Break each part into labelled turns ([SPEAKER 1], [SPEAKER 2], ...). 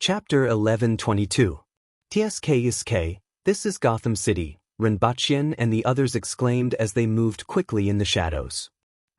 [SPEAKER 1] Chapter 1122. Tsk, this is Gotham City, Renbachien and the others exclaimed as they moved quickly in the shadows.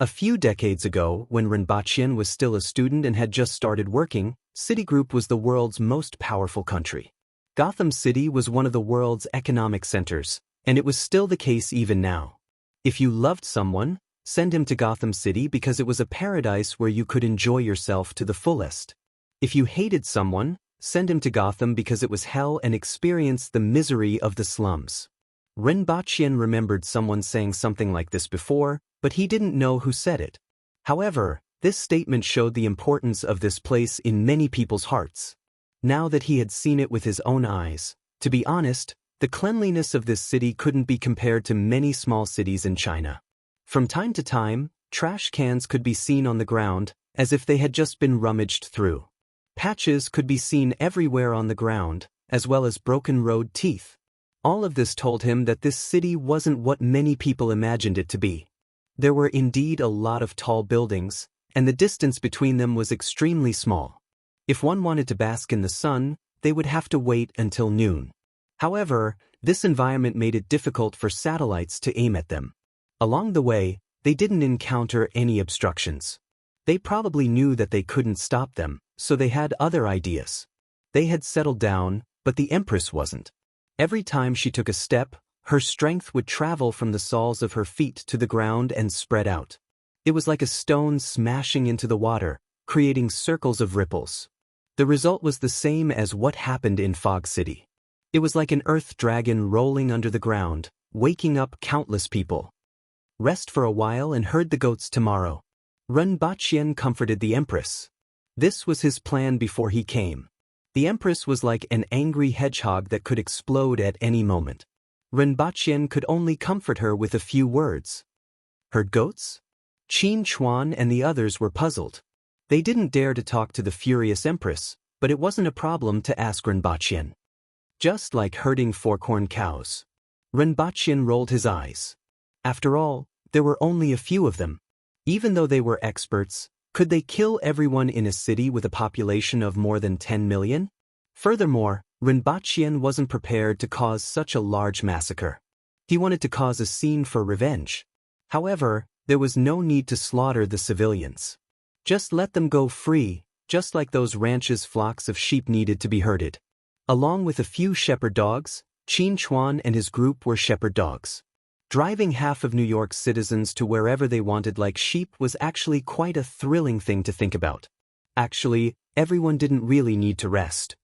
[SPEAKER 1] A few decades ago, when Renbachien was still a student and had just started working, Citigroup was the world's most powerful country. Gotham City was one of the world's economic centers, and it was still the case even now. If you loved someone, send him to Gotham City because it was a paradise where you could enjoy yourself to the fullest. If you hated someone, send him to Gotham because it was hell and experience the misery of the slums. Renbachien remembered someone saying something like this before, but he didn't know who said it. However, this statement showed the importance of this place in many people's hearts. Now that he had seen it with his own eyes, to be honest, the cleanliness of this city couldn't be compared to many small cities in China. From time to time, trash cans could be seen on the ground, as if they had just been rummaged through. Patches could be seen everywhere on the ground, as well as broken road teeth. All of this told him that this city wasn't what many people imagined it to be. There were indeed a lot of tall buildings, and the distance between them was extremely small. If one wanted to bask in the sun, they would have to wait until noon. However, this environment made it difficult for satellites to aim at them. Along the way, they didn't encounter any obstructions. They probably knew that they couldn't stop them, so they had other ideas. They had settled down, but the Empress wasn't. Every time she took a step, her strength would travel from the soles of her feet to the ground and spread out. It was like a stone smashing into the water, creating circles of ripples. The result was the same as what happened in Fog City. It was like an earth dragon rolling under the ground, waking up countless people. Rest for a while and herd the goats tomorrow. Renbachien comforted the Empress. This was his plan before he came. The Empress was like an angry hedgehog that could explode at any moment. Renbachien could only comfort her with a few words. Herd goats? Qin Chuan and the others were puzzled. They didn't dare to talk to the furious Empress, but it wasn't a problem to ask Renbachien. Just like herding four-corn cows. Renbachien rolled his eyes. After all, there were only a few of them. Even though they were experts, could they kill everyone in a city with a population of more than 10 million? Furthermore, Renbachien wasn't prepared to cause such a large massacre. He wanted to cause a scene for revenge. However, there was no need to slaughter the civilians. Just let them go free, just like those ranches' flocks of sheep needed to be herded. Along with a few shepherd dogs, Qin Chuan and his group were shepherd dogs. Driving half of New York's citizens to wherever they wanted like sheep was actually quite a thrilling thing to think about. Actually, everyone didn't really need to rest.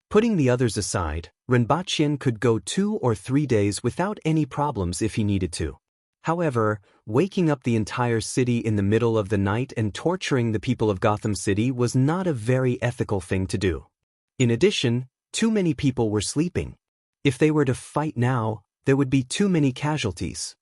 [SPEAKER 1] Putting the others aside, Renbachien could go 2 or 3 days without any problems if he needed to. However, waking up the entire city in the middle of the night and torturing the people of Gotham City was not a very ethical thing to do. In addition, too many people were sleeping. If they were to fight now, there would be too many casualties.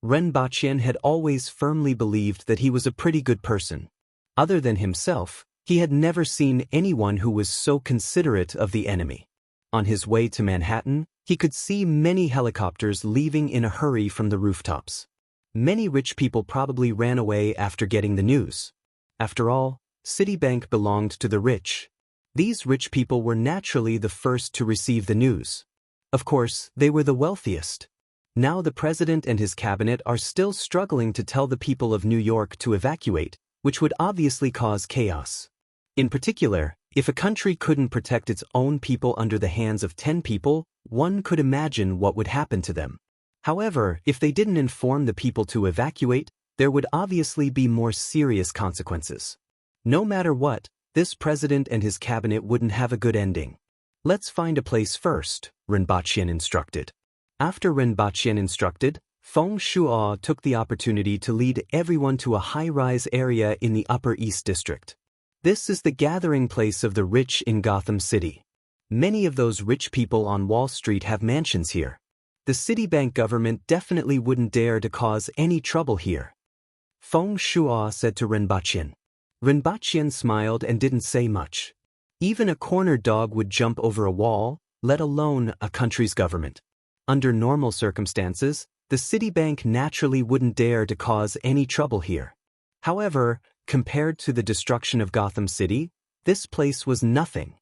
[SPEAKER 1] Renbachien had always firmly believed that he was a pretty good person. Other than himself, he had never seen anyone who was so considerate of the enemy. On his way to Manhattan, he could see many helicopters leaving in a hurry from the rooftops. Many rich people probably ran away after getting the news. After all, Citibank belonged to the rich. These rich people were naturally the first to receive the news. Of course, they were the wealthiest. Now the president and his cabinet are still struggling to tell the people of New York to evacuate, which would obviously cause chaos. In particular, if a country couldn't protect its own people under the hands of 10 people, one could imagine what would happen to them. However, if they didn't inform the people to evacuate, there would obviously be more serious consequences. No matter what, this president and his cabinet wouldn't have a good ending. Let's find a place first, Renbachien instructed. After Renbachien instructed, Feng Shuo took the opportunity to lead everyone to a high-rise area in the Upper East District. This is the gathering place of the rich in Gotham City. Many of those rich people on Wall Street have mansions here. The Citibank government definitely wouldn't dare to cause any trouble here. Feng Shuo said to Renbachien. Renbachien smiled and didn't say much. Even a corner dog would jump over a wall, let alone a country's government. Under normal circumstances, the Citibank naturally wouldn't dare to cause any trouble here. However, compared to the destruction of Gotham City, this place was nothing.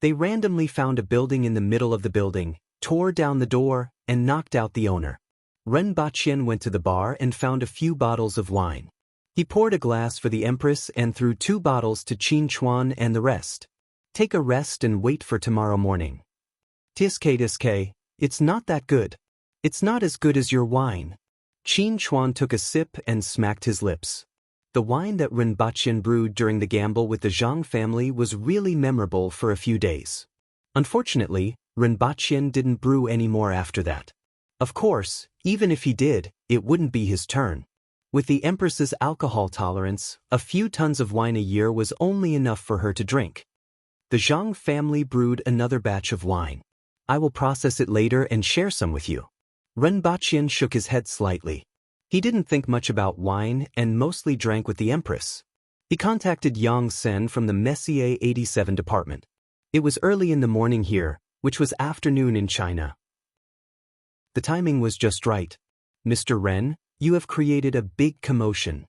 [SPEAKER 1] They randomly found a building in the middle of the building, tore down the door, and knocked out the owner. Ren Baqian went to the bar and found a few bottles of wine. He poured a glass for the empress and threw 2 bottles to Qin Chuan and the rest. Take a rest and wait for tomorrow morning. Tiske, it's not that good. It's not as good as your wine. Qin Chuan took a sip and smacked his lips. The wine that Ren Baqian brewed during the gamble with the Zhang family was really memorable for a few days. Unfortunately, Ren Baqian didn't brew any more after that. Of course, even if he did, it wouldn't be his turn. With the empress's alcohol tolerance, a few tons of wine a year was only enough for her to drink. The Zhang family brewed another batch of wine. I will process it later and share some with you. Ren Baqian shook his head slightly. He didn't think much about wine and mostly drank with the empress. He contacted Yang Sen from the Messier 87 department. It was early in the morning here, which was afternoon in China. The timing was just right. Mr. Ren, you have created a big commotion.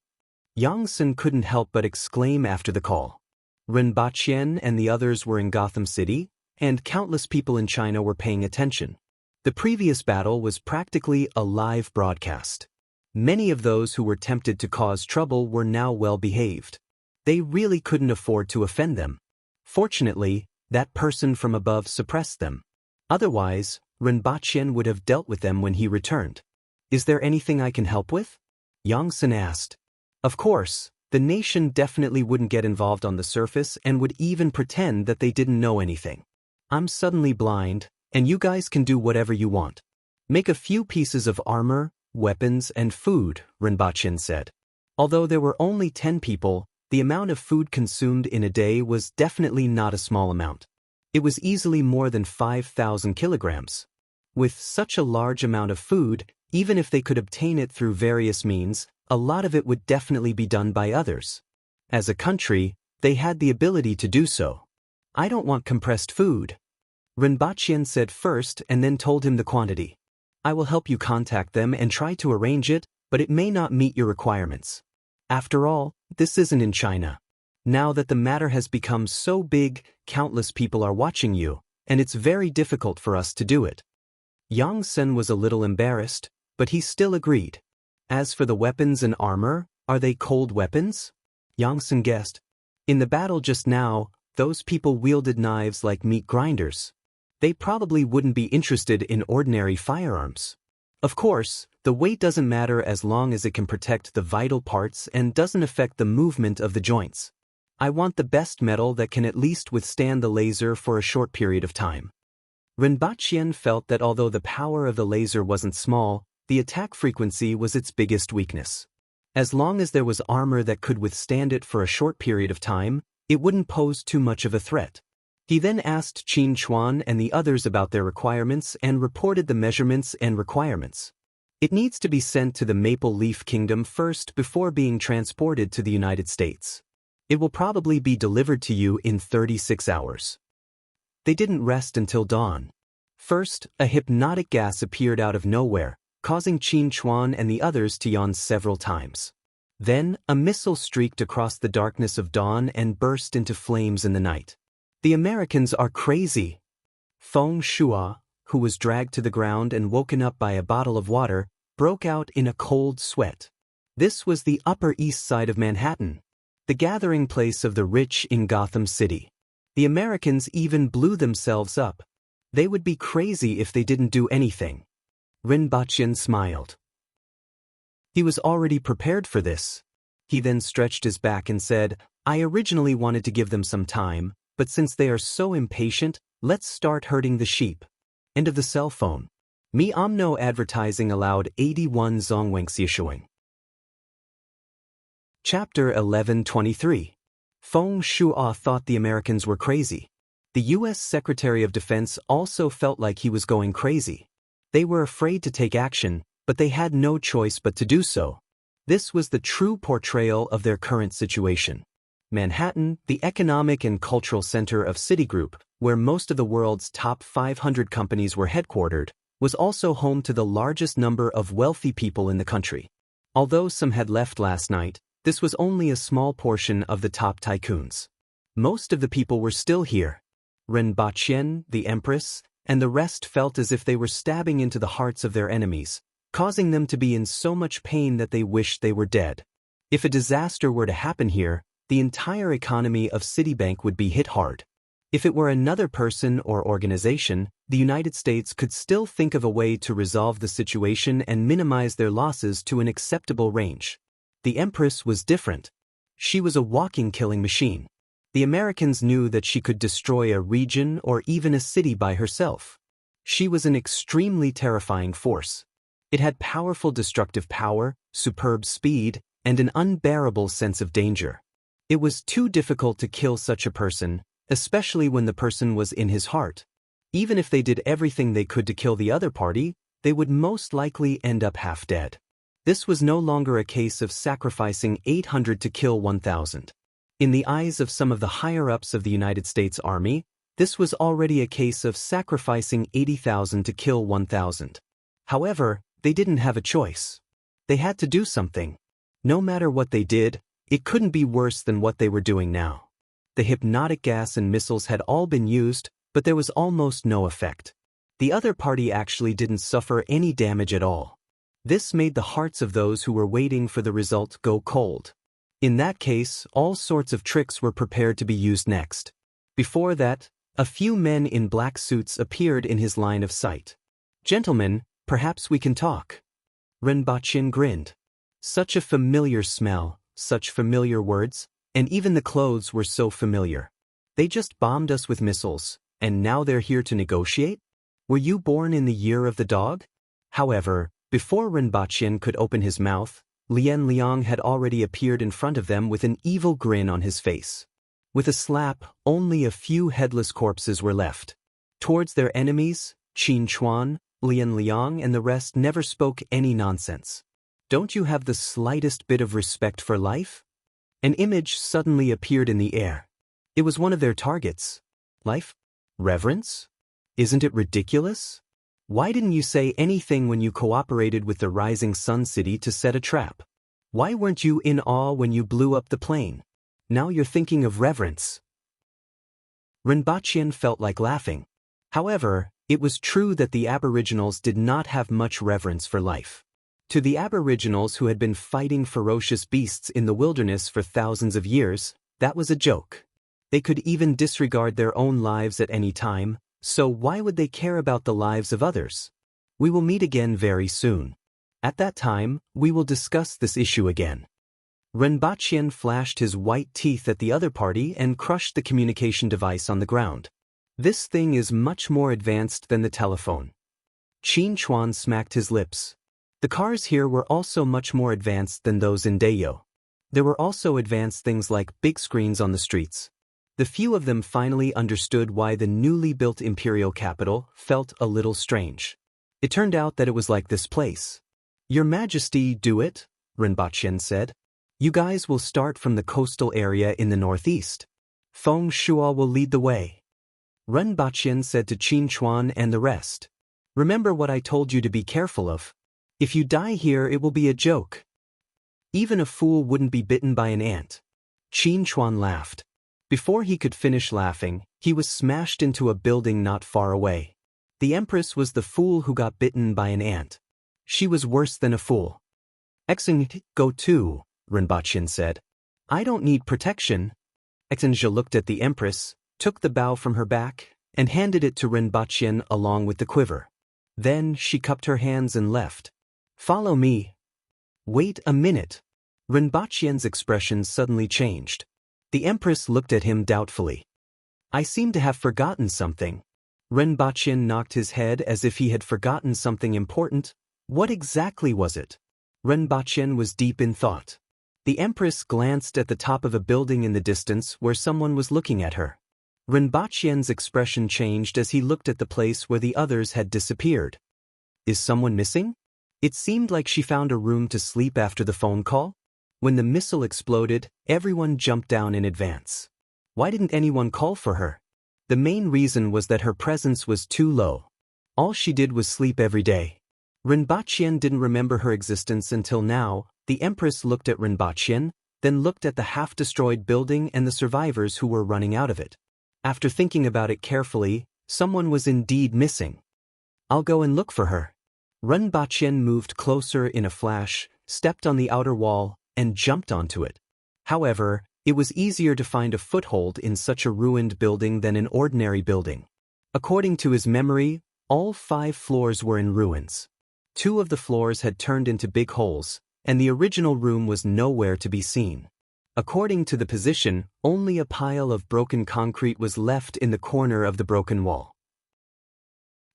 [SPEAKER 1] Yang Sen couldn't help but exclaim after the call. Ren Baqian and the others were in Gotham City, and countless people in China were paying attention. The previous battle was practically a live broadcast. Many of those who were tempted to cause trouble were now well behaved. They really couldn't afford to offend them. Fortunately, that person from above suppressed them. Otherwise, Ren Baqian would have dealt with them when he returned. Is there anything I can help with? Yang Sen asked. Of course, the nation definitely wouldn't get involved on the surface and would even pretend that they didn't know anything. I'm suddenly blind, and you guys can do whatever you want. Make a few pieces of armor, weapons, and food, Ren Baqian said. Although there were only 10 people, the amount of food consumed in a day was definitely not a small amount. It was easily more than 5,000 kilograms. With such a large amount of food, even if they could obtain it through various means, a lot of it would definitely be done by others. As a country, they had the ability to do so. I don't want compressed food. Ren Baqian said first and then told him the quantity. I will help you contact them and try to arrange it, but it may not meet your requirements. After all, this isn't in China. Now that the matter has become so big, countless people are watching you, and it's very difficult for us to do it. Yang Sen was a little embarrassed, but he still agreed. As for the weapons and armor, are they cold weapons? Yang Sen guessed. In the battle just now, those people wielded knives like meat grinders. They probably wouldn't be interested in ordinary firearms. Of course, the weight doesn't matter as long as it can protect the vital parts and doesn't affect the movement of the joints. I want the best metal that can at least withstand the laser for a short period of time. Ren Baqian felt that although the power of the laser wasn't small, the attack frequency was its biggest weakness. As long as there was armor that could withstand it for a short period of time, it wouldn't pose too much of a threat. He then asked Qin Chuan and the others about their requirements and reported the measurements and requirements. It needs to be sent to the Maple Leaf Kingdom first before being transported to the United States. It will probably be delivered to you in 36 hours. They didn't rest until dawn. First, a hypnotic gas appeared out of nowhere, causing Qin Chuan and the others to yawn several times. Then, a missile streaked across the darkness of dawn and burst into flames in the night. The Americans are crazy. Feng Shua, who was dragged to the ground and woken up by a bottle of water, broke out in a cold sweat. This was the Upper East Side of Manhattan, the gathering place of the rich in Gotham City. The Americans even blew themselves up. They would be crazy if they didn't do anything. Ren Baqian smiled. He was already prepared for this. He then stretched his back and said, I originally wanted to give them some time, but since they are so impatient, let's start herding the sheep. End of the cell phone. Mi Omno advertising allowed 81 Zongwengxiushuing. Chapter 1123. Feng Shua thought the Americans were crazy. The U.S. Secretary of Defense also felt like he was going crazy. They were afraid to take action, but they had no choice but to do so. This was the true portrayal of their current situation. Manhattan, the economic and cultural center of Citigroup, where most of the world's top 500 companies were headquartered, was also home to the largest number of wealthy people in the country. Although some had left last night, this was only a small portion of the top tycoons. Most of the people were still here. Renbachien, the empress, and the rest felt as if they were stabbing into the hearts of their enemies, causing them to be in so much pain that they wished they were dead. If a disaster were to happen here, the entire economy of Citibank would be hit hard. If it were another person or organization, the United States could still think of a way to resolve the situation and minimize their losses to an acceptable range. The Empress was different. She was a walking killing machine. The Americans knew that she could destroy a region or even a city by herself. She was an extremely terrifying force. It had powerful destructive power, superb speed, and an unbearable sense of danger. It was too difficult to kill such a person, especially when the person was in his heart. Even if they did everything they could to kill the other party, they would most likely end up half dead. This was no longer a case of sacrificing 800 to kill 1,000. In the eyes of some of the higher-ups of the United States Army, this was already a case of sacrificing 80,000 to kill 1,000. However, they didn't have a choice. They had to do something. No matter what they did, it couldn't be worse than what they were doing now. The hypnotic gas and missiles had all been used, but there was almost no effect. The other party actually didn't suffer any damage at all. This made the hearts of those who were waiting for the result go cold. In that case, all sorts of tricks were prepared to be used next. Before that, a few men in black suits appeared in his line of sight. "Gentlemen, perhaps we can talk." Renbachien grinned. Such a familiar smell, such familiar words, and even the clothes were so familiar. They just bombed us with missiles, and now they're here to negotiate? Were you born in the year of the dog? However, before Renbachien could open his mouth, Lian Liang had already appeared in front of them with an evil grin on his face. With a slap, only a few headless corpses were left. Towards their enemies, Qin Chuan, Lian Liang and the rest never spoke any nonsense. Don't you have the slightest bit of respect for life? An image suddenly appeared in the air. It was one of their targets. Life? Reverence? Isn't it ridiculous? Why didn't you say anything when you cooperated with the Rising Sun City to set a trap? Why weren't you in awe when you blew up the plane? Now you're thinking of reverence. Renbachien felt like laughing. However, it was true that the Aboriginals did not have much reverence for life. To the Aboriginals who had been fighting ferocious beasts in the wilderness for thousands of years, that was a joke. They could even disregard their own lives at any time, so why would they care about the lives of others? We will meet again very soon. At that time, we will discuss this issue again. Renbachien flashed his white teeth at the other party and crushed the communication device on the ground. This thing is much more advanced than the telephone. Qin Chuan smacked his lips. The cars here were also much more advanced than those in Dayo. There were also advanced things like big screens on the streets. The few of them finally understood why the newly built imperial capital felt a little strange. It turned out that it was like this place. "Your Majesty, do it," Renbachien said. "You guys will start from the coastal area in the northeast. Feng Shuo will lead the way." Renbachien said to Qin Chuan and the rest, "Remember what I told you to be careful of. If you die here, it will be a joke. Even a fool wouldn't be bitten by an ant." Qin Chuan laughed. Before he could finish laughing, he was smashed into a building not far away. The Empress was the fool who got bitten by an ant. She was worse than a fool. "Exing, go too," Renbachien said. "I don't need protection." Exingja looked at the Empress, took the bow from her back, and handed it to Renbachien along with the quiver. Then she cupped her hands and left. "Follow me." "Wait a minute." Renbachien's expression suddenly changed. The Empress looked at him doubtfully. "I seem to have forgotten something." Renbachien knocked his head as if he had forgotten something important. What exactly was it? Renbachien was deep in thought. The Empress glanced at the top of a building in the distance where someone was looking at her. Renbachien's expression changed as he looked at the place where the others had disappeared. Is someone missing? It seemed like she found a room to sleep after the phone call. When the missile exploded, everyone jumped down in advance. Why didn't anyone call for her? The main reason was that her presence was too low. All she did was sleep every day. Renbachien didn't remember her existence until now. The Empress looked at Renbachien, then looked at the half-destroyed building and the survivors who were running out of it. After thinking about it carefully, someone was indeed missing. I'll go and look for her. Ren Baqin moved closer in a flash, stepped on the outer wall, and jumped onto it. However, it was easier to find a foothold in such a ruined building than an ordinary building. According to his memory, all 5 floors were in ruins. 2 of the floors had turned into big holes, and the original room was nowhere to be seen. According to the position, only a pile of broken concrete was left in the corner of the broken wall.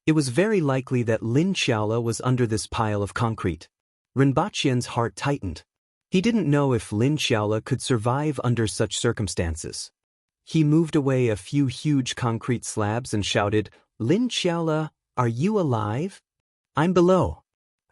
[SPEAKER 1] It was very likely that Lin Xiaola was under this pile of concrete. Rinpoche's heart tightened. He didn't know if Lin Xiaola could survive under such circumstances. He moved away a few huge concrete slabs and shouted, "Lin Xiaola, are you alive? I'm below."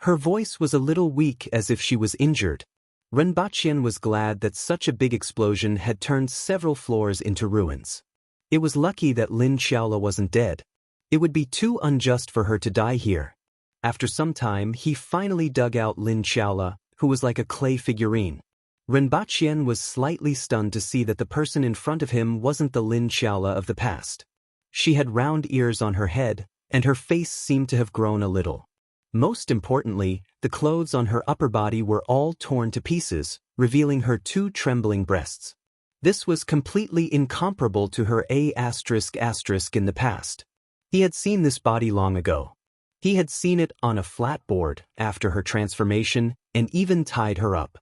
[SPEAKER 1] Her voice was a little weak as if she was injured. Rinpoche was glad that such a big explosion had turned several floors into ruins. It was lucky that Lin Xiaola wasn't dead. It would be too unjust for her to die here. After some time, he finally dug out Lin Xiaola, who was like a clay figurine. Rinpoche was slightly stunned to see that the person in front of him wasn't the Lin Xiaola of the past. She had round ears on her head, and her face seemed to have grown a little. Most importantly, the clothes on her upper body were all torn to pieces, revealing her 2 trembling breasts. This was completely incomparable to her in the past. He had seen this body long ago. He had seen it on a flat board after her transformation and even tied her up.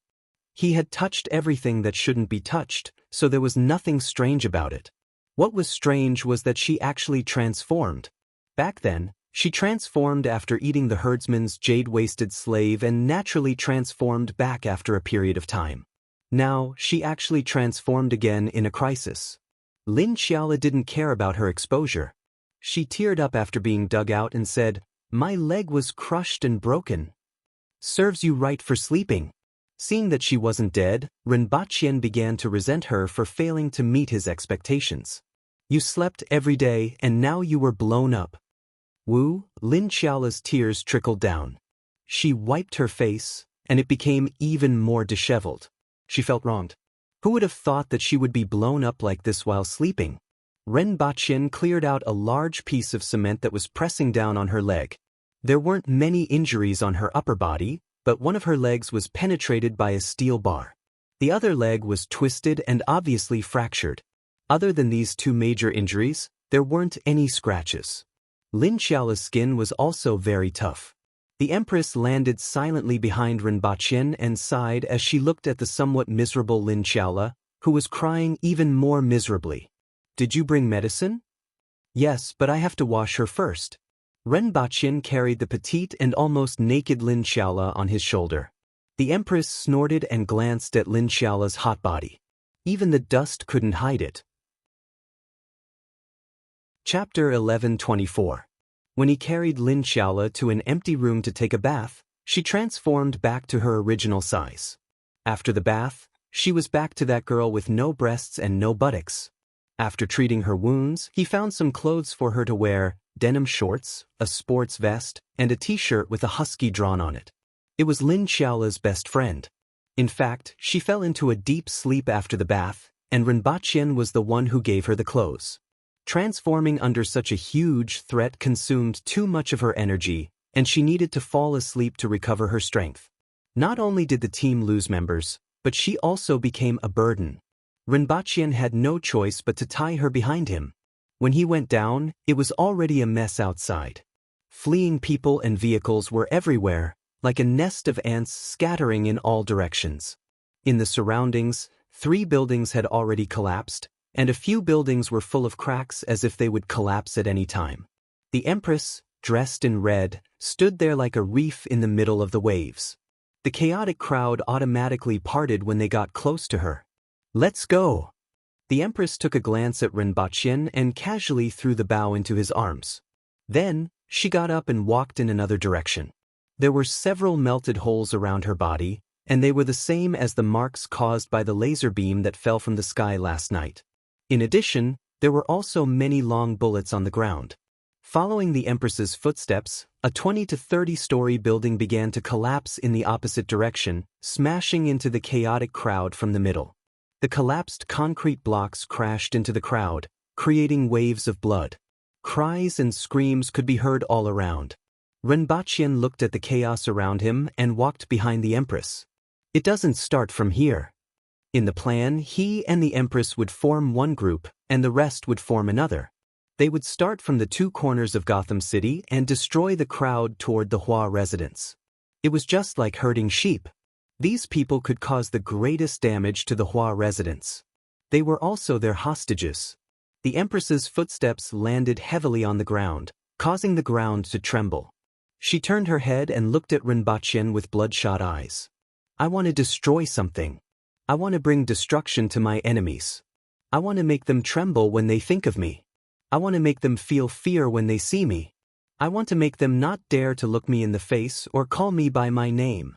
[SPEAKER 1] He had touched everything that shouldn't be touched, so there was nothing strange about it. What was strange was that she actually transformed. Back then, she transformed after eating the herdsman's jade-wasted slave and naturally transformed back after a period of time. Now, she actually transformed again in a crisis. Lin Xiaola didn't care about her exposure. She teared up after being dug out and said, "My leg was crushed and broken. Serves you right for sleeping." Seeing that she wasn't dead, Rinpoche began to resent her for failing to meet his expectations. "You slept every day and now you were blown up." Wu, Lin Xiaola's tears trickled down. She wiped her face, and it became even more disheveled. She felt wronged. Who would have thought that she would be blown up like this while sleeping? Rinpoche cleared out a large piece of cement that was pressing down on her leg. There weren't many injuries on her upper body, but one of her legs was penetrated by a steel bar. The other leg was twisted and obviously fractured. Other than these 2 major injuries, there weren't any scratches. Lin Xiaola's skin was also very tough. The Empress landed silently behind Rinpoche and sighed as she looked at the somewhat miserable Lin Xiaola, who was crying even more miserably. "Did you bring medicine?" "Yes, but I have to wash her first." Rinpoche carried the petite and almost naked Lin Xiaola on his shoulder. The Empress snorted and glanced at Lin Xiaola's hot body. Even the dust couldn't hide it. Chapter 11:24. When he carried Lin Xiaola to an empty room to take a bath, she transformed back to her original size. After the bath, she was back to that girl with no breasts and no buttocks. After treating her wounds, he found some clothes for her to wear: denim shorts, a sports vest, and a t-shirt with a husky drawn on it. It was Lin Xiaola's best friend. In fact, she fell into a deep sleep after the bath, and Rinpoche was the one who gave her the clothes. Transforming under such a huge threat consumed too much of her energy, and she needed to fall asleep to recover her strength. Not only did the team lose members, but she also became a burden. Rinpoche had no choice but to tie her behind him. When he went down, it was already a mess outside. Fleeing people and vehicles were everywhere, like a nest of ants scattering in all directions. In the surroundings, 3 buildings had already collapsed, and a few buildings were full of cracks as if they would collapse at any time. The Empress, dressed in red, stood there like a reef in the middle of the waves. The chaotic crowd automatically parted when they got close to her. "Let's go." The Empress took a glance at Rinpoche and casually threw the bow into his arms. Then, she got up and walked in another direction. There were several melted holes around her body, and they were the same as the marks caused by the laser beam that fell from the sky last night. In addition, there were also many long bullets on the ground. Following the Empress's footsteps, a 20 to 30-story building began to collapse in the opposite direction, smashing into the chaotic crowd from the middle. The collapsed concrete blocks crashed into the crowd, creating waves of blood. Cries and screams could be heard all around. Renbaqian looked at the chaos around him and walked behind the Empress. It doesn't start from here. In the plan, he and the Empress would form one group, and the rest would form another. They would start from the two corners of Gotham City and destroy the crowd toward the Hua residence. It was just like herding sheep. These people could cause the greatest damage to the Hua residents. They were also their hostages. The Empress's footsteps landed heavily on the ground, causing the ground to tremble. She turned her head and looked at Renbaqian with bloodshot eyes. I want to destroy something. I want to bring destruction to my enemies. I want to make them tremble when they think of me. I want to make them feel fear when they see me. I want to make them not dare to look me in the face or call me by my name.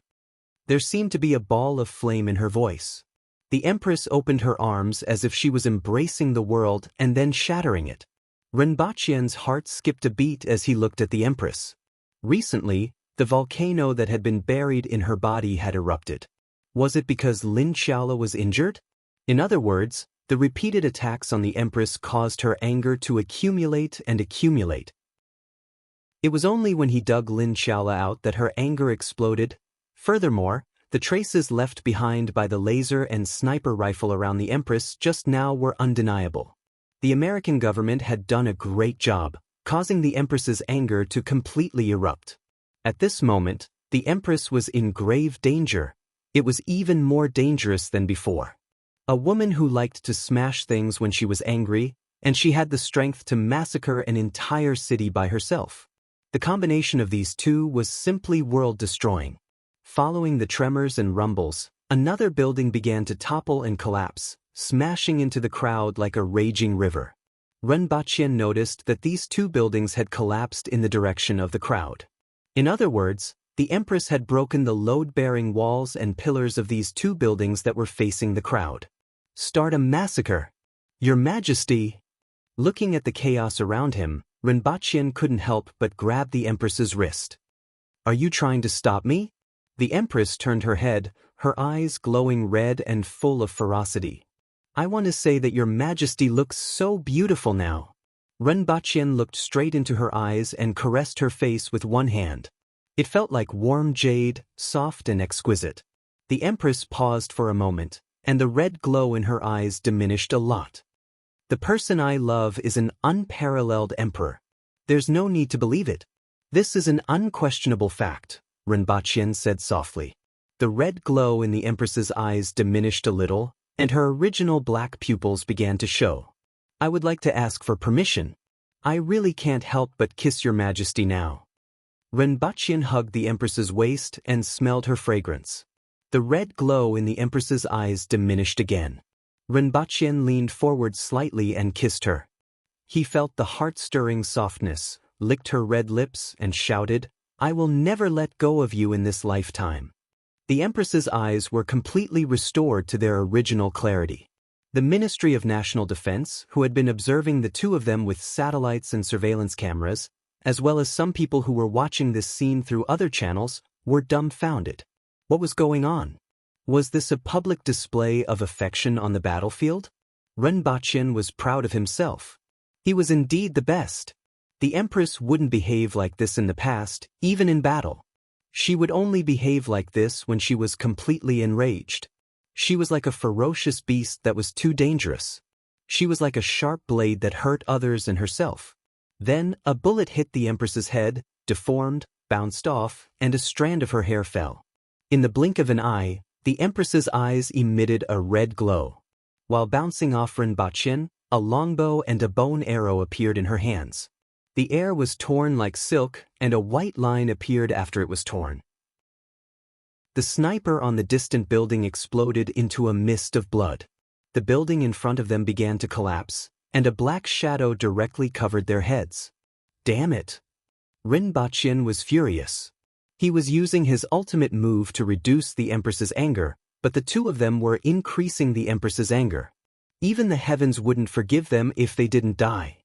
[SPEAKER 1] There seemed to be a ball of flame in her voice. The Empress opened her arms as if she was embracing the world and then shattering it. Renbaqian's heart skipped a beat as he looked at the Empress. Recently, the volcano that had been buried in her body had erupted. Was it because Lin Xiaola was injured? In other words, the repeated attacks on the Empress caused her anger to accumulate and accumulate. It was only when he dug Lin Xiaola out that her anger exploded. Furthermore, the traces left behind by the laser and sniper rifle around the Empress just now were undeniable. The American government had done a great job, causing the Empress's anger to completely erupt. At this moment, the Empress was in grave danger. It was even more dangerous than before. A woman who liked to smash things when she was angry, and she had the strength to massacre an entire city by herself. The combination of these two was simply world-destroying. Following the tremors and rumbles, another building began to topple and collapse, smashing into the crowd like a raging river. Renbaqian noticed that these two buildings had collapsed in the direction of the crowd. In other words, the Empress had broken the load-bearing walls and pillars of these two buildings that were facing the crowd. Start a massacre! Your Majesty! Looking at the chaos around him, Renbaqian couldn't help but grab the Empress's wrist. Are you trying to stop me? The Empress turned her head, her eyes glowing red and full of ferocity. I want to say that Your Majesty looks so beautiful now. Renbaqian looked straight into her eyes and caressed her face with one hand. It felt like warm jade, soft and exquisite. The Empress paused for a moment, and the red glow in her eyes diminished a lot. The person I love is an unparalleled emperor. There's no need to believe it. This is an unquestionable fact, Renbaqian said softly. The red glow in the Empress's eyes diminished a little, and her original black pupils began to show. I would like to ask for permission. I really can't help but kiss Your Majesty now. Renbaqian hugged the Empress's waist and smelled her fragrance. The red glow in the Empress's eyes diminished again. Renbaqian leaned forward slightly and kissed her. He felt the heart-stirring softness, licked her red lips, and shouted, I will never let go of you in this lifetime. The Empress's eyes were completely restored to their original clarity. The Ministry of National Defense, who had been observing the two of them with satellites and surveillance cameras, as well as some people who were watching this scene through other channels, were dumbfounded. What was going on? Was this a public display of affection on the battlefield? Renbaqian was proud of himself. He was indeed the best. The Empress wouldn't behave like this in the past, even in battle. She would only behave like this when she was completely enraged. She was like a ferocious beast that was too dangerous. She was like a sharp blade that hurt others and herself. Then, a bullet hit the Empress's head, deformed, bounced off, and a strand of her hair fell. In the blink of an eye, the Empress's eyes emitted a red glow. While bouncing off Renbaqian, a longbow and a bow and arrow appeared in her hands. The air was torn like silk, and a white line appeared after it was torn. The sniper on the distant building exploded into a mist of blood. The building in front of them began to collapse, and a black shadow directly covered their heads. Damn it! Renbaqian was furious. He was using his ultimate move to reduce the Empress's anger, but the two of them were increasing the Empress's anger. Even the heavens wouldn't forgive them if they didn't die.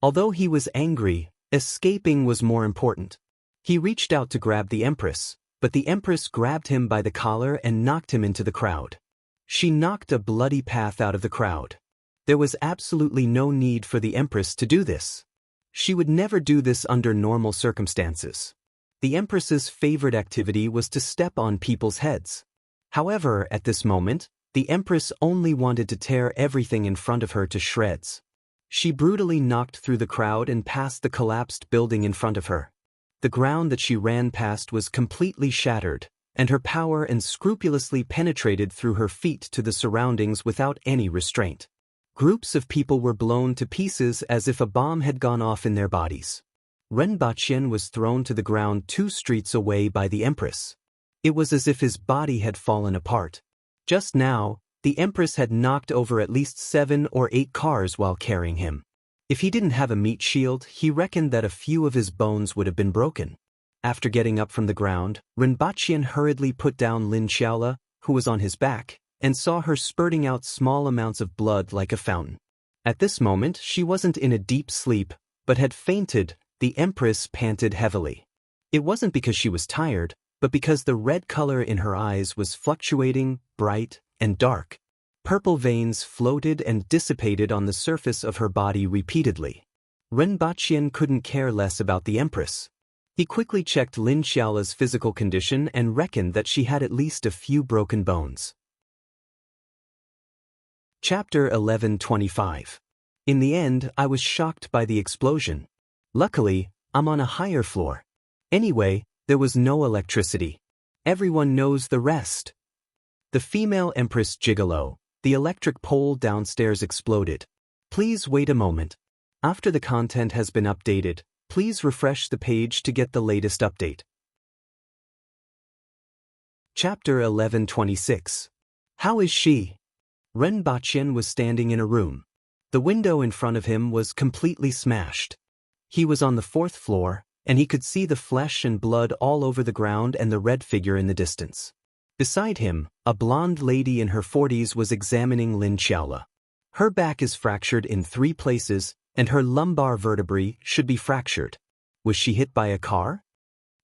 [SPEAKER 1] Although he was angry, escaping was more important. He reached out to grab the Empress, but the Empress grabbed him by the collar and knocked him into the crowd. She knocked a bloody path out of the crowd. There was absolutely no need for the Empress to do this. She would never do this under normal circumstances. The Empress's favorite activity was to step on people's heads. However, at this moment, the Empress only wanted to tear everything in front of her to shreds. She brutally knocked through the crowd and past the collapsed building in front of her. The ground that she ran past was completely shattered, and her power and scrupulously penetrated through her feet to the surroundings without any restraint. Groups of people were blown to pieces as if a bomb had gone off in their bodies. Renbachien was thrown to the ground 2 streets away by the Empress. It was as if his body had fallen apart. Just now, the Empress had knocked over at least 7 or 8 cars while carrying him. If he didn't have a meat shield, he reckoned that a few of his bones would have been broken. After getting up from the ground, Renbachien hurriedly put down Lin Xiaola, who was on his back, and saw her spurting out small amounts of blood like a fountain. At this moment, she wasn't in a deep sleep, but had fainted. The Empress panted heavily. It wasn't because she was tired, but because the red color in her eyes was fluctuating, bright, and dark. Purple veins floated and dissipated on the surface of her body repeatedly. Renbachien couldn't care less about the Empress. He quickly checked Lin Xiaola's physical condition and reckoned that she had at least a few broken bones. Chapter 11:25. In the end, I was shocked by the explosion. Luckily, I'm on a higher floor. Anyway, there was no electricity. Everyone knows the rest. The female Empress Gigolo, the electric pole downstairs exploded. Please wait a moment. After the content has been updated, please refresh the page to get the latest update. Chapter 11:26. How is she? Renbachien was standing in a room. The window in front of him was completely smashed. He was on the 4th floor, and he could see the flesh and blood all over the ground and the red figure in the distance. Beside him, a blonde lady in her 40s was examining Lin Xiaola. Her back is fractured in 3 places, and her lumbar vertebrae should be fractured. Was she hit by a car?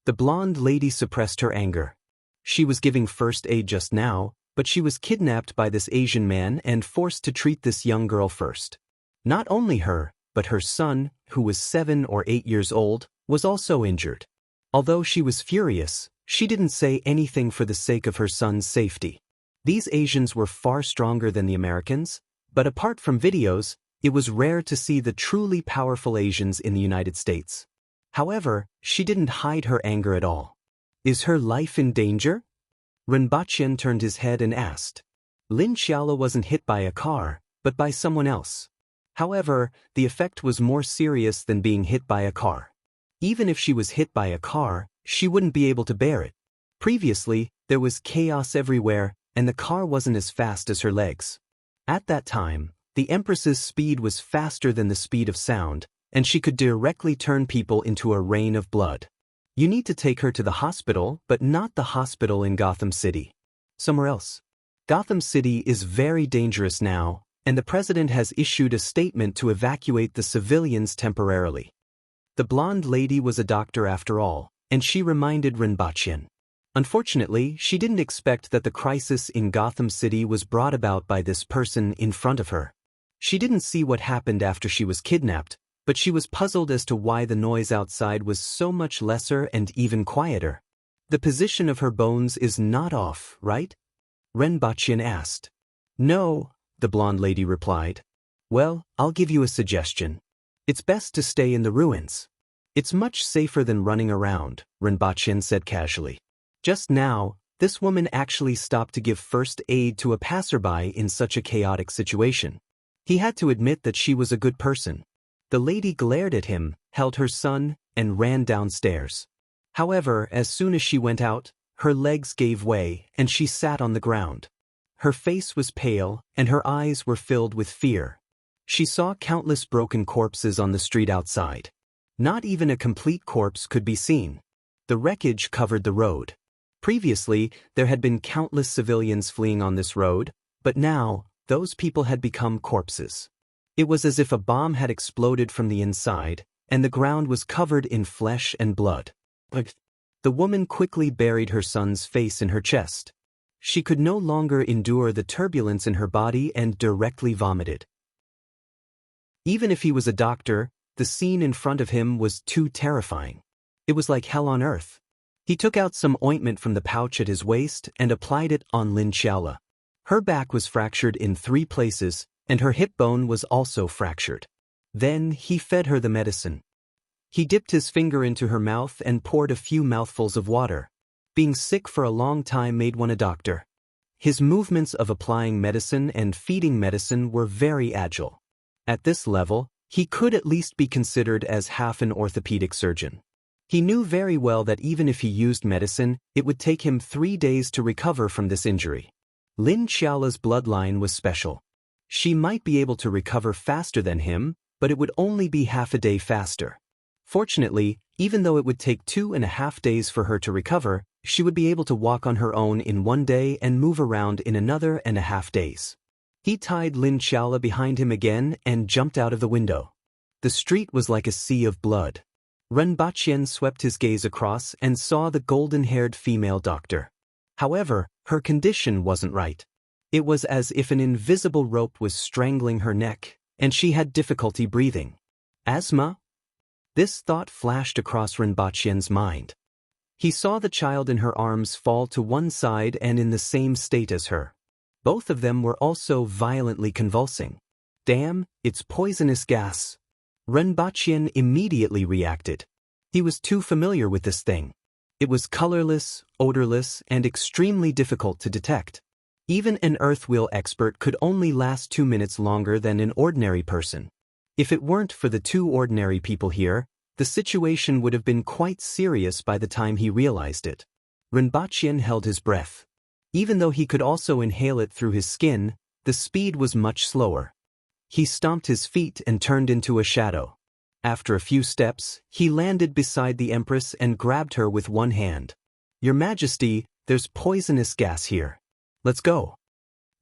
[SPEAKER 1] The blonde lady suppressed her anger. She was giving first aid just now, but she was kidnapped by this Asian man and forced to treat this young girl first. Not only her, but her son, who was 7 or 8 years old, was also injured. Although she was furious, she didn't say anything for the sake of her son's safety. These Asians were far stronger than the Americans, but apart from videos, it was rare to see the truly powerful Asians in the United States. However, she didn't hide her anger at all. Is her life in danger? Renbachien turned his head and asked. Lin Xiaola wasn't hit by a car, but by someone else. However, the effect was more serious than being hit by a car. Even if she was hit by a car, she wouldn't be able to bear it. Previously, there was chaos everywhere, and the car wasn't as fast as her legs. At that time, the Empress's speed was faster than the speed of sound, and she could directly turn people into a rain of blood. You need to take her to the hospital, but not the hospital in Gotham City. Somewhere else. Gotham City is very dangerous now, and the president has issued a statement to evacuate the civilians temporarily. The blonde lady was a doctor after all, and she reminded Renbachien. Unfortunately, she didn't expect that the crisis in Gotham City was brought about by this person in front of her. She didn't see what happened after she was kidnapped, but she was puzzled as to why the noise outside was so much lesser and even quieter. The position of her bones is not off, right? Renbachien asked. No, the blonde lady replied. Well, I'll give you a suggestion. It's best to stay in the ruins. It's much safer than running around, Renbachien said casually. Just now, this woman actually stopped to give first aid to a passerby in such a chaotic situation. He had to admit that she was a good person. The lady glared at him, held her son, and ran downstairs. However, as soon as she went out, her legs gave way and she sat on the ground. Her face was pale and her eyes were filled with fear. She saw countless broken corpses on the street outside. Not even a complete corpse could be seen. The wreckage covered the road. Previously, there had been countless civilians fleeing on this road, but now, those people had become corpses. It was as if a bomb had exploded from the inside, and the ground was covered in flesh and blood. The woman quickly buried her son's face in her chest. She could no longer endure the turbulence in her body and directly vomited. Even if he was a doctor, the scene in front of him was too terrifying. It was like hell on earth. He took out some ointment from the pouch at his waist and applied it on Lin Xiaola. Her back was fractured in 3 places, and her hip bone was also fractured. Then he fed her the medicine. He dipped his finger into her mouth and poured a few mouthfuls of water. Being sick for a long time made one a doctor. His movements of applying medicine and feeding medicine were very agile. At this level, he could at least be considered as half an orthopedic surgeon. He knew very well that even if he used medicine, it would take him 3 days to recover from this injury. Lin Xiaola's bloodline was special. She might be able to recover faster than him, but it would only be half a day faster. Fortunately, even though it would take 2.5 days for her to recover, she would be able to walk on her own in 1 day and move around in another and a half days. He tied Lin Xiaola behind him again and jumped out of the window. The street was like a sea of blood. Ren Baqian swept his gaze across and saw the golden-haired female doctor. However, her condition wasn't right. It was as if an invisible rope was strangling her neck, and she had difficulty breathing. Asthma? This thought flashed across Ren Baqian's mind. He saw the child in her arms fall to one side and in the same state as her. Both of them were also violently convulsing. Damn, it's poisonous gas. Ren Baqian immediately reacted. He was too familiar with this thing. It was colorless, odorless, and extremely difficult to detect. Even an earthwheel expert could only last 2 minutes longer than an ordinary person. If it weren't for the 2 ordinary people here, the situation would have been quite serious by the time he realized it. Ren Baqian held his breath. Even though he could also inhale it through his skin, the speed was much slower. He stomped his feet and turned into a shadow. After a few steps, he landed beside the Empress and grabbed her with one hand. "Your Majesty, there's poisonous gas here. Let's go."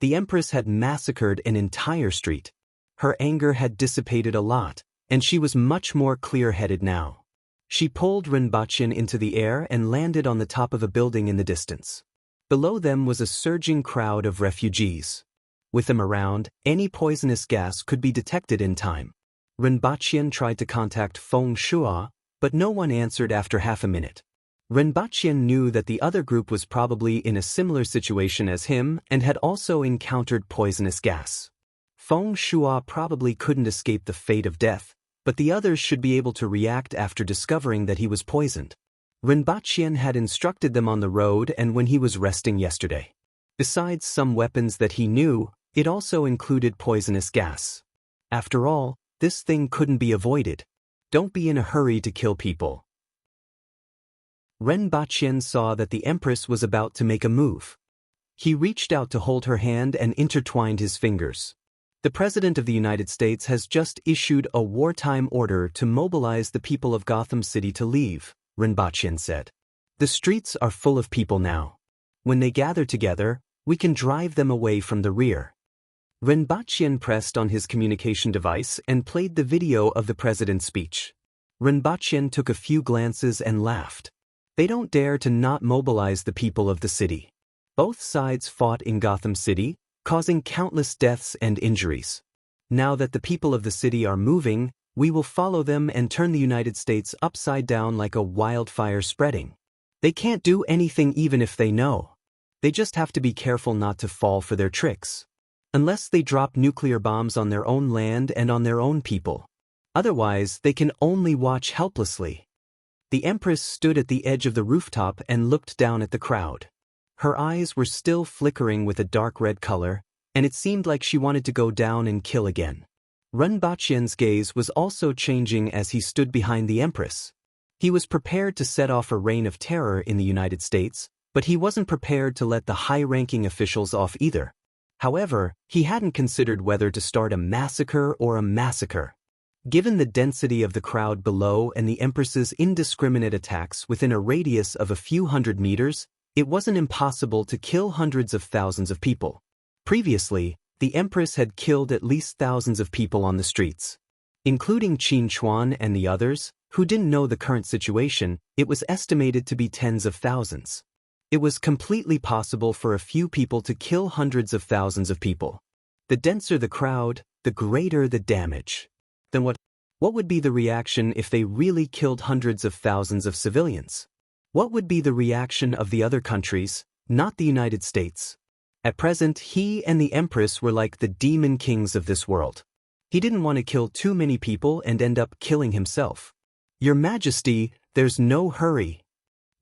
[SPEAKER 1] The Empress had massacred an entire street. Her anger had dissipated a lot, and she was much more clear-headed now. She pulled Ren Baqian into the air and landed on the top of a building in the distance. Below them was a surging crowd of refugees. With them around, any poisonous gas could be detected in time. Ren Baqian tried to contact Feng Shuo, but no one answered after half a minute. Ren Baqian knew that the other group was probably in a similar situation as him and had also encountered poisonous gas. Feng Shuo probably couldn't escape the fate of death, but the others should be able to react after discovering that he was poisoned. Ren Baqian had instructed them on the road and when he was resting yesterday. Besides some weapons that he knew, it also included poisonous gas. After all, this thing couldn't be avoided. Don't be in a hurry to kill people. Ren Baqian saw that the Empress was about to make a move. He reached out to hold her hand and intertwined his fingers. The President of the United States has just issued a wartime order to mobilize the people of Gotham City to leave, Ren Baqian said. The streets are full of people now. When they gather together, we can drive them away from the rear. Ren Baqian pressed on his communication device and played the video of the President's speech. Ren Baqian took a few glances and laughed. They don't dare to not mobilize the people of the city. Both sides fought in Gotham City, causing countless deaths and injuries. Now that the people of the city are moving, we will follow them and turn the United States upside down like a wildfire spreading. They can't do anything even if they know. They just have to be careful not to fall for their tricks. Unless they drop nuclear bombs on their own land and on their own people. Otherwise, they can only watch helplessly. The Empress stood at the edge of the rooftop and looked down at the crowd. Her eyes were still flickering with a dark red color, and it seemed like she wanted to go down and kill again. Ren Baqian's gaze was also changing as he stood behind the Empress. He was prepared to set off a reign of terror in the United States, but he wasn't prepared to let the high-ranking officials off either. However, he hadn't considered whether to start a massacre or a massacre. Given the density of the crowd below and the Empress's indiscriminate attacks within a radius of a few hundred meters, it wasn't impossible to kill hundreds of thousands of people. Previously, the Empress had killed at least thousands of people on the streets. Including Qin Chuan and the others, who didn't know the current situation, it was estimated to be tens of thousands. It was completely possible for a few people to kill hundreds of thousands of people. The denser the crowd, the greater the damage. Then what would be the reaction if they really killed hundreds of thousands of civilians? What would be the reaction of the other countries, not the United States? At present, he and the Empress were like the demon kings of this world. He didn't want to kill too many people and end up killing himself. Your Majesty, there's no hurry.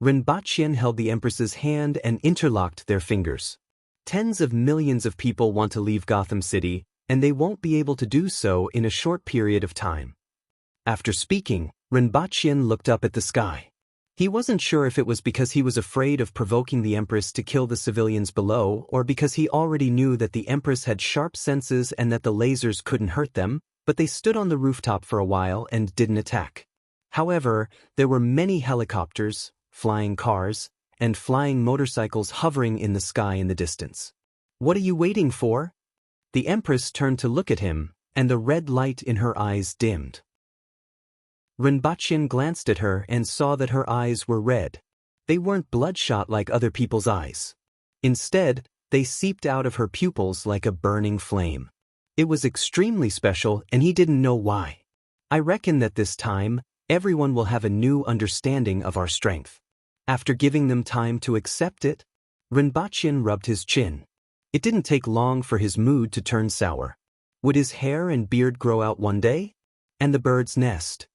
[SPEAKER 1] Rinpoche held the Empress's hand and interlocked their fingers. Tens of millions of people want to leave Gotham City, and they won't be able to do so in a short period of time. After speaking, Rinpoche looked up at the sky. He wasn't sure if it was because he was afraid of provoking the Empress to kill the civilians below or because he already knew that the Empress had sharp senses and that the lasers couldn't hurt them, but they stood on the rooftop for a while and didn't attack. However, there were many helicopters, flying cars, and flying motorcycles hovering in the sky in the distance. What are you waiting for? The Empress turned to look at him, and the red light in her eyes dimmed. Rinpoche glanced at her and saw that her eyes were red. They weren't bloodshot like other people's eyes. Instead, they seeped out of her pupils like a burning flame. It was extremely special, and he didn't know why. I reckon that this time, everyone will have a new understanding of our strength. After giving them time to accept it, Rinpoche rubbed his chin. It didn't take long for his mood to turn sour. Would his hair and beard grow out one day? And the bird's nest?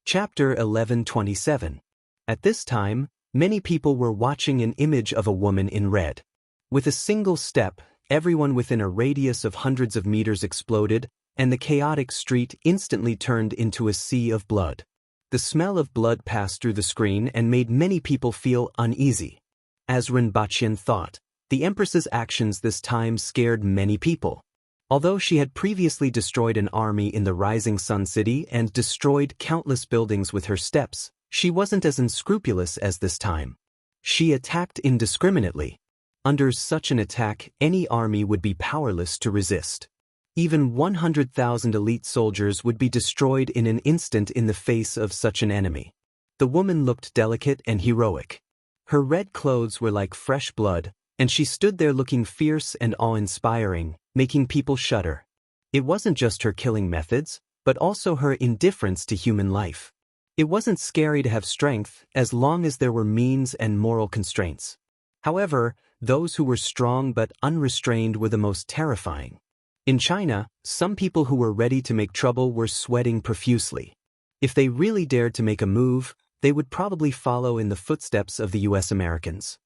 [SPEAKER 1] Chapter 1127. At this time, many people were watching an image of a woman in red. With a single step, everyone within a radius of hundreds of meters exploded, and the chaotic street instantly turned into a sea of blood. The smell of blood passed through the screen and made many people feel uneasy. As Rinpoche thought, the Empress's actions this time scared many people. Although she had previously destroyed an army in the Rising Sun City and destroyed countless buildings with her steps, she wasn't as unscrupulous as this time. She attacked indiscriminately. Under such an attack, any army would be powerless to resist. Even 100,000 elite soldiers would be destroyed in an instant in the face of such an enemy. The woman looked delicate and heroic. Her red clothes were like fresh blood, and she stood there looking fierce and awe-inspiring, making people shudder. It wasn't just her killing methods, but also her indifference to human life. It wasn't scary to have strength as long as there were means and moral constraints. However, those who were strong but unrestrained were the most terrifying. In China, some people who were ready to make trouble were sweating profusely. If they really dared to make a move, they would probably follow in the footsteps of the US Americans.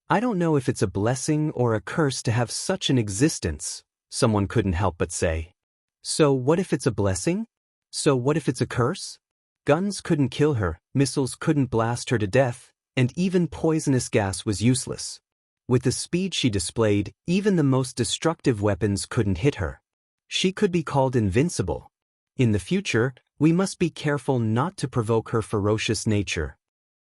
[SPEAKER 1] I don't know if it's a blessing or a curse to have such an existence, someone couldn't help but say. So what if it's a blessing? So what if it's a curse? Guns couldn't kill her, missiles couldn't blast her to death, and even poisonous gas was useless. With the speed she displayed, even the most destructive weapons couldn't hit her. She could be called invincible. In the future, we must be careful not to provoke her ferocious nature.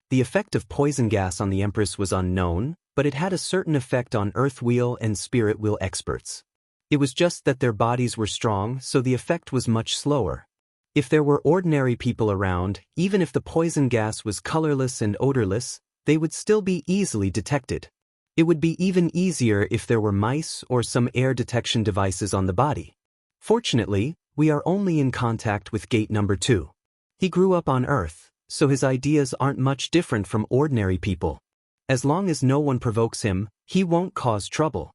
[SPEAKER 1] The effect of poison gas on the Empress was unknown, but it had a certain effect on Earth Wheel and Spirit Wheel experts. It was just that their bodies were strong, so the effect was much slower. If there were ordinary people around, even if the poison gas was colorless and odorless, they would still be easily detected. It would be even easier if there were mice or some air detection devices on the body. Fortunately, we are only in contact with gate number 2. He grew up on Earth, so his ideas aren't much different from ordinary people. As long as no one provokes him, he won't cause trouble.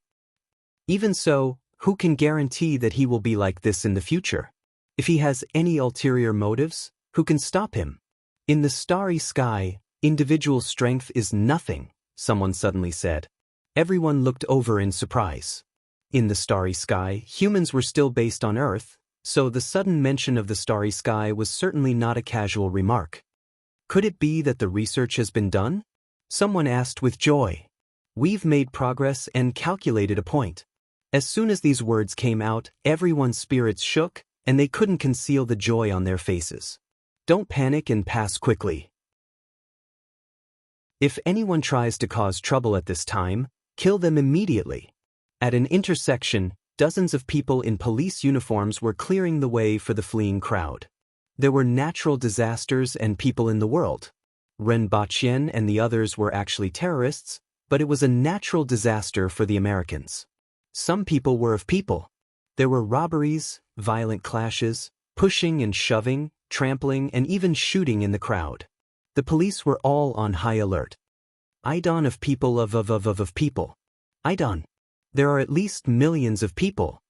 [SPEAKER 1] Even so, who can guarantee that he will be like this in the future? If he has any ulterior motives, who can stop him? In the starry sky, individual strength is nothing, someone suddenly said. Everyone looked over in surprise. In the starry sky, humans were still based on Earth, so the sudden mention of the starry sky was certainly not a casual remark. Could it be that the research has been done? Someone asked with joy. We've made progress and calculated a point. As soon as these words came out, everyone's spirits shook, and they couldn't conceal the joy on their faces. Don't panic and pass quickly. If anyone tries to cause trouble at this time, kill them immediately. At an intersection, dozens of people in police uniforms were clearing the way for the fleeing crowd. There were natural disasters and people in the world. Rinpoche and the others were actually terrorists, but it was a natural disaster for the Americans. Some people were of people. There were robberies, violent clashes, pushing and shoving, trampling, and even shooting in the crowd. The police were all on high alert. Idon of people of people. Idon. There are at least millions of people.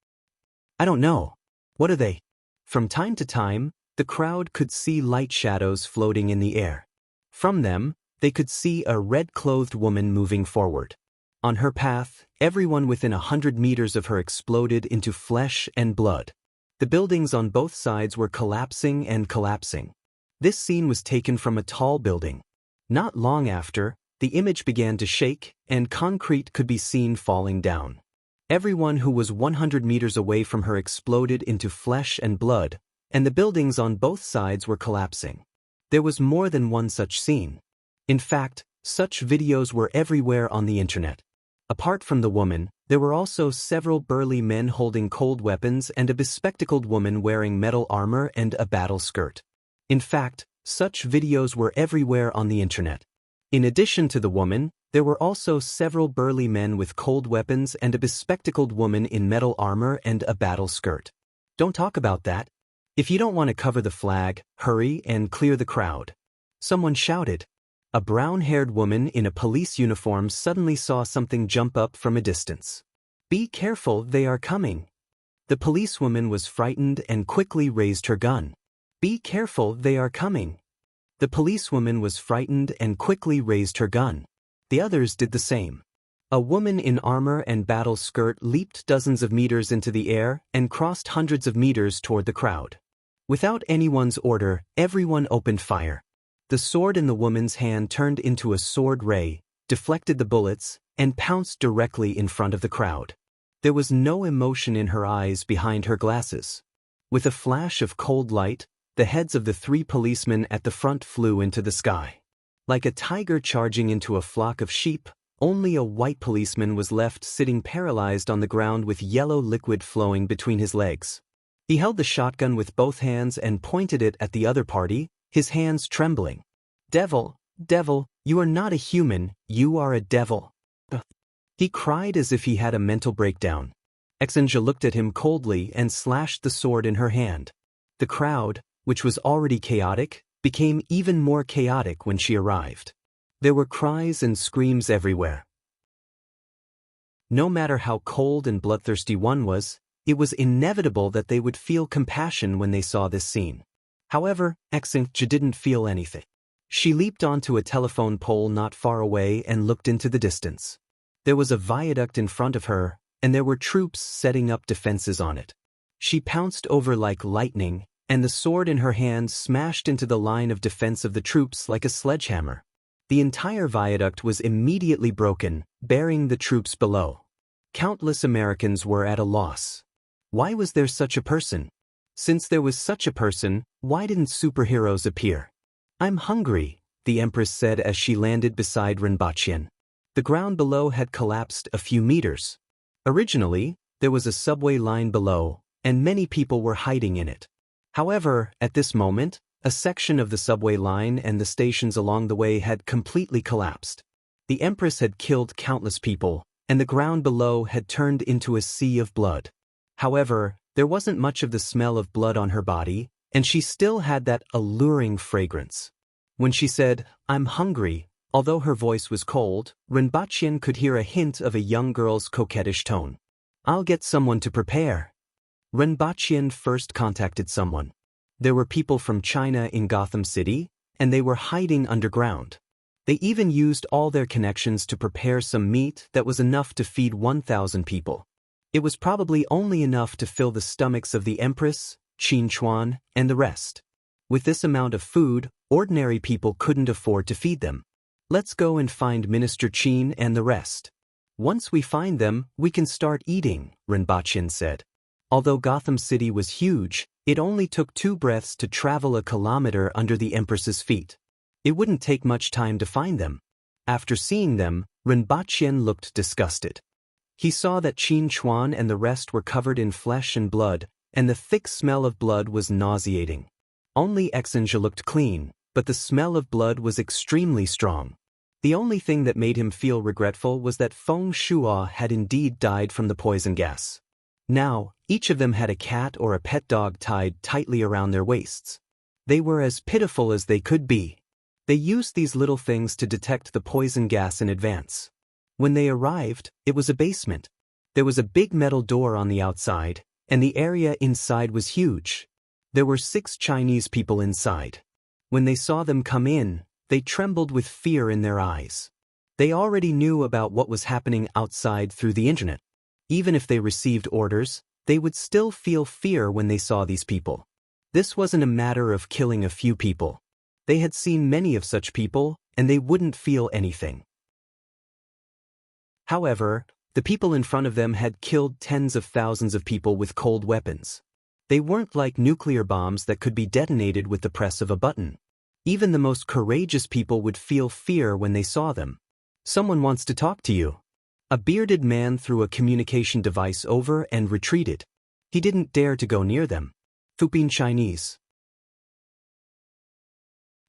[SPEAKER 1] I don't know. What are they? From time to time, the crowd could see light shadows floating in the air. From them, they could see a red-clothed woman moving forward. On her path, everyone within 100 meters of her exploded into flesh and blood. The buildings on both sides were collapsing and collapsing. This scene was taken from a tall building. Not long after, the image began to shake, and concrete could be seen falling down. Everyone who was 100 meters away from her exploded into flesh and blood, and the buildings on both sides were collapsing. There was more than one such scene. In fact, such videos were everywhere on the internet. Apart from the woman, there were also several burly men holding cold weapons and a bespectacled woman wearing metal armor and a battle skirt. In fact, such videos were everywhere on the internet. In addition to the woman, there were also several burly men with cold weapons and a bespectacled woman in metal armor and a battle skirt. Don't talk about that. If you don't want to cover the flag, hurry and clear the crowd. Someone shouted. A brown-haired woman in a police uniform suddenly saw something jump up from a distance. Be careful, they are coming. The policewoman was frightened and quickly raised her gun. Be careful, they are coming. The policewoman was frightened and quickly raised her gun. The others did the same. A woman in armor and battle skirt leaped dozens of meters into the air and crossed hundreds of meters toward the crowd. Without anyone's order, everyone opened fire. The sword in the woman's hand turned into a sword ray, deflected the bullets, and pounced directly in front of the crowd. There was no emotion in her eyes behind her glasses. With a flash of cold light, the heads of the 3 policemen at the front flew into the sky. Like a tiger charging into a flock of sheep, only a white policeman was left sitting paralyzed on the ground with yellow liquid flowing between his legs. He held the shotgun with both hands and pointed it at the other party, his hands trembling. Devil, devil, you are not a human, you are a devil. He cried as if he had a mental breakdown. Exanja looked at him coldly and slashed the sword in her hand. The crowd, which was already chaotic, became even more chaotic when she arrived. There were cries and screams everywhere. No matter how cold and bloodthirsty one was, it was inevitable that they would feel compassion when they saw this scene. However, Exanja didn't feel anything. She leaped onto a telephone pole not far away and looked into the distance. There was a viaduct in front of her, and there were troops setting up defenses on it. She pounced over like lightning, and the sword in her hand smashed into the line of defense of the troops like a sledgehammer. The entire viaduct was immediately broken, burying the troops below. Countless Americans were at a loss. Why was there such a person? Since there was such a person, why didn't superheroes appear? I'm hungry, the Empress said as she landed beside Rinpoche. The ground below had collapsed a few meters. Originally, there was a subway line below, and many people were hiding in it. However, at this moment, a section of the subway line and the stations along the way had completely collapsed. The Empress had killed countless people, and the ground below had turned into a sea of blood. However, there wasn't much of the smell of blood on her body, and she still had that alluring fragrance. When she said, "I'm hungry," although her voice was cold, Rinpoche could hear a hint of a young girl's coquettish tone. "I'll get someone to prepare." Rinpoche first contacted someone. There were people from China in Gotham City, and they were hiding underground. They even used all their connections to prepare some meat that was enough to feed 1,000 people. It was probably only enough to fill the stomachs of the Empress, Qin Chuan, and the rest. With this amount of food, ordinary people couldn't afford to feed them. "Let's go and find Minister Qin and the rest. Once we find them, we can start eating," Rinpoche said. Although Gotham City was huge, it only took 2 breaths to travel a kilometer under the Empress's feet. It wouldn't take much time to find them. After seeing them, Rinpoche looked disgusted. He saw that Qin Chuan and the rest were covered in flesh and blood, and the thick smell of blood was nauseating. Only Exanja looked clean, but the smell of blood was extremely strong. The only thing that made him feel regretful was that Feng Shuo had indeed died from the poison gas. Now, each of them had a cat or a pet dog tied tightly around their waists. They were as pitiful as they could be. They used these little things to detect the poison gas in advance. When they arrived, it was a basement. There was a big metal door on the outside, and the area inside was huge. There were 6 Chinese people inside. When they saw them come in, they trembled with fear in their eyes. They already knew about what was happening outside through the internet. Even if they received orders, they would still feel fear when they saw these people. This wasn't a matter of killing a few people. They had seen many of such people, and they wouldn't feel anything. However, the people in front of them had killed tens of thousands of people with cold weapons. They weren't like nuclear bombs that could be detonated with the press of a button. Even the most courageous people would feel fear when they saw them. Someone wants to talk to you. A bearded man threw a communication device over and retreated. He didn't dare to go near them. Philippine Chinese.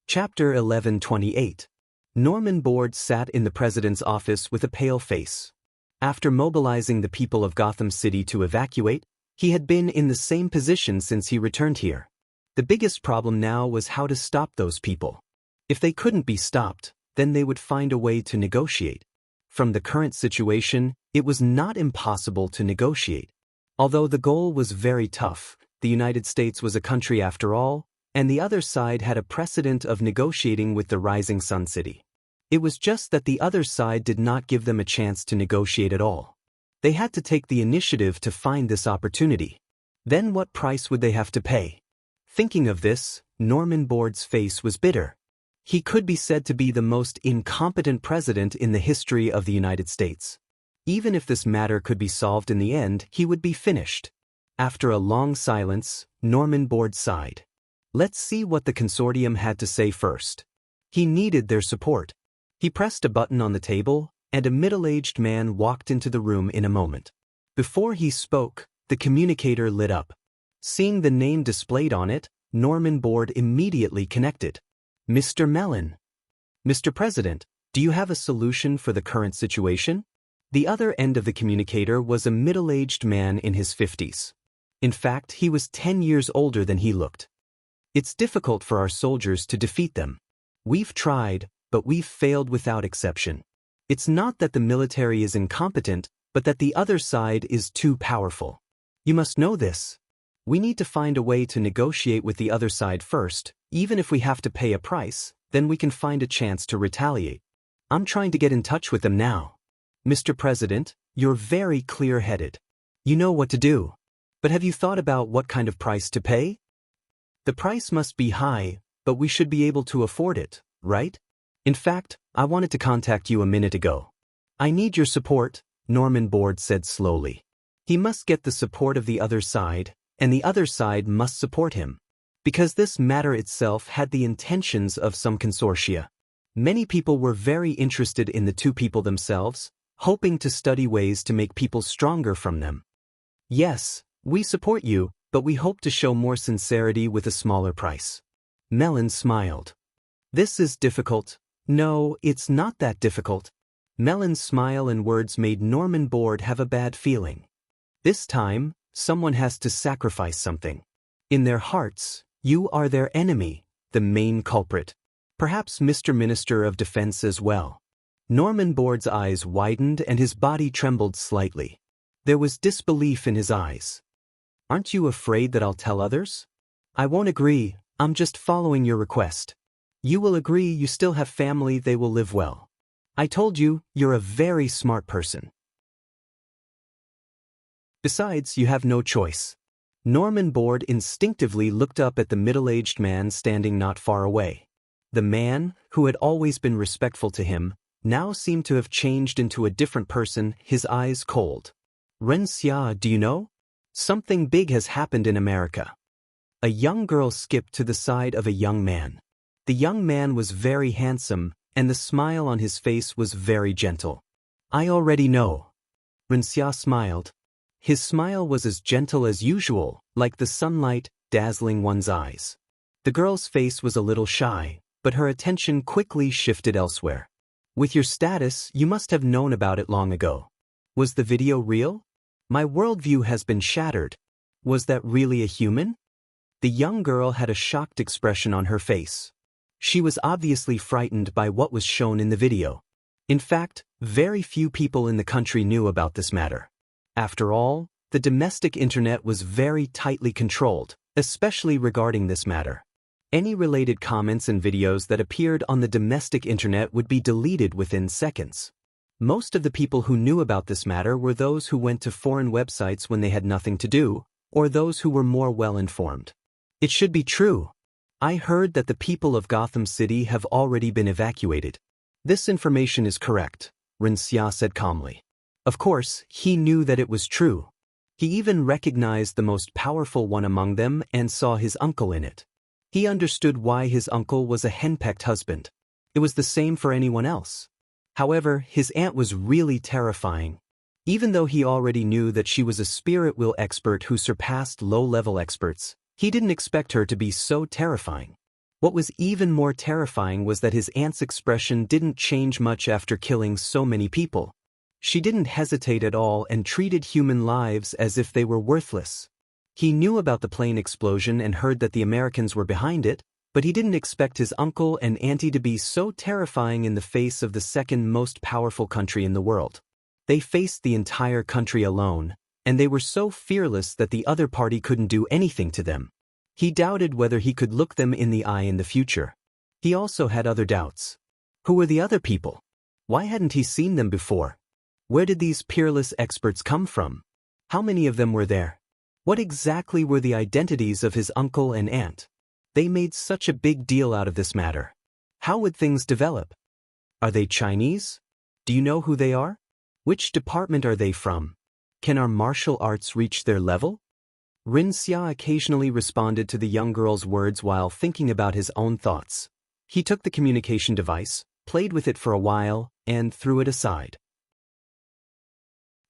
[SPEAKER 1] Chapter 11:28. Norman Board sat in the president's office with a pale face. After mobilizing the people of Gotham City to evacuate, he had been in the same position since he returned here. The biggest problem now was how to stop those people. If they couldn't be stopped, then they would find a way to negotiate. From the current situation, it was not impossible to negotiate. Although the goal was very tough, the United States was a country after all, and the other side had a precedent of negotiating with the Rising Sun City. It was just that the other side did not give them a chance to negotiate at all. They had to take the initiative to find this opportunity. Then what price would they have to pay? Thinking of this, Norman Board's face was bitter. He could be said to be the most incompetent president in the history of the United States. Even if this matter could be solved in the end, he would be finished. After a long silence, Norman Board sighed. Let's see what the consortium had to say first. He needed their support. He pressed a button on the table, and a middle-aged man walked into the room in a moment. Before he spoke, the communicator lit up. Seeing the name displayed on it, Norman Board immediately connected. Mr. Mellon. Mr. President, do you have a solution for the current situation? The other end of the communicator was a middle-aged man in his 50s. In fact, he was 10 years older than he looked. It's difficult for our soldiers to defeat them. We've tried, but we've failed without exception. It's not that the military is incompetent, but that the other side is too powerful. You must know this. We need to find a way to negotiate with the other side first. Even if we have to pay a price, then we can find a chance to retaliate. I'm trying to get in touch with them now. Mr. President, you're very clear-headed. You know what to do. But have you thought about what kind of price to pay? The price must be high, but we should be able to afford it, right? In fact, I wanted to contact you a minute ago. I need your support, Norman Board said slowly. He must get the support of the other side, and the other side must support him. Because this matter itself had the intentions of some consortia. Many people were very interested in the two people themselves, hoping to study ways to make people stronger from them. Yes, we support you, but we hope to show more sincerity with a smaller price. Mellon smiled. This is difficult. No, it's not that difficult. Mellon's smile and words made Norman Board have a bad feeling. This time, someone has to sacrifice something. In their hearts, you are their enemy, the main culprit. Perhaps Mr. Minister of Defense as well. Norman Board's eyes widened and his body trembled slightly. There was disbelief in his eyes. Aren't you afraid that I'll tell others? I won't agree, I'm just following your request. You will agree you still have family, they will live well. I told you, you're a very smart person. Besides, you have no choice. Norman Board instinctively looked up at the middle-aged man standing not far away. The man, who had always been respectful to him, now seemed to have changed into a different person, his eyes cold. Ren Xia, do you know? Something big has happened in America. A young girl skipped to the side of a young man. The young man was very handsome, and the smile on his face was very gentle. I already know. Ren Xia smiled. His smile was as gentle as usual, like the sunlight, dazzling one's eyes. The girl's face was a little shy, but her attention quickly shifted elsewhere. With your status, you must have known about it long ago. Was the video real? My worldview has been shattered. Was that really a human? The young girl had a shocked expression on her face. She was obviously frightened by what was shown in the video. In fact, very few people in the country knew about this matter. After all, the domestic internet was very tightly controlled, especially regarding this matter. Any related comments and videos that appeared on the domestic internet would be deleted within seconds. Most of the people who knew about this matter were those who went to foreign websites when they had nothing to do, or those who were more well-informed. It should be true. I heard that the people of Gotham City have already been evacuated. This information is correct, Rinxia said calmly. Of course, he knew that it was true. He even recognized the most powerful one among them and saw his uncle in it. He understood why his uncle was a henpecked husband. It was the same for anyone else. However, his aunt was really terrifying. Even though he already knew that she was a spirit will expert who surpassed low-level experts, he didn't expect her to be so terrifying. What was even more terrifying was that his aunt's expression didn't change much after killing so many people. She didn't hesitate at all and treated human lives as if they were worthless. He knew about the plane explosion and heard that the Americans were behind it, but he didn't expect his uncle and auntie to be so terrifying in the face of the second most powerful country in the world. They faced the entire country alone, and they were so fearless that the other party couldn't do anything to them. He doubted whether he could look them in the eye in the future. He also had other doubts. Who were the other people? Why hadn't he seen them before? Where did these peerless experts come from? How many of them were there? What exactly were the identities of his uncle and aunt? They made such a big deal out of this matter. How would things develop? Are they Chinese? Do you know who they are? Which department are they from? Can our martial arts reach their level? Rinxia occasionally responded to the young girl's words while thinking about his own thoughts. He took the communication device, played with it for a while, and threw it aside.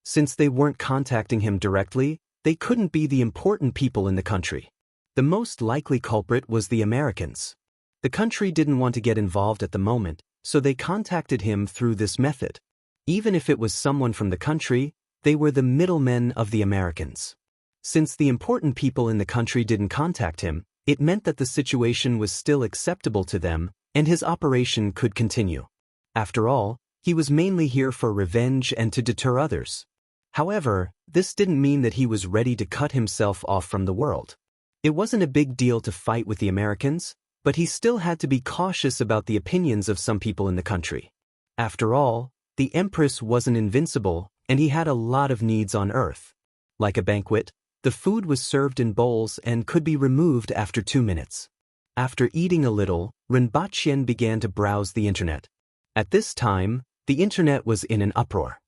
[SPEAKER 1] Since they weren't contacting him directly, they couldn't be the important people in the country. The most likely culprit was the Americans. The country didn't want to get involved at the moment, so they contacted him through this method. Even if it was someone from the country, they were the middlemen of the Americans. Since the important people in the country didn't contact him, it meant that the situation was still acceptable to them, and his operation could continue. After all, he was mainly here for revenge and to deter others. However, this didn't mean that he was ready to cut himself off from the world. It wasn't a big deal to fight with the Americans, but he still had to be cautious about the opinions of some people in the country. After all, the Empress wasn't invincible, and he had a lot of needs on Earth. Like a banquet, the food was served in bowls and could be removed after 2 minutes. After eating a little, Rinbatxian began to browse the internet. At this time, the internet was in an uproar.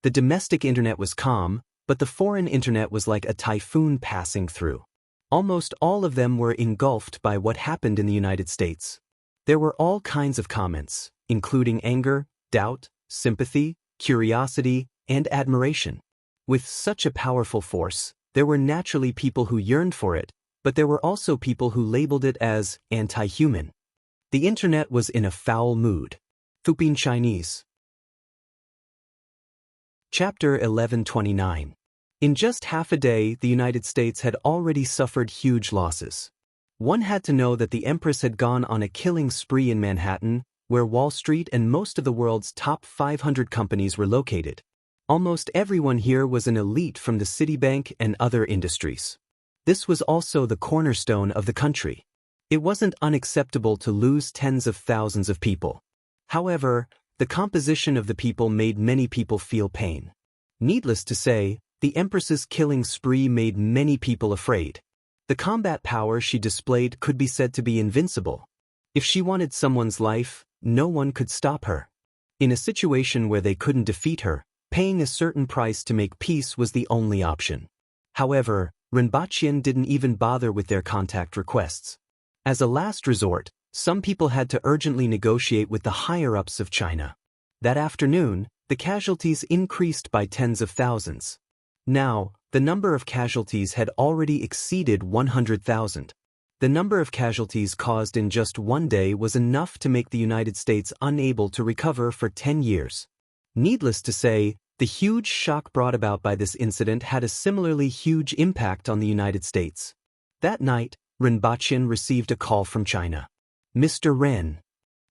[SPEAKER 1] The domestic internet was calm, but the foreign internet was like a typhoon passing through. Almost all of them were engulfed by what happened in the United States. There were all kinds of comments, including anger, doubt, sympathy, curiosity, and admiration. With such a powerful force, there were naturally people who yearned for it, but there were also people who labeled it as anti-human. The internet was in a foul mood. Thupin Chinese. Chapter 1129. In just half a day, the United States had already suffered huge losses. One had to know that the Empress had gone on a killing spree in Manhattan, where Wall Street and most of the world's top 500 companies were located. Almost everyone here was an elite from the Citibank and other industries. This was also the cornerstone of the country. It wasn't unacceptable to lose tens of thousands of people. However, the composition of the people made many people feel pain. Needless to say, the Empress's killing spree made many people afraid. The combat power she displayed could be said to be invincible. If she wanted someone's life, no one could stop her. In a situation where they couldn't defeat her, paying a certain price to make peace was the only option. However, Rinbatxian didn't even bother with their contact requests. As a last resort, some people had to urgently negotiate with the higher-ups of China. That afternoon, the casualties increased by tens of thousands. Now, the number of casualties had already exceeded 100,000. The number of casualties caused in just one day was enough to make the United States unable to recover for 10 years. Needless to say, The huge shock brought about by this incident had a similarly huge impact on the United States. That night, Rinpoche received a call from China. Mr. Ren.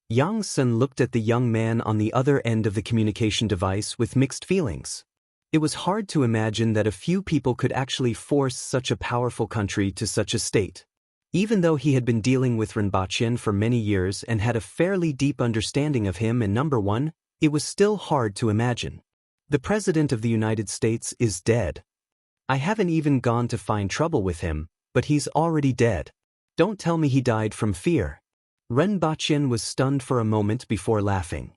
[SPEAKER 1] Yang Sun looked at the young man on the other end of the communication device with mixed feelings. It was hard to imagine that a few people could actually force such a powerful country to such a state. Even though he had been dealing with Rinpoche for many years and had a fairly deep understanding of him and number one, it was still hard to imagine. The President of the United States is dead. I haven't even gone to find trouble with him, but he's already dead. Don't tell me he died from fear. Rinpoche was stunned for a moment before laughing.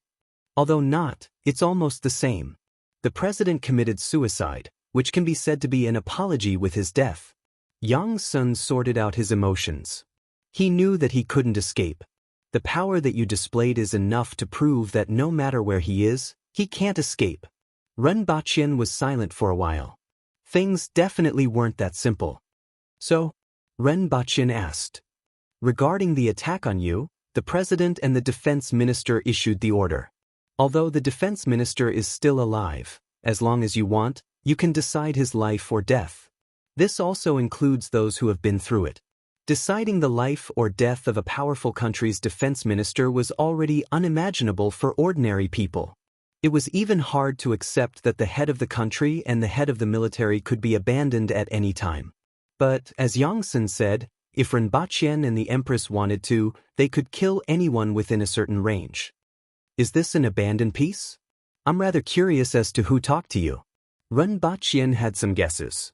[SPEAKER 1] Although not, it's almost the same. The President committed suicide, which can be said to be an apology with his death. Yang Sun sorted out his emotions. He knew that he couldn't escape. The power that you displayed is enough to prove that no matter where he is, he can't escape. Rinpoche was silent for a while. Things definitely weren't that simple. So, Rinpoche asked. Regarding the attack on you, the President and the Defense Minister issued the order. Although the Defense Minister is still alive, as long as you want, you can decide his life or death. This also includes those who have been through it. Deciding the life or death of a powerful country's defense minister was already unimaginable for ordinary people. It was even hard to accept that the head of the country and the head of the military could be abandoned at any time. But, as Yang Sun said, if Rinpoche and the Empress wanted to, they could kill anyone within a certain range. Is this an abandoned piece? I'm rather curious as to who talked to you. Rinpoche had some guesses.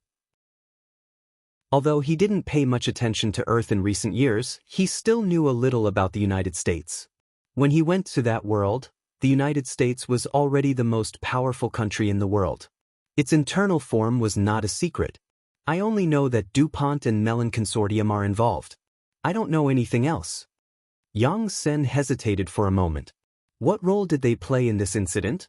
[SPEAKER 1] Although he didn't pay much attention to Earth in recent years, he still knew a little about the United States. When he went to that world, the United States was already the most powerful country in the world. Its internal form was not a secret. I only know that DuPont and Mellon Consortium are involved. I don't know anything else. Yang Sen hesitated for a moment. What role did they play in this incident?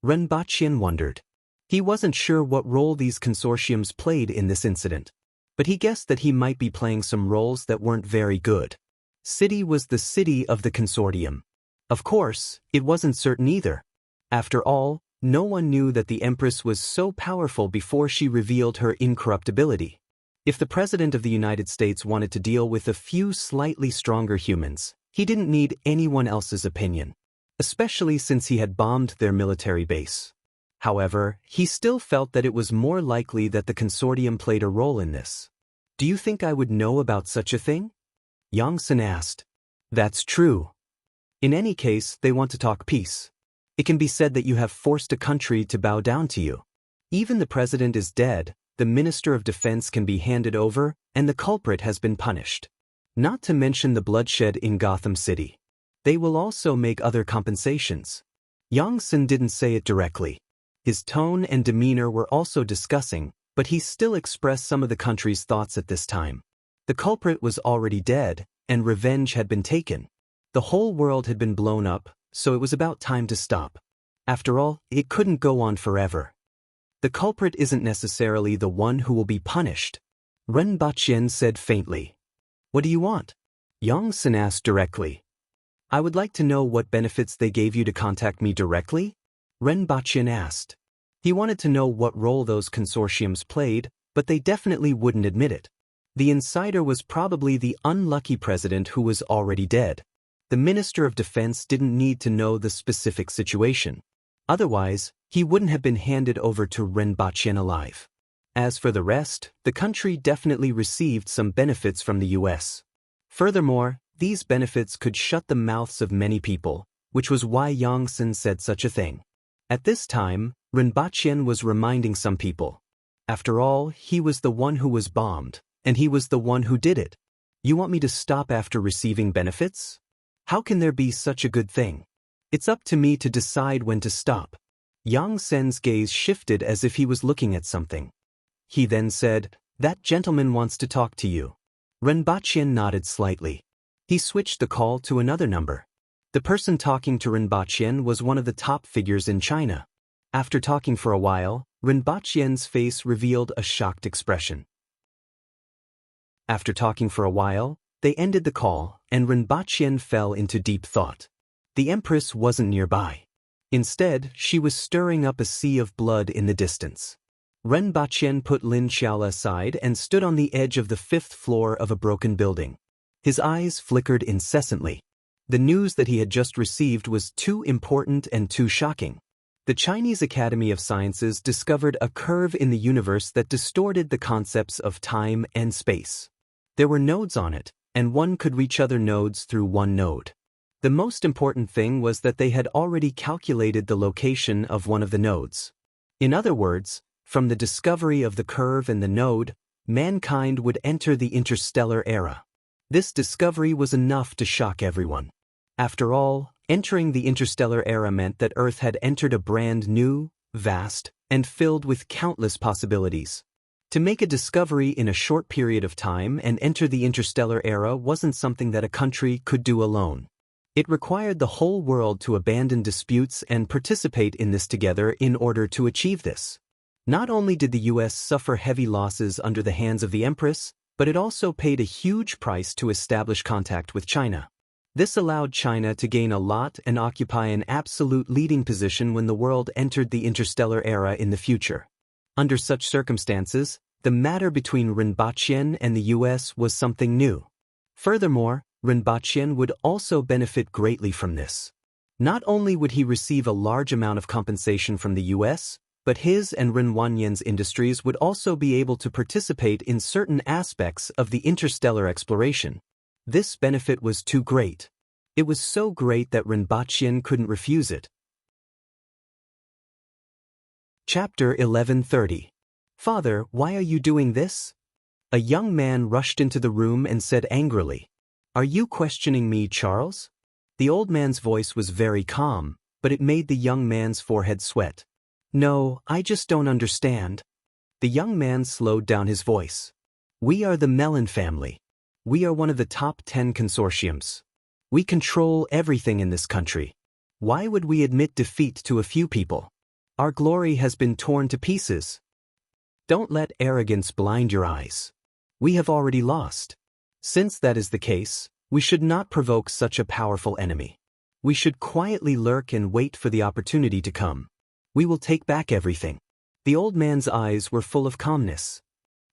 [SPEAKER 1] Rinpoche wondered. He wasn't sure what role these consortiums played in this incident, but he guessed that he might be playing some roles that weren't very good. City was the city of the consortium. Of course, it wasn't certain either. After all, no one knew that the Empress was so powerful before she revealed her incorruptibility. If the President of the United States wanted to deal with a few slightly stronger humans, he didn't need anyone else's opinion, especially since he had bombed their military base. However, he still felt that it was more likely that the consortium played a role in this. Do you think I would know about such a thing? Yang Sun asked. That's true. In any case, they want to talk peace. It can be said that you have forced a country to bow down to you. Even the President is dead, the Minister of Defense can be handed over, and the culprit has been punished. Not to mention the bloodshed in Gotham City. They will also make other compensations. Yang Sun didn't say it directly. His tone and demeanor were also discussing, but he still expressed some of the country's thoughts at this time. The culprit was already dead, and revenge had been taken. The whole world had been blown up, so it was about time to stop. After all, it couldn't go on forever. The culprit isn't necessarily the one who will be punished. Rinpoche said faintly. What do you want? Yang Sun asked directly. I would like to know what benefits they gave you to contact me directly? Rinpoche asked. He wanted to know what role those consortiums played, but they definitely wouldn't admit it. The insider was probably the unlucky president who was already dead. The Minister of Defense didn't need to know the specific situation. Otherwise, he wouldn't have been handed over to Rinpoche alive. As for the rest, the country definitely received some benefits from the US. Furthermore, these benefits could shut the mouths of many people, which was why Yang Sun said such a thing. At this time, Rinpoche was reminding some people. After all, he was the one who was bombed, and he was the one who did it. You want me to stop after receiving benefits? How can there be such a good thing? It's up to me to decide when to stop. Yang Sen's gaze shifted as if he was looking at something. He then said, That gentleman wants to talk to you. Rinpoche nodded slightly. He switched the call to another number. The person talking to Rinpoche was one of the top figures in China. After talking for a while, Rinpoche's face revealed a shocked expression. After talking for a while, they ended the call, and Rinpoche fell into deep thought. The Empress wasn't nearby. Instead, she was stirring up a sea of blood in the distance. Ren Baqian put Lin Xiaola aside and stood on the edge of the 5th floor of a broken building. His eyes flickered incessantly. The news that he had just received was too important and too shocking. The Chinese Academy of Sciences discovered a curve in the universe that distorted the concepts of time and space. There were nodes on it, and one could reach other nodes through one node. The most important thing was that they had already calculated the location of one of the nodes. In other words, from the discovery of the curve and the node, mankind would enter the interstellar era. This discovery was enough to shock everyone. After all, entering the interstellar era meant that Earth had entered a brand new, vast, and filled with countless possibilities. To make a discovery in a short period of time and enter the interstellar era wasn't something that a country could do alone. It required the whole world to abandon disputes and participate in this together in order to achieve this. Not only did the US suffer heavy losses under the hands of the Empress, but it also paid a huge price to establish contact with China. This allowed China to gain a lot and occupy an absolute leading position when the world entered the interstellar era in the future. Under such circumstances, the matter between Rinpoche and the US was something new. Furthermore, Rinpoche would also benefit greatly from this. Not only would he receive a large amount of compensation from the US, but his and Ren Wanyan's industries would also be able to participate in certain aspects of the interstellar exploration. This benefit was too great. It was so great that Rinpoche couldn't refuse it. Chapter 1130. Father, why are you doing this? A young man rushed into the room and said angrily, "Are you questioning me, Charles?" The old man's voice was very calm, but it made the young man's forehead sweat. "No, I just don't understand." The young man slowed down his voice. "We are the Mellon family. We are one of the top 10 consortiums. We control everything in this country. Why would we admit defeat to a few people? Our glory has been torn to pieces. Don't let arrogance blind your eyes. We have already lost. Since that is the case, we should not provoke such a powerful enemy. We should quietly lurk and wait for the opportunity to come. We will take back everything." The old man's eyes were full of calmness.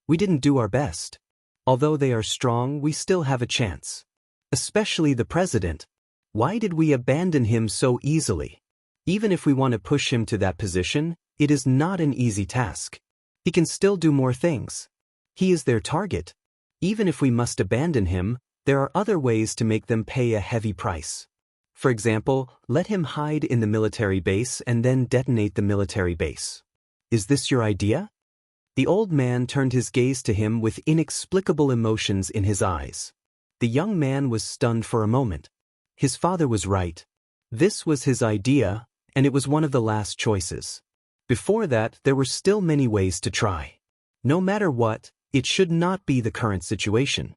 [SPEAKER 1] "We didn't do our best. Although they are strong, we still have a chance. Especially the president. Why did we abandon him so easily? Even if we want to push him to that position, it is not an easy task. He can still do more things. He is their target. Even if we must abandon him, there are other ways to make them pay a heavy price. For example, let him hide in the military base and then detonate the military base. Is this your idea?" The old man turned his gaze to him with inexplicable emotions in his eyes. The young man was stunned for a moment. His father was right. This was his idea, and it was one of the last choices. Before that, there were still many ways to try. No matter what, it should not be the current situation.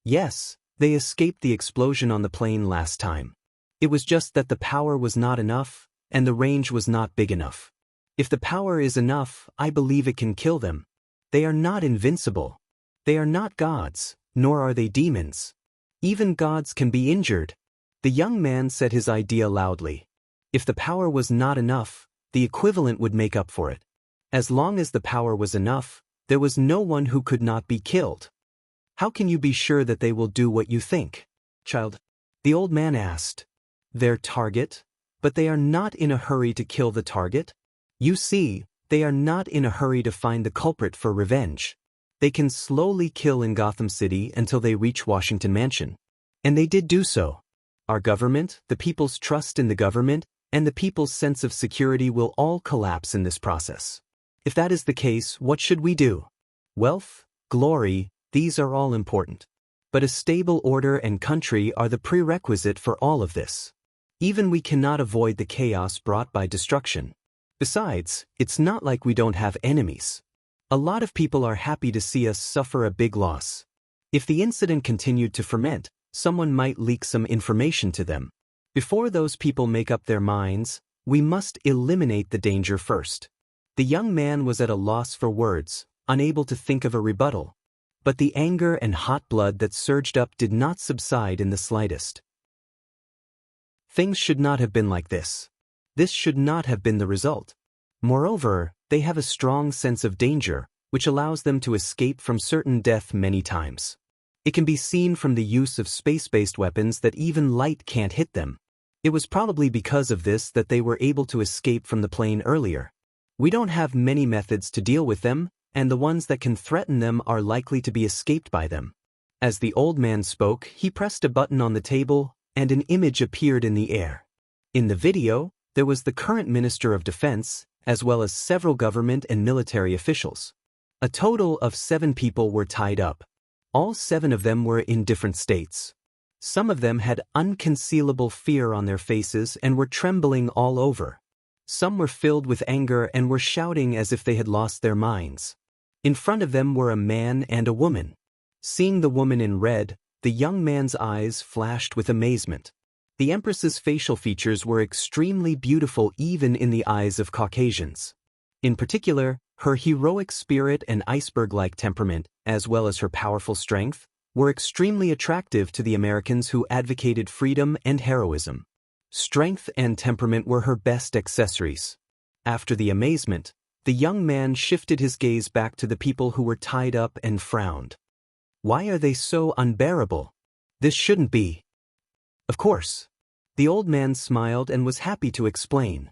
[SPEAKER 1] Yes, they escaped the explosion on the plane last time. It was just that the power was not enough, and the range was not big enough. If the power is enough, I believe it can kill them. They are not invincible. They are not gods, nor are they demons. Even gods can be injured. The young man said his idea loudly. If the power was not enough, the equivalent would make up for it. As long as the power was enough, there was no one who could not be killed. How can you be sure that they will do what you think, child? The old man asked. Their target? But they are not in a hurry to kill the target. You see, they are not in a hurry to find the culprit for revenge. They can slowly kill in Gotham City until they reach Washington Mansion. And they did do so. Our government, the people's trust in the government, and the people's sense of security will all collapse in this process. If that is the case, what should we do? Wealth, glory, these are all important. But a stable order and country are the prerequisite for all of this. Even we cannot avoid the chaos brought by destruction. Besides, it's not like we don't have enemies. A lot of people are happy to see us suffer a big loss. If the incident continued to ferment, someone might leak some information to them. Before those people make up their minds, we must eliminate the danger first. The young man was at a loss for words, unable to think of a rebuttal. But the anger and hot blood that surged up did not subside in the slightest. Things should not have been like this. This should not have been the result. Moreover, they have a strong sense of danger, which allows them to escape from certain death many times. It can be seen from the use of space-based weapons that even light can't hit them. It was probably because of this that they were able to escape from the plane earlier. We don't have many methods to deal with them, and the ones that can threaten them are likely to be escaped by them. As the old man spoke, he pressed a button on the table, and an image appeared in the air. In the video, there was the current Minister of Defense, as well as several government and military officials. A total of 7 people were tied up. All 7 of them were in different states. Some of them had unconcealable fear on their faces and were trembling all over. Some were filled with anger and were shouting as if they had lost their minds. In front of them were a man and a woman. Seeing the woman in red, the young man's eyes flashed with amazement. The Empress's facial features were extremely beautiful even in the eyes of Caucasians. In particular, her heroic spirit and iceberg-like temperament, as well as her powerful strength, were extremely attractive to the Americans who advocated freedom and heroism. Strength and temperament were her best accessories. After the amazement, the young man shifted his gaze back to the people who were tied up and frowned. Why are they so unbearable? This shouldn't be. Of course. The old man smiled and was happy to explain.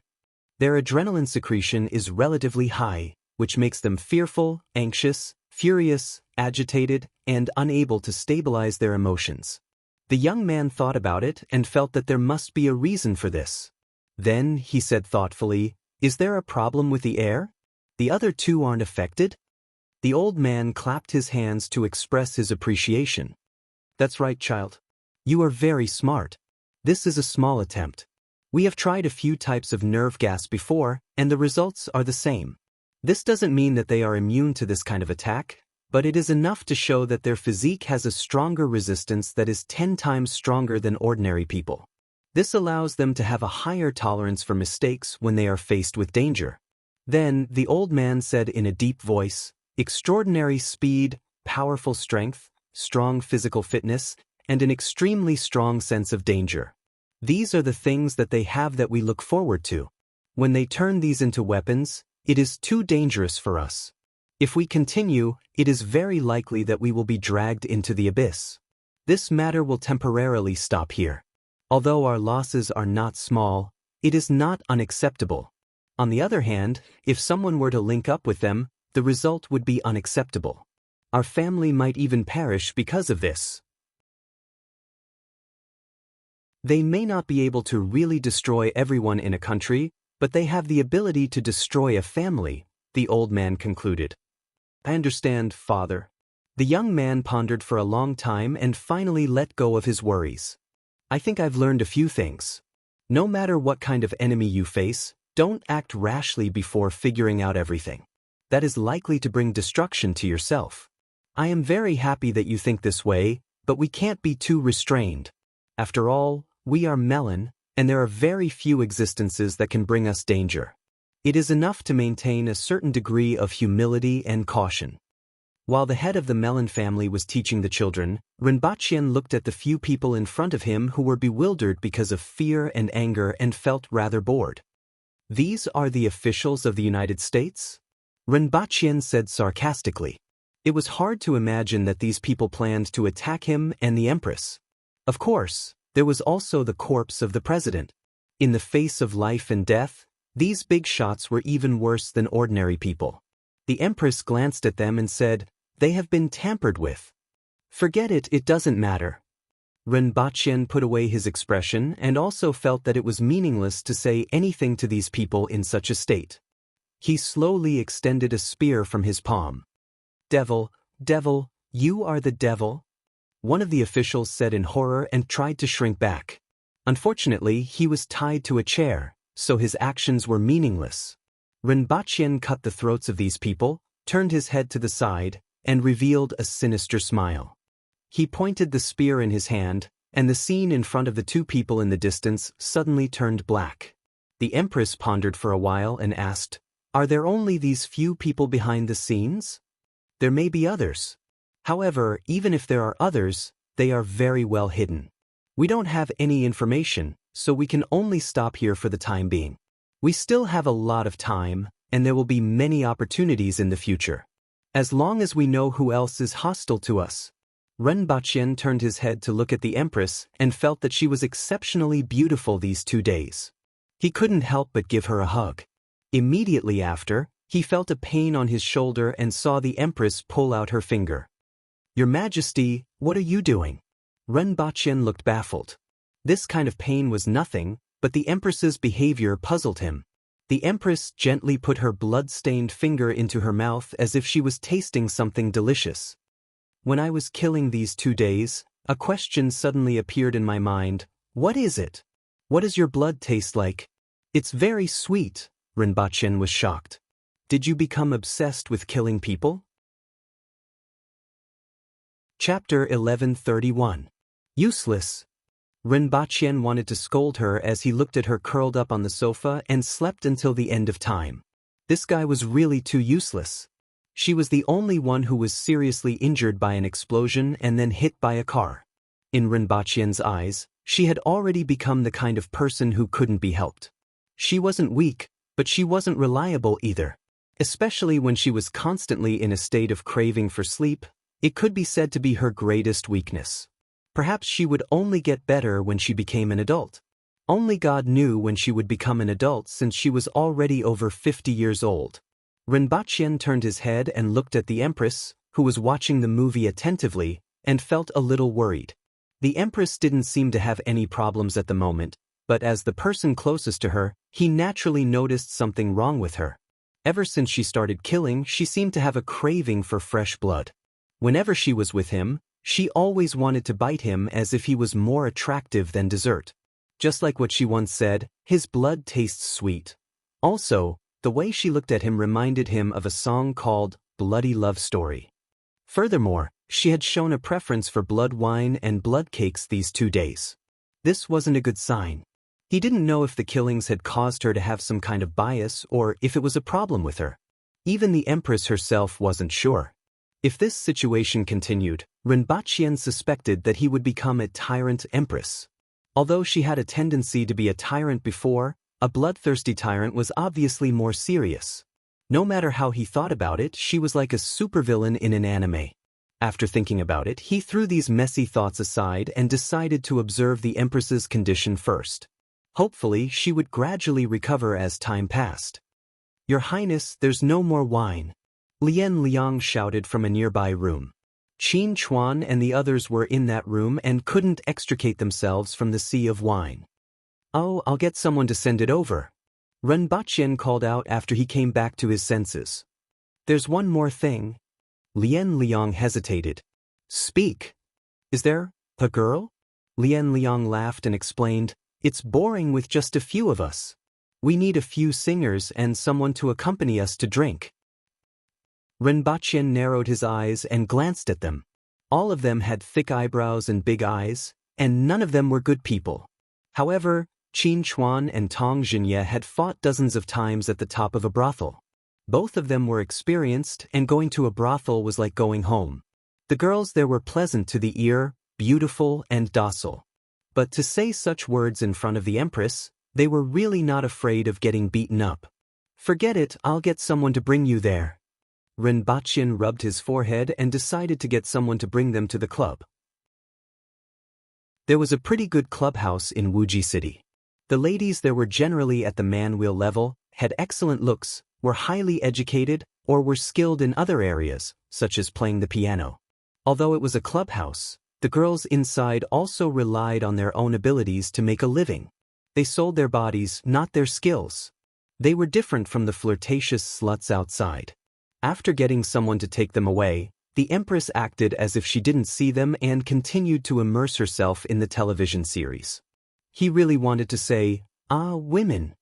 [SPEAKER 1] Their adrenaline secretion is relatively high, which makes them fearful, anxious, furious, agitated, and unable to stabilize their emotions. The young man thought about it and felt that there must be a reason for this. Then, he said thoughtfully, "Is there a problem with the air? The other 2 aren't affected?" The old man clapped his hands to express his appreciation. "That's right, child. You are very smart. This is a small attempt. We have tried a few types of nerve gas before, and the results are the same. This doesn't mean that they are immune to this kind of attack, but it is enough to show that their physique has a stronger resistance that is 10 times stronger than ordinary people. This allows them to have a higher tolerance for mistakes when they are faced with danger." Then, the old man said in a deep voice, "Extraordinary speed, powerful strength, strong physical fitness, and an extremely strong sense of danger. These are the things that they have that we look forward to. When they turn these into weapons, it is too dangerous for us. If we continue, it is very likely that we will be dragged into the abyss. This matter will temporarily stop here. Although our losses are not small, it is not unacceptable. On the other hand, if someone were to link up with them, the result would be unacceptable. Our family might even perish because of this. They may not be able to really destroy everyone in a country, but they have the ability to destroy a family," the old man concluded. "I understand, father." The young man pondered for a long time and finally let go of his worries. "I think I've learned a few things. No matter what kind of enemy you face, don't act rashly before figuring out everything. That is likely to bring destruction to yourself. I am very happy that you think this way, but we can't be too restrained. After all, we are melon, and there are very few existences that can bring us danger. It is enough to maintain a certain degree of humility and caution." While the head of the melon family was teaching the children, Rinpoche looked at the few people in front of him who were bewildered because of fear and anger and felt rather bored. "These are the officials of the United States?" Rinpoche said sarcastically. It was hard to imagine that these people planned to attack him and the Empress. Of course, there was also the corpse of the president. In the face of life and death, these big shots were even worse than ordinary people. The Empress glanced at them and said, "They have been tampered with." "Forget it, it doesn't matter." Rinpoche put away his expression and also felt that it was meaningless to say anything to these people in such a state. He slowly extended a spear from his palm. "Devil, devil, you are the devil?" One of the officials said in horror and tried to shrink back. Unfortunately, he was tied to a chair, so his actions were meaningless. Rinpoche cut the throats of these people, turned his head to the side, and revealed a sinister smile. He pointed the spear in his hand, and the scene in front of the 2 people in the distance suddenly turned black. The Empress pondered for a while and asked, "Are there only these few people behind the scenes? There may be others. However, even if there are others, they are very well hidden. We don't have any information, so we can only stop here for the time being." We still have a lot of time, and there will be many opportunities in the future. As long as we know who else is hostile to us. Renbaqian turned his head to look at the Empress and felt that she was exceptionally beautiful these 2 days. He couldn't help but give her a hug. Immediately after, he felt a pain on his shoulder and saw the Empress pull out her finger. "Your Majesty, what are you doing?" Renbaqian looked baffled. This kind of pain was nothing, but the Empress's behavior puzzled him. The Empress gently put her blood-stained finger into her mouth as if she was tasting something delicious. "When I was killing these 2 days, a question suddenly appeared in my mind. What is it? What does your blood taste like?" "It's very sweet," Renbaqian was shocked. "Did you become obsessed with killing people?" Chapter 1131. Useless. Renbaqian wanted to scold her as he looked at her curled up on the sofa and slept until the end of time. This guy was really too useless. She was the only one who was seriously injured by an explosion and then hit by a car. In Renbaqian's eyes, she had already become the kind of person who couldn't be helped. She wasn't weak, but she wasn't reliable either. Especially when she was constantly in a state of craving for sleep, it could be said to be her greatest weakness. Perhaps she would only get better when she became an adult. Only God knew when she would become an adult since she was already over 50 years old. Renbaqian turned his head and looked at the Empress, who was watching the movie attentively, and felt a little worried. The Empress didn't seem to have any problems at the moment, but as the person closest to her, he naturally noticed something wrong with her. Ever since she started killing, she seemed to have a craving for fresh blood. Whenever she was with him, she always wanted to bite him as if he was more attractive than dessert. Just like what she once said, his blood tastes sweet. Also, the way she looked at him reminded him of a song called Bloody Love Story. Furthermore, she had shown a preference for blood wine and blood cakes these 2 days. This wasn't a good sign. He didn't know if the killings had caused her to have some kind of bias or if it was a problem with her. Even the Empress herself wasn't sure. If this situation continued, Renbaqian suspected that he would become a tyrant empress. Although she had a tendency to be a tyrant before, a bloodthirsty tyrant was obviously more serious. No matter how he thought about it, she was like a supervillain in an anime. After thinking about it, he threw these messy thoughts aside and decided to observe the Empress's condition first. Hopefully, she would gradually recover as time passed. "Your Highness, there's no more wine," Lian Liang shouted from a nearby room. Qin Chuan and the others were in that room and couldn't extricate themselves from the sea of wine. "Oh, I'll get someone to send it over," Renbaqian called out after he came back to his senses. "There's one more thing." Lian Liang hesitated. "Speak. Is there a girl?" Lian Liang laughed and explained, "It's boring with just a few of us. We need a few singers and someone to accompany us to drink." Renbaqian narrowed his eyes and glanced at them. All of them had thick eyebrows and big eyes, and none of them were good people. However, Qin Chuan and Tong Jinye had fought dozens of times at the top of a brothel. Both of them were experienced, and going to a brothel was like going home. The girls there were pleasant to the ear, beautiful and docile. But to say such words in front of the Empress, they were really not afraid of getting beaten up. "Forget it, I'll get someone to bring you there." Renbaqian rubbed his forehead and decided to get someone to bring them to the club. There was a pretty good clubhouse in Wuji City. The ladies there were generally at the man-wheel level, had excellent looks, were highly educated, or were skilled in other areas, such as playing the piano. Although it was a clubhouse, the girls inside also relied on their own abilities to make a living. They sold their bodies, not their skills. They were different from the flirtatious sluts outside. After getting someone to take them away, the Empress acted as if she didn't see them and continued to immerse herself in the television series. He really wanted to say, "Ah, women."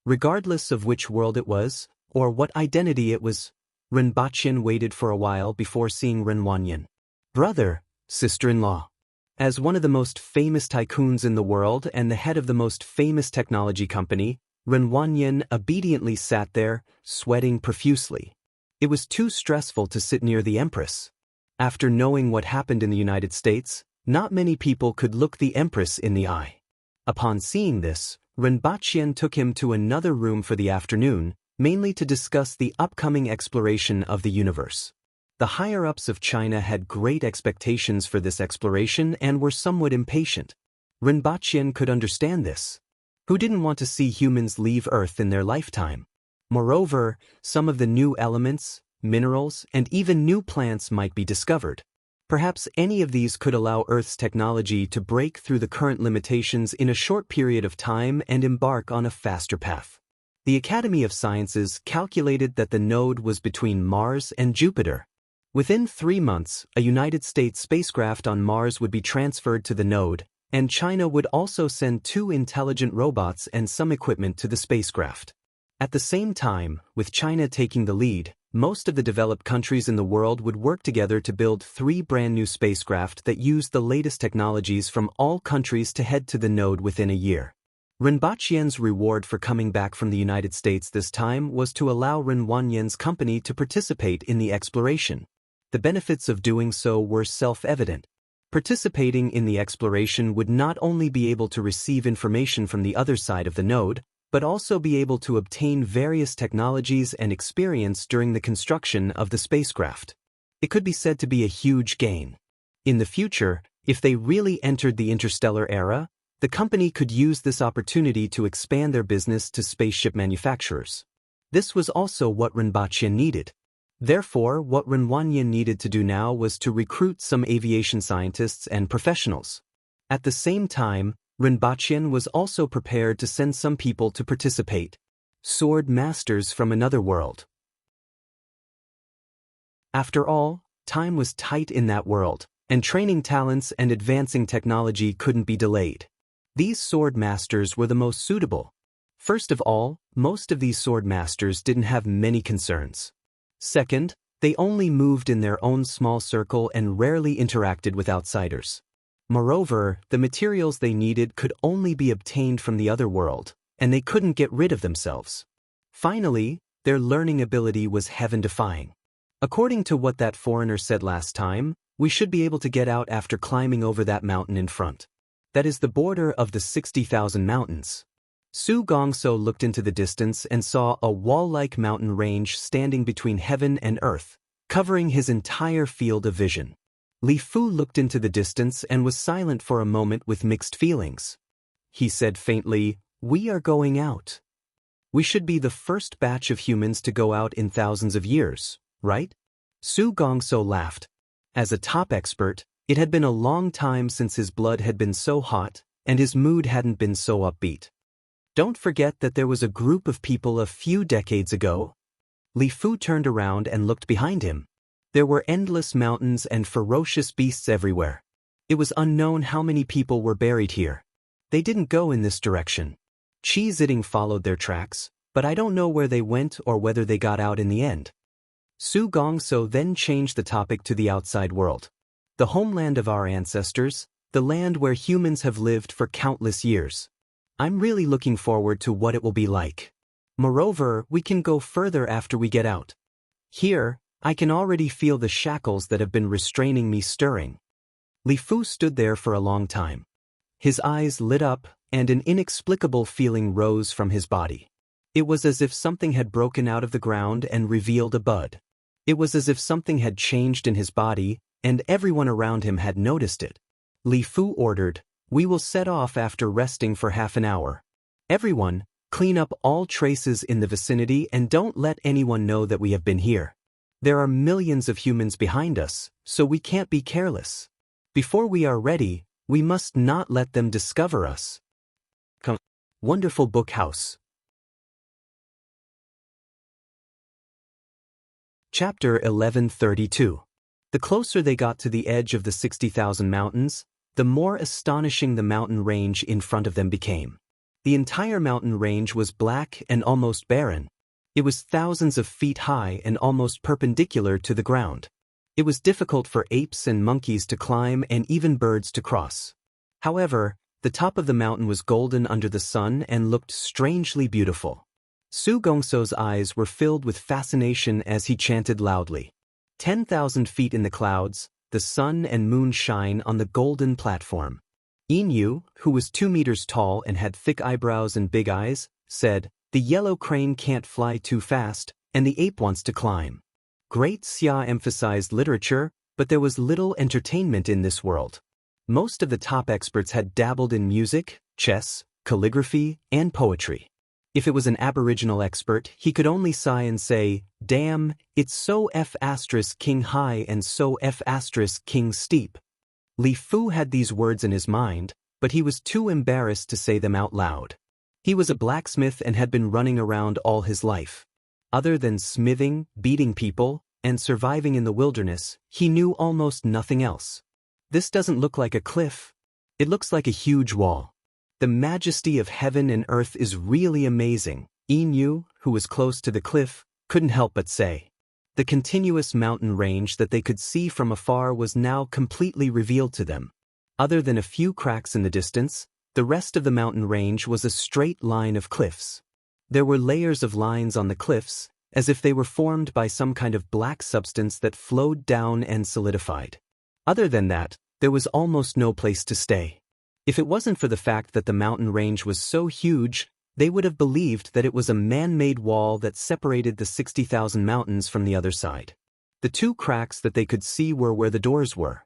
[SPEAKER 1] Regardless of which world it was, or what identity it was, Renbaqian waited for a while before seeing Renwanyan. Brother, sister-in-law. As one of the most famous tycoons in the world and the head of the most famous technology company, Renwanyan obediently sat there, sweating profusely. It was too stressful to sit near the Empress. After knowing what happened in the United States, not many people could look the Empress in the eye. Upon seeing this, Rinpoche took him to another room for the afternoon, mainly to discuss the upcoming exploration of the universe. The higher-ups of China had great expectations for this exploration and were somewhat impatient. Rinpoche could understand this. Who didn't want to see humans leave Earth in their lifetime? Moreover, some of the new elements, minerals, and even new plants might be discovered. Perhaps any of these could allow Earth's technology to break through the current limitations in a short period of time and embark on a faster path. The Academy of Sciences calculated that the node was between Mars and Jupiter. Within 3 months, a United States spacecraft on Mars would be transferred to the node, and China would also send 2 intelligent robots and some equipment to the spacecraft. At the same time, with China taking the lead, most of the developed countries in the world would work together to build 3 brand new spacecraft that used the latest technologies from all countries to head to the node within a year. Rinpoche's reward for coming back from the United States this time was to allow Rinwanyen's company to participate in the exploration. The benefits of doing so were self-evident. Participating in the exploration would not only be able to receive information from the other side of the node, but also be able to obtain various technologies and experience during the construction of the spacecraft. It could be said to be a huge gain. In the future, if they really entered the interstellar era, the company could use this opportunity to expand their business to spaceship manufacturers. This was also what Rinpoche needed. Therefore, what Rinwanyen needed to do now was to recruit some aviation scientists and professionals. At the same time, Rinpoche was also prepared to send some people to participate. Sword masters from another world. After all, time was tight in that world, and training talents and advancing technology couldn't be delayed. These sword masters were the most suitable. First of all, most of these sword masters didn't have many concerns. Second, they only moved in their own small circle and rarely interacted with outsiders. Moreover, the materials they needed could only be obtained from the other world, and they couldn't get rid of themselves. Finally, their learning ability was heaven-defying. According to what that foreigner said last time, we should be able to get out after climbing over that mountain in front. That is the border of the 60,000 mountains. Su Gongso looked into the distance and saw a wall-like mountain range standing between heaven and earth, covering his entire field of vision. Li Fu looked into the distance and was silent for a moment with mixed feelings. He said faintly, "We are going out. We should be the first batch of humans to go out in thousands of years, right?" Su Gongso laughed. As a top expert, it had been a long time since his blood had been so hot, and his mood hadn't been so upbeat. Don't forget that there was a group of people a few decades ago. Li Fu turned around and looked behind him. There were endless mountains and ferocious beasts everywhere. It was unknown how many people were buried here. They didn't go in this direction. Qi Ziding followed their tracks, but I don't know where they went or whether they got out in the end. Su Gongso then changed the topic to the outside world. The homeland of our ancestors, the land where humans have lived for countless years. I'm really looking forward to what it will be like. Moreover, we can go further after we get out. Here, I can already feel the shackles that have been restraining me stirring. Li Fu stood there for a long time. His eyes lit up, and an inexplicable feeling rose from his body. It was as if something had broken out of the ground and revealed a bud. It was as if something had changed in his body, and everyone around him had noticed it. Li Fu ordered, "We will set off after resting for half an hour. Everyone, clean up all traces in the vicinity and don't let anyone know that we have been here. There are millions of humans behind us, so we can't be careless. Before we are ready, we must not let them discover us." Wonderful Book House. Chapter 1132. The closer they got to the edge of the 60,000 mountains, the more astonishing the mountain range in front of them became. The entire mountain range was black and almost barren. It was thousands of feet high and almost perpendicular to the ground. It was difficult for apes and monkeys to climb and even birds to cross. However, the top of the mountain was golden under the sun and looked strangely beautiful. Su Gongso's eyes were filled with fascination as he chanted loudly. 10,000 feet in the clouds, the sun and moon shine on the golden platform. Inu, who was 2 meters tall and had thick eyebrows and big eyes, said, "The yellow crane can't fly too fast, and the ape wants to climb." Great Xia emphasized literature, but there was little entertainment in this world. Most of the top experts had dabbled in music, chess, calligraphy, and poetry. If it was an Aboriginal expert, he could only sigh and say, "Damn, it's so F***king high and so F***king steep." Li Fu had these words in his mind, but he was too embarrassed to say them out loud. He was a blacksmith and had been running around all his life. Other than smithing, beating people, and surviving in the wilderness, he knew almost nothing else. "This doesn't look like a cliff. It looks like a huge wall. The majesty of heaven and earth is really amazing," Inu, who was close to the cliff, couldn't help but say. The continuous mountain range that they could see from afar was now completely revealed to them. Other than a few cracks in the distance, the rest of the mountain range was a straight line of cliffs. There were layers of lines on the cliffs, as if they were formed by some kind of black substance that flowed down and solidified. Other than that, there was almost no place to stay. If it wasn't for the fact that the mountain range was so huge, they would have believed that it was a man-made wall that separated the 60,000 mountains from the other side. The 2 cracks that they could see were where the doors were.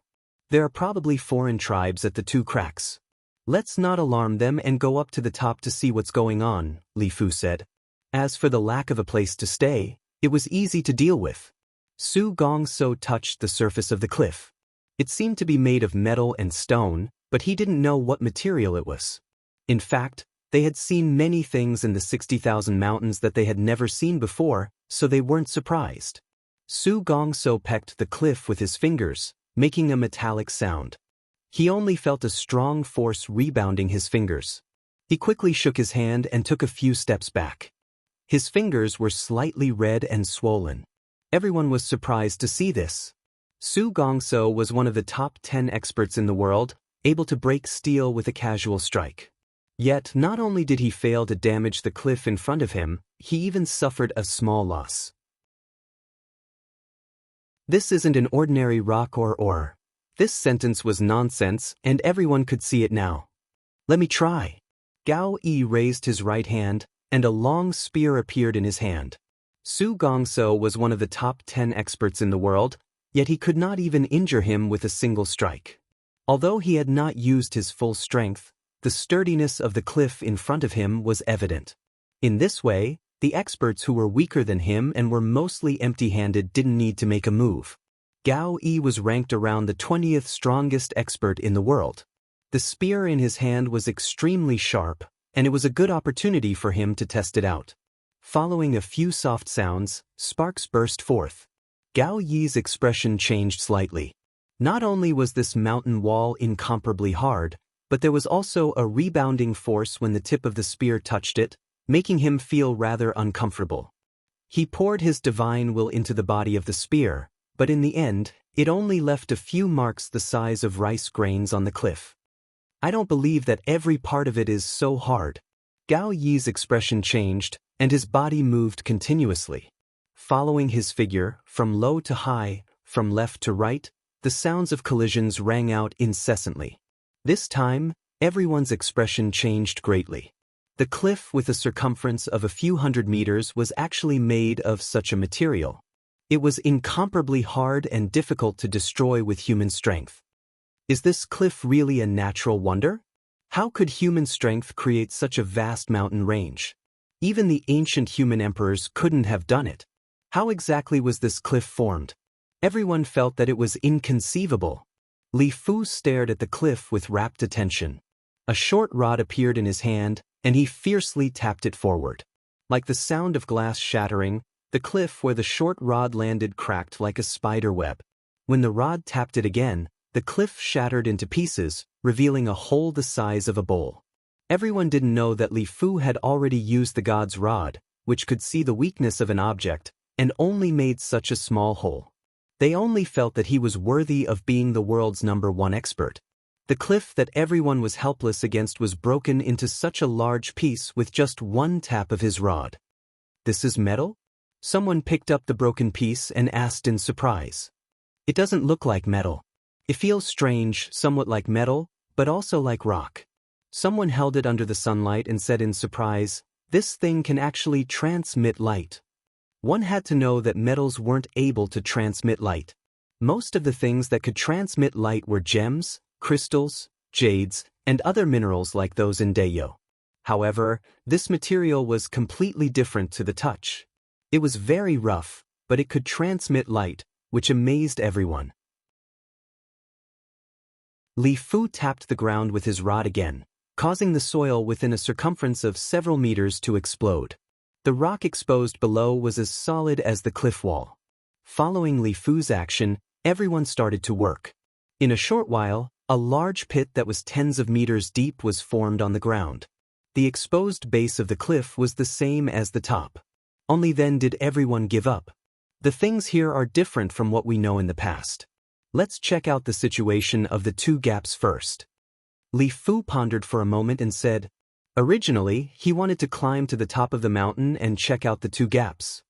[SPEAKER 1] There are probably foreign tribes at the 2 cracks. "Let's not alarm them and go up to the top to see what's going on," Li Fu said. As for the lack of a place to stay, it was easy to deal with. Su Gongso touched the surface of the cliff. It seemed to be made of metal and stone, but he didn't know what material it was. In fact, they had seen many things in the 60,000 mountains that they had never seen before, so they weren't surprised. Su Gongso pecked the cliff with his fingers, making a metallic sound. He only felt a strong force rebounding his fingers. He quickly shook his hand and took a few steps back. His fingers were slightly red and swollen. Everyone was surprised to see this. Su Gongso was one of the top 10 experts in the world, able to break steel with a casual strike. Yet, not only did he fail to damage the cliff in front of him, he even suffered a small loss. "This isn't an ordinary rock or ore." This sentence was nonsense, and everyone could see it now. "Let me try." Gao Yi raised his right hand, and a long spear appeared in his hand. Su Gongso was one of the top 10 experts in the world, yet he could not even injure him with a single strike. Although he had not used his full strength, the sturdiness of the cliff in front of him was evident. In this way, the experts who were weaker than him and were mostly empty-handed didn't need to make a move. Gao Yi was ranked around the 20th strongest expert in the world. The spear in his hand was extremely sharp, and it was a good opportunity for him to test it out. Following a few soft sounds, sparks burst forth. Gao Yi's expression changed slightly. Not only was this mountain wall incomparably hard, but there was also a rebounding force when the tip of the spear touched it, making him feel rather uncomfortable. He poured his divine will into the body of the spear, but in the end, it only left a few marks the size of rice grains on the cliff. "I don't believe that every part of it is so hard." Gao Yi's expression changed, and his body moved continuously. Following his figure, from low to high, from left to right, the sounds of collisions rang out incessantly. This time, everyone's expression changed greatly. The cliff with a circumference of a few hundred meters was actually made of such a material. It was incomparably hard and difficult to destroy with human strength. Is this cliff really a natural wonder? How could human strength create such a vast mountain range? Even the ancient human emperors couldn't have done it. How exactly was this cliff formed? Everyone felt that it was inconceivable. Li Fu stared at the cliff with rapt attention. A short rod appeared in his hand, and he fiercely tapped it forward. Like the sound of glass shattering, the cliff where the short rod landed cracked like a spider web. When the rod tapped it again, the cliff shattered into pieces, revealing a hole the size of a bowl. Everyone didn't know that Li Fu had already used the god's rod, which could see the weakness of an object, and only made such a small hole. They only felt that he was worthy of being the world's #1 expert. The cliff that everyone was helpless against was broken into such a large piece with just one tap of his rod. "This is metal?" Someone picked up the broken piece and asked in surprise. "It doesn't look like metal. It feels strange, somewhat like metal, but also like rock. Someone held it under the sunlight and said in surprise, "This thing can actually transmit light." One had to know that metals weren't able to transmit light. Most of the things that could transmit light were gems, crystals, jades, and other minerals like those in Dayo. However, this material was completely different to the touch. It was very rough, but it could transmit light, which amazed everyone. Li Fu tapped the ground with his rod again, causing the soil within a circumference of several meters to explode. The rock exposed below was as solid as the cliff wall. Following Li Fu's action, everyone started to work. In a short while, a large pit that was tens of meters deep was formed on the ground. The exposed base of the cliff was the same as the top. Only then did everyone give up. The things here are different from what we know in the past. Let's check out the situation of the two gaps first. Li Fu pondered for a moment and said, originally, he wanted to climb to the top of the mountain and check out the two gaps.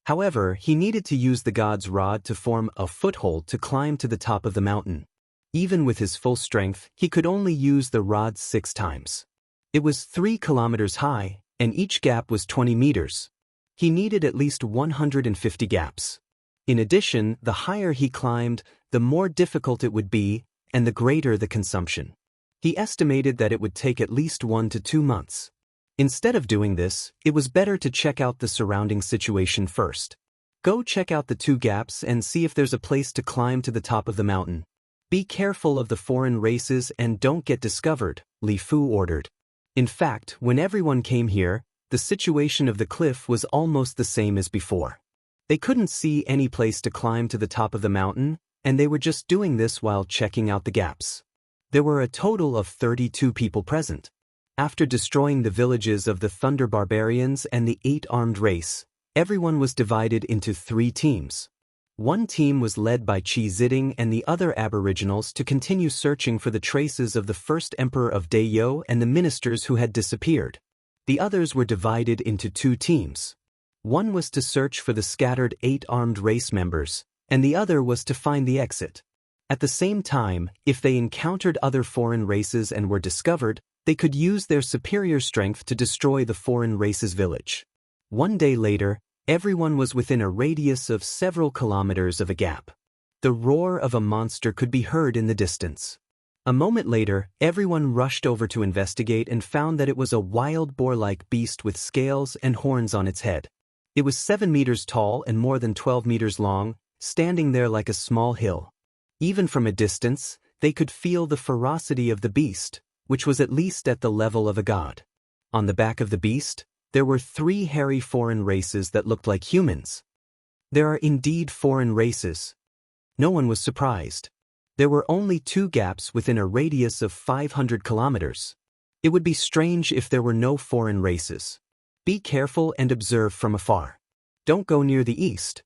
[SPEAKER 1] However, he needed to use the god's rod to form a foothold to climb to the top of the mountain. Even with his full strength, he could only use the rod 6 times. It was 3 kilometers high, and each gap was 20 meters. He needed at least 150 gaps. In addition, the higher he climbed, the more difficult it would be, and the greater the consumption. He estimated that it would take at least 1 to 2 months. Instead of doing this, it was better to check out the surrounding situation first. Go check out the 2 gaps and see if there's a place to climb to the top of the mountain. Be careful of the foreign races and don't get discovered, Li Fu ordered. In fact, when everyone came here, the situation of the cliff was almost the same as before. They couldn't see any place to climb to the top of the mountain, and they were just doing this while checking out the gaps. There were a total of 32 people present. After destroying the villages of the Thunder Barbarians and the 8-armed race, everyone was divided into 3 teams. One team was led by Chi Ziding and the other aboriginals to continue searching for the traces of the first emperor of Dayo and the ministers who had disappeared. The others were divided into 2 teams. One was to search for the scattered 8-armed race members, and the other was to find the exit. At the same time, if they encountered other foreign races and were discovered, they could use their superior strength to destroy the foreign race's village. One day later, everyone was within a radius of several kilometers of a gap. The roar of a monster could be heard in the distance. A moment later, everyone rushed over to investigate and found that it was a wild boar-like beast with scales and horns on its head. It was 7 meters tall and more than 12 meters long, standing there like a small hill. Even from a distance, they could feel the ferocity of the beast, which was at least at the level of a god. On the back of the beast, there were 3 hairy foreign races that looked like humans. There are indeed foreign races. No one was surprised. There were only 2 gaps within a radius of 500 kilometers. It would be strange if there were no foreign races. Be careful and observe from afar. Don't go near the east.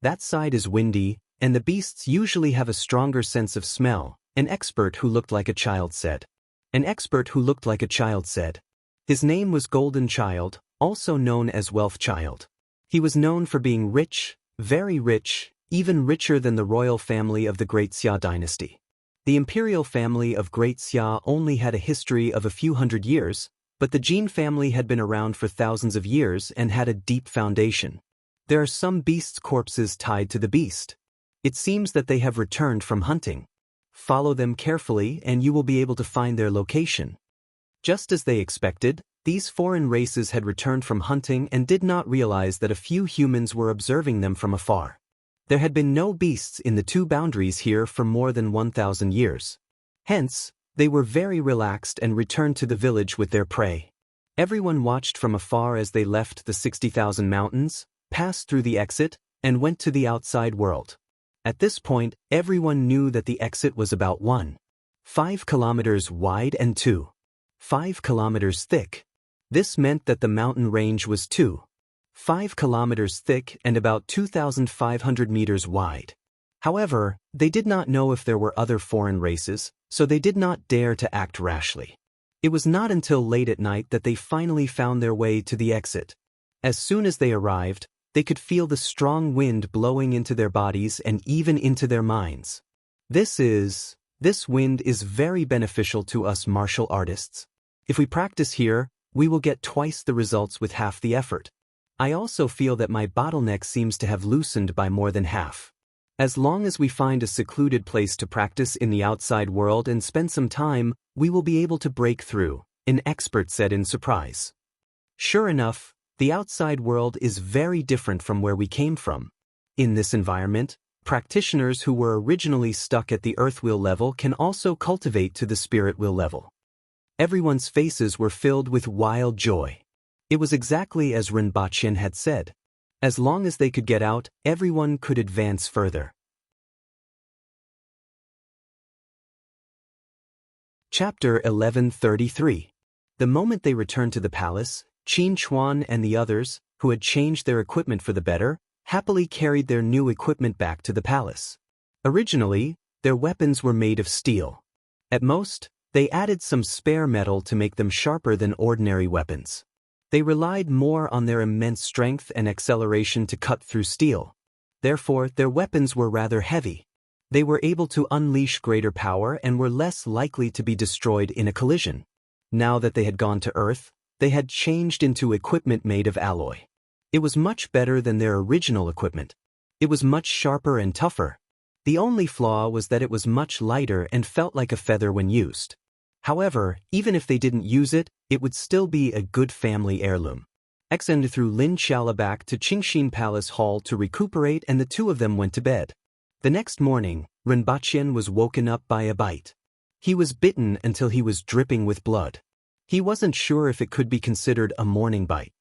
[SPEAKER 1] That side is windy, and the beasts usually have a stronger sense of smell, an expert who looked like a child said. An expert who looked like a child said. His name was Golden Child, also known as Wealth Child. He was known for being rich, very rich, even richer than the royal family of the Great Xia dynasty. The imperial family of Great Xia only had a history of a few hundred years, but the Jin family had been around for thousands of years and had a deep foundation. There are some beasts' corpses tied to the beast. It seems that they have returned from hunting. Follow them carefully and you will be able to find their location. Just as they expected, these foreign races had returned from hunting and did not realize that a few humans were observing them from afar. There had been no beasts in the 2 boundaries here for more than 1,000 years. Hence, they were very relaxed and returned to the village with their prey. Everyone watched from afar as they left the 60,000 mountains, passed through the exit, and went to the outside world. At this point, everyone knew that the exit was about 1.5 kilometers wide and 2.5 kilometers thick. This meant that the mountain range was 2.5 kilometers thick and about 2,500 meters wide. However, they did not know if there were other foreign races, so they did not dare to act rashly. It was not until late at night that they finally found their way to the exit. As soon as they arrived, they could feel the strong wind blowing into their bodies and even into their minds. This is This wind is very beneficial to us martial artists. If we practice here, we will get twice the results with half the effort. I also feel that my bottleneck seems to have loosened by more than half. As long as we find a secluded place to practice in the outside world and spend some time, we will be able to break through, an expert said in surprise. Sure enough, the outside world is very different from where we came from. In this environment, practitioners who were originally stuck at the earth wheel level can also cultivate to the spirit wheel level. Everyone's faces were filled with wild joy. It was exactly as Rinpoche had said. As long as they could get out, everyone could advance further. Chapter 1133. The moment they returned to the palace, Qin Chuan and the others, who had changed their equipment for the better, happily carried their new equipment back to the palace. Originally, their weapons were made of steel. At most, they added some spare metal to make them sharper than ordinary weapons. They relied more on their immense strength and acceleration to cut through steel. Therefore, their weapons were rather heavy. They were able to unleash greater power and were less likely to be destroyed in a collision. Now that they had gone to Earth, they had changed into equipment made of alloy. It was much better than their original equipment. It was much sharper and tougher. The only flaw was that it was much lighter and felt like a feather when used. However, even if they didn't use it, it would still be a good family heirloom. Extended through Lin Chala back to Qingxin Palace Hall to recuperate, and the two of them went to bed. The next morning, Rinpoche was woken up by a bite. He was bitten until he was dripping with blood. He wasn't sure if it could be considered a morning bite.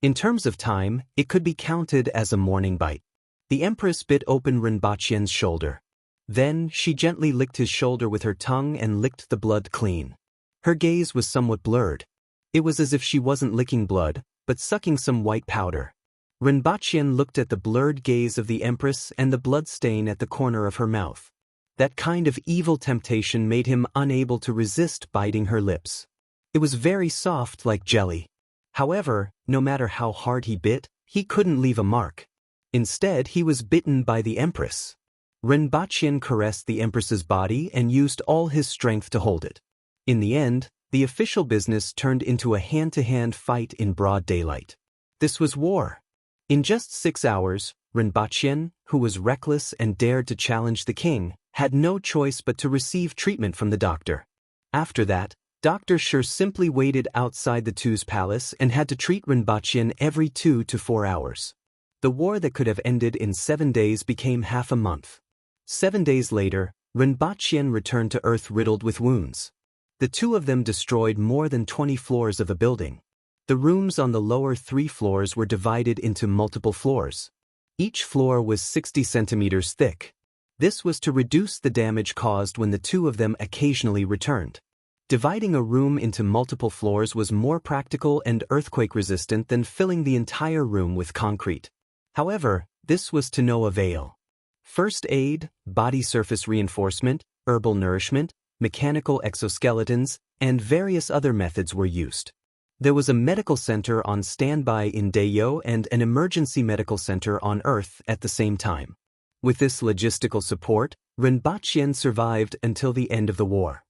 [SPEAKER 1] In terms of time, it could be counted as a morning bite. The Empress bit open Rinpoche's shoulder. Then, she gently licked his shoulder with her tongue and licked the blood clean. Her gaze was somewhat blurred. It was as if she wasn't licking blood, but sucking some white powder. Rinpoche looked at the blurred gaze of the Empress and the blood stain at the corner of her mouth. That kind of evil temptation made him unable to resist biting her lips. It was very soft like jelly. However, no matter how hard he bit, he couldn't leave a mark. Instead, he was bitten by the Empress. Rinpoche caressed the Empress's body and used all his strength to hold it. In the end, the official business turned into a hand-to-hand fight in broad daylight. This was war. In just 6 hours, Rinpoche, who was reckless and dared to challenge the king, had no choice but to receive treatment from the doctor. After that, Dr. Sher simply waited outside the two's palace and had to treat Rinpoche every 2 to 4 hours. The war that could have ended in 7 days became half a month. 7 days later, Rinpoche returned to Earth riddled with wounds. The two of them destroyed more than 20 floors of a building. The rooms on the lower 3 floors were divided into multiple floors. Each floor was 60 centimeters thick. This was to reduce the damage caused when the two of them occasionally returned. Dividing a room into multiple floors was more practical and earthquake-resistant than filling the entire room with concrete. However, this was to no avail. First aid, body surface reinforcement, herbal nourishment, mechanical exoskeletons, and various other methods were used. There was a medical center on standby in Dayo and an emergency medical center on Earth at the same time. With this logistical support, Rinpoche survived until the end of the war.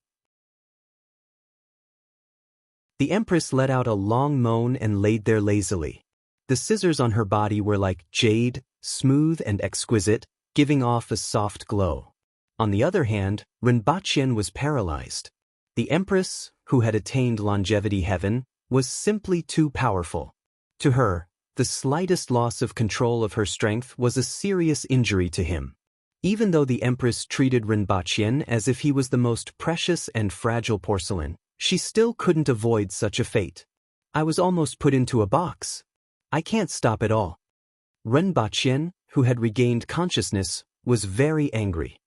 [SPEAKER 1] The Empress let out a long moan and laid there lazily. The scissors on her body were like jade, smooth and exquisite, giving off a soft glow. On the other hand, Rinpoche was paralyzed. The Empress, who had attained longevity heaven, was simply too powerful. To her, the slightest loss of control of her strength was a serious injury to him. Even though the Empress treated Rinpoche as if he was the most precious and fragile porcelain, she still couldn't avoid such a fate. I was almost put into a box. I can't stop it all. Rinpoche, who had regained consciousness, was very angry.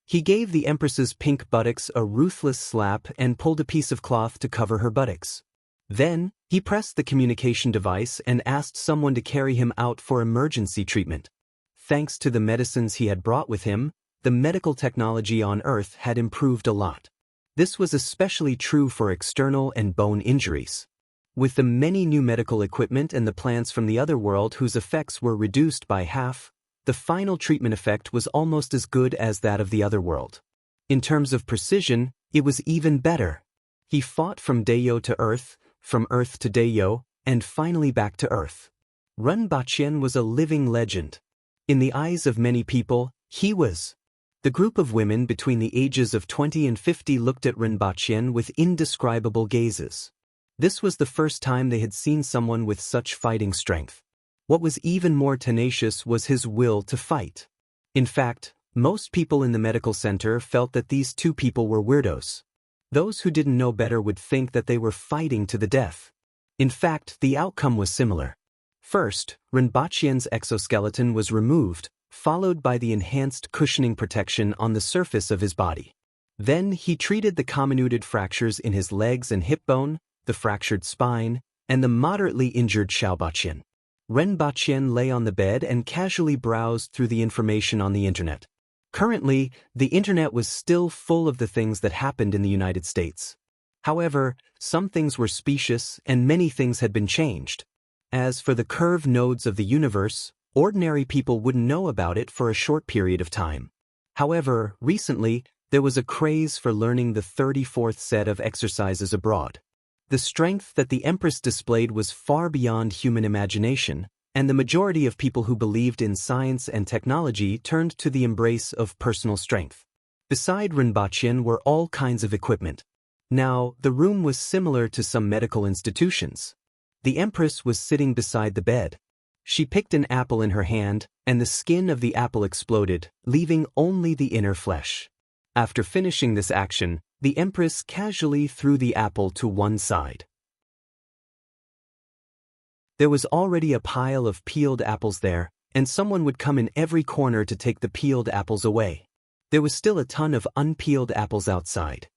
[SPEAKER 1] He gave the Empress's pink buttocks a ruthless slap and pulled a piece of cloth to cover her buttocks. Then, he pressed the communication device and asked someone to carry him out for emergency treatment. Thanks to the medicines he had brought with him, the medical technology on Earth had improved a lot. This was especially true for external and bone injuries. With the many new medical equipment and the plants from the other world whose effects were reduced by half, the final treatment effect was almost as good as that of the other world. In terms of precision, it was even better. He fought from Dayo to Earth, from Earth to Dayo, and finally back to Earth. Renbachien was a living legend. In the eyes of many people, he was. The group of women between the ages of 20 and 50 looked at Renbachien with indescribable gazes. This was the first time they had seen someone with such fighting strength. What was even more tenacious was his will to fight. In fact, most people in the medical center felt that these two people were weirdos. Those who didn't know better would think that they were fighting to the death. In fact, the outcome was similar. First, Renbachien's exoskeleton was removed, followed by the enhanced cushioning protection on the surface of his body. Then he treated the comminuted fractures in his legs and hip bone, the fractured spine, and the moderately injured Xiaobachien. Renbachien lay on the bed and casually browsed through the information on the internet. Currently, the internet was still full of the things that happened in the United States. However, some things were specious and many things had been changed. As for the curved nodes of the universe, ordinary people wouldn't know about it for a short period of time. However, recently, there was a craze for learning the 34th set of exercises abroad. The strength that the Empress displayed was far beyond human imagination, and the majority of people who believed in science and technology turned to the embrace of personal strength. Beside Renbachien were all kinds of equipment. Now, the room was similar to some medical institutions. The Empress was sitting beside the bed. She picked an apple in her hand, and the skin of the apple exploded, leaving only the inner flesh. After finishing this action, the Empress casually threw the apple to one side. There was already a pile of peeled apples there, and someone would come in every corner to take the peeled apples away. There was still a ton of unpeeled apples outside.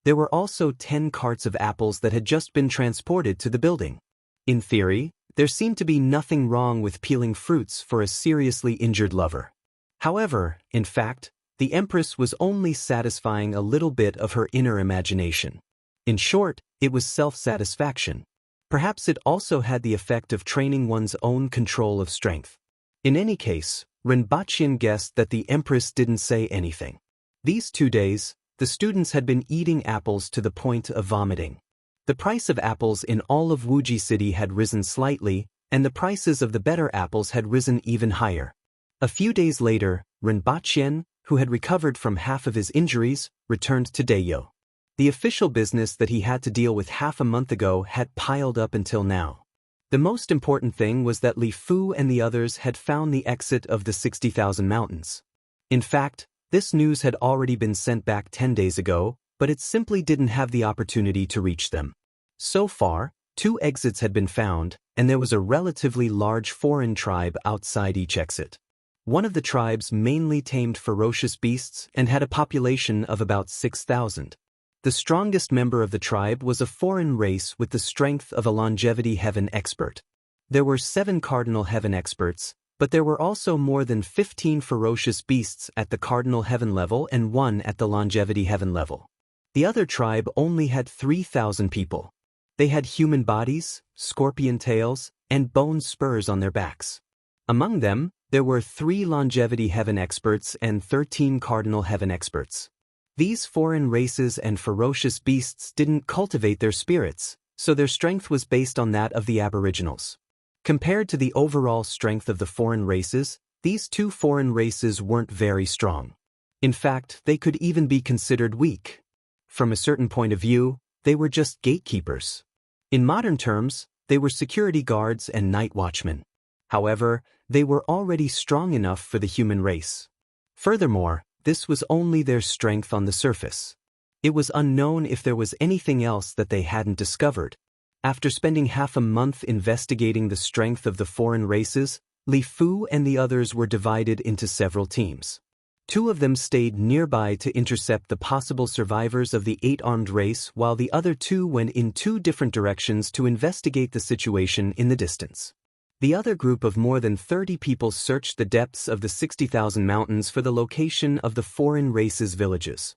[SPEAKER 1] There were also 10 carts of apples that had just been transported to the building. In theory, there seemed to be nothing wrong with peeling fruits for a seriously injured lover. However, in fact, the Empress was only satisfying a little bit of her inner imagination. In short, it was self-satisfaction. Perhaps it also had the effect of training one's own control of strength. In any case, Renbachien guessed that the Empress didn't say anything. These 2 days, the students had been eating apples to the point of vomiting. The price of apples in all of Wuji City had risen slightly, and the prices of the better apples had risen even higher. A few days later, Renbachien, who had recovered from half of his injuries, returned to Dayo. The official business that he had to deal with half a month ago had piled up until now. The most important thing was that Li Fu and the others had found the exit of the 60,000 mountains. In fact, this news had already been sent back 10 days ago, but it simply didn't have the opportunity to reach them. So far, 2 exits had been found, and there was a relatively large foreign tribe outside each exit. One of the tribes mainly tamed ferocious beasts and had a population of about 6,000. The strongest member of the tribe was a foreign race with the strength of a longevity heaven expert. There were 7 cardinal heaven experts, but there were also more than 15 ferocious beasts at the cardinal heaven level and 1 at the longevity heaven level. The other tribe only had 3,000 people. They had human bodies, scorpion tails, and bone spurs on their backs. Among them, there were 3 longevity heaven experts and 13 cardinal heaven experts. These foreign races and ferocious beasts didn't cultivate their spirits, so their strength was based on that of the aboriginals. Compared to the overall strength of the foreign races, these 2 foreign races weren't very strong. In fact, they could even be considered weak. From a certain point of view, they were just gatekeepers. In modern terms, they were security guards and night watchmen. However, they were already strong enough for the human race. Furthermore, this was only their strength on the surface. It was unknown if there was anything else that they hadn't discovered. After spending half a month investigating the strength of the foreign races, Li Fu and the others were divided into several teams. 2 of them stayed nearby to intercept the possible survivors of the 8-armed race, while the other 2 went in 2 different directions to investigate the situation in the distance. The other group of more than 30 people searched the depths of the 60,000 mountains for the location of the foreign races' villages.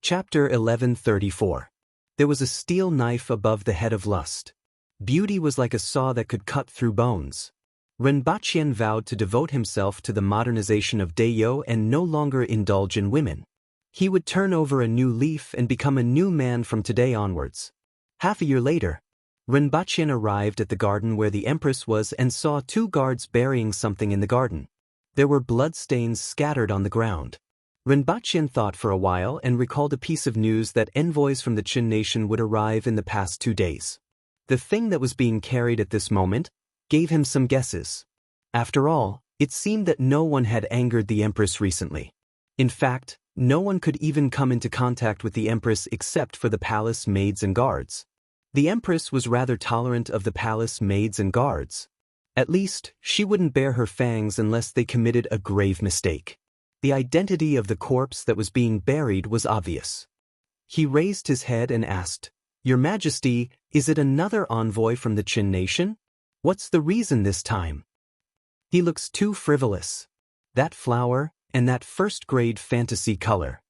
[SPEAKER 1] Chapter 1134. There was a steel knife above the head of lust. Beauty was like a saw that could cut through bones. Rinpoche vowed to devote himself to the modernization of Daeyo and no longer indulge in women. He would turn over a new leaf and become a new man from today onwards. Half a year later, Rinpoche arrived at the garden where the empress was and saw two guards burying something in the garden. There were bloodstains scattered on the ground. Rinpoche thought for a while and recalled a piece of news that envoys from the Qin nation would arrive in the past 2 days. The thing that was being carried at this moment gave him some guesses. After all, it seemed that no one had angered the empress recently. In fact, no one could even come into contact with the empress except for the palace maids and guards. The empress was rather tolerant of the palace maids and guards. At least, she wouldn't bare her fangs unless they committed a grave mistake. The identity of the corpse that was being buried was obvious. He raised his head and asked, "Your Majesty, is it another envoy from the Qin nation? What's the reason this time? He looks too frivolous. That flower, and that first-grade fantasy color."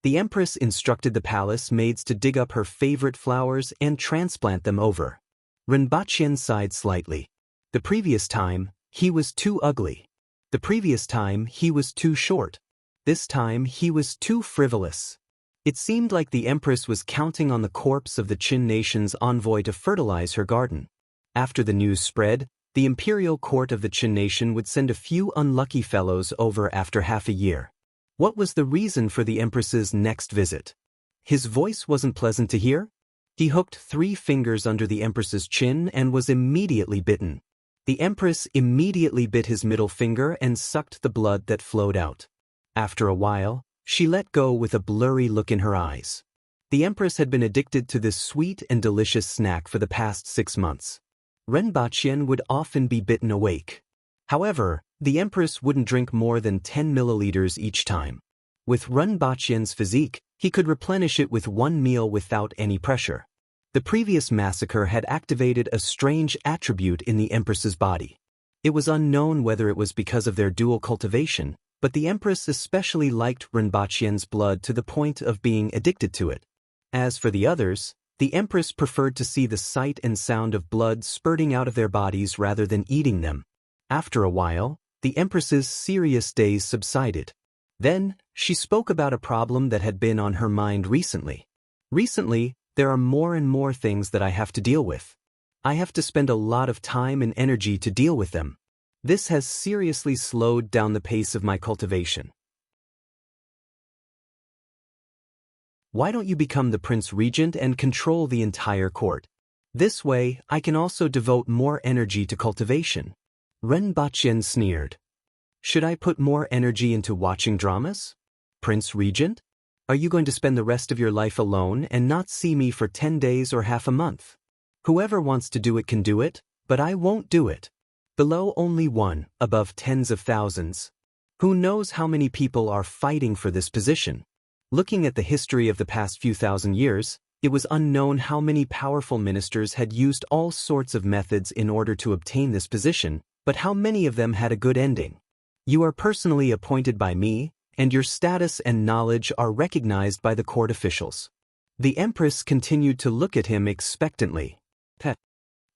[SPEAKER 1] The empress instructed the palace maids to dig up her favorite flowers and transplant them over. Rinpoche sighed slightly. The previous time, he was too ugly. The previous time, he was too short. This time, he was too frivolous. It seemed like the empress was counting on the corpse of the Qin nation's envoy to fertilize her garden. After the news spread, the imperial court of the Qin nation would send a few unlucky fellows over after half a year. What was the reason for the empress's next visit? His voice wasn't pleasant to hear. He hooked 3 fingers under the empress's chin and was immediately bitten. The empress immediately bit his middle finger and sucked the blood that flowed out. After a while, she let go with a blurry look in her eyes. The empress had been addicted to this sweet and delicious snack for the past 6 months. Rinpoche would often be bitten awake. However, the empress wouldn't drink more than 10 milliliters each time. With Rinpoche's physique, he could replenish it with 1 meal without any pressure. The previous massacre had activated a strange attribute in the empress's body. It was unknown whether it was because of their dual cultivation, but the empress especially liked Rinpoche's blood to the point of being addicted to it. As for the others, the empress preferred to see the sight and sound of blood spurting out of their bodies rather than eating them. After a while, the empress's serious days subsided. Then, she spoke about a problem that had been on her mind recently. Recently, there are more and more things that I have to deal with. I have to spend a lot of time and energy to deal with them. This has seriously slowed down the pace of my cultivation. Why don't you become the Prince Regent and control the entire court? This way, I can also devote more energy to cultivation. Rinpoche sneered. Should I put more energy into watching dramas? Prince Regent? Are you going to spend the rest of your life alone and not see me for 10 days or half a month? Whoever wants to do it can do it, but I won't do it. Below only one, above tens of thousands. Who knows how many people are fighting for this position? Looking at the history of the past few thousand years, it was unknown how many powerful ministers had used all sorts of methods in order to obtain this position, but how many of them had a good ending. You are personally appointed by me, and your status and knowledge are recognized by the court officials. The empress continued to look at him expectantly. Pet.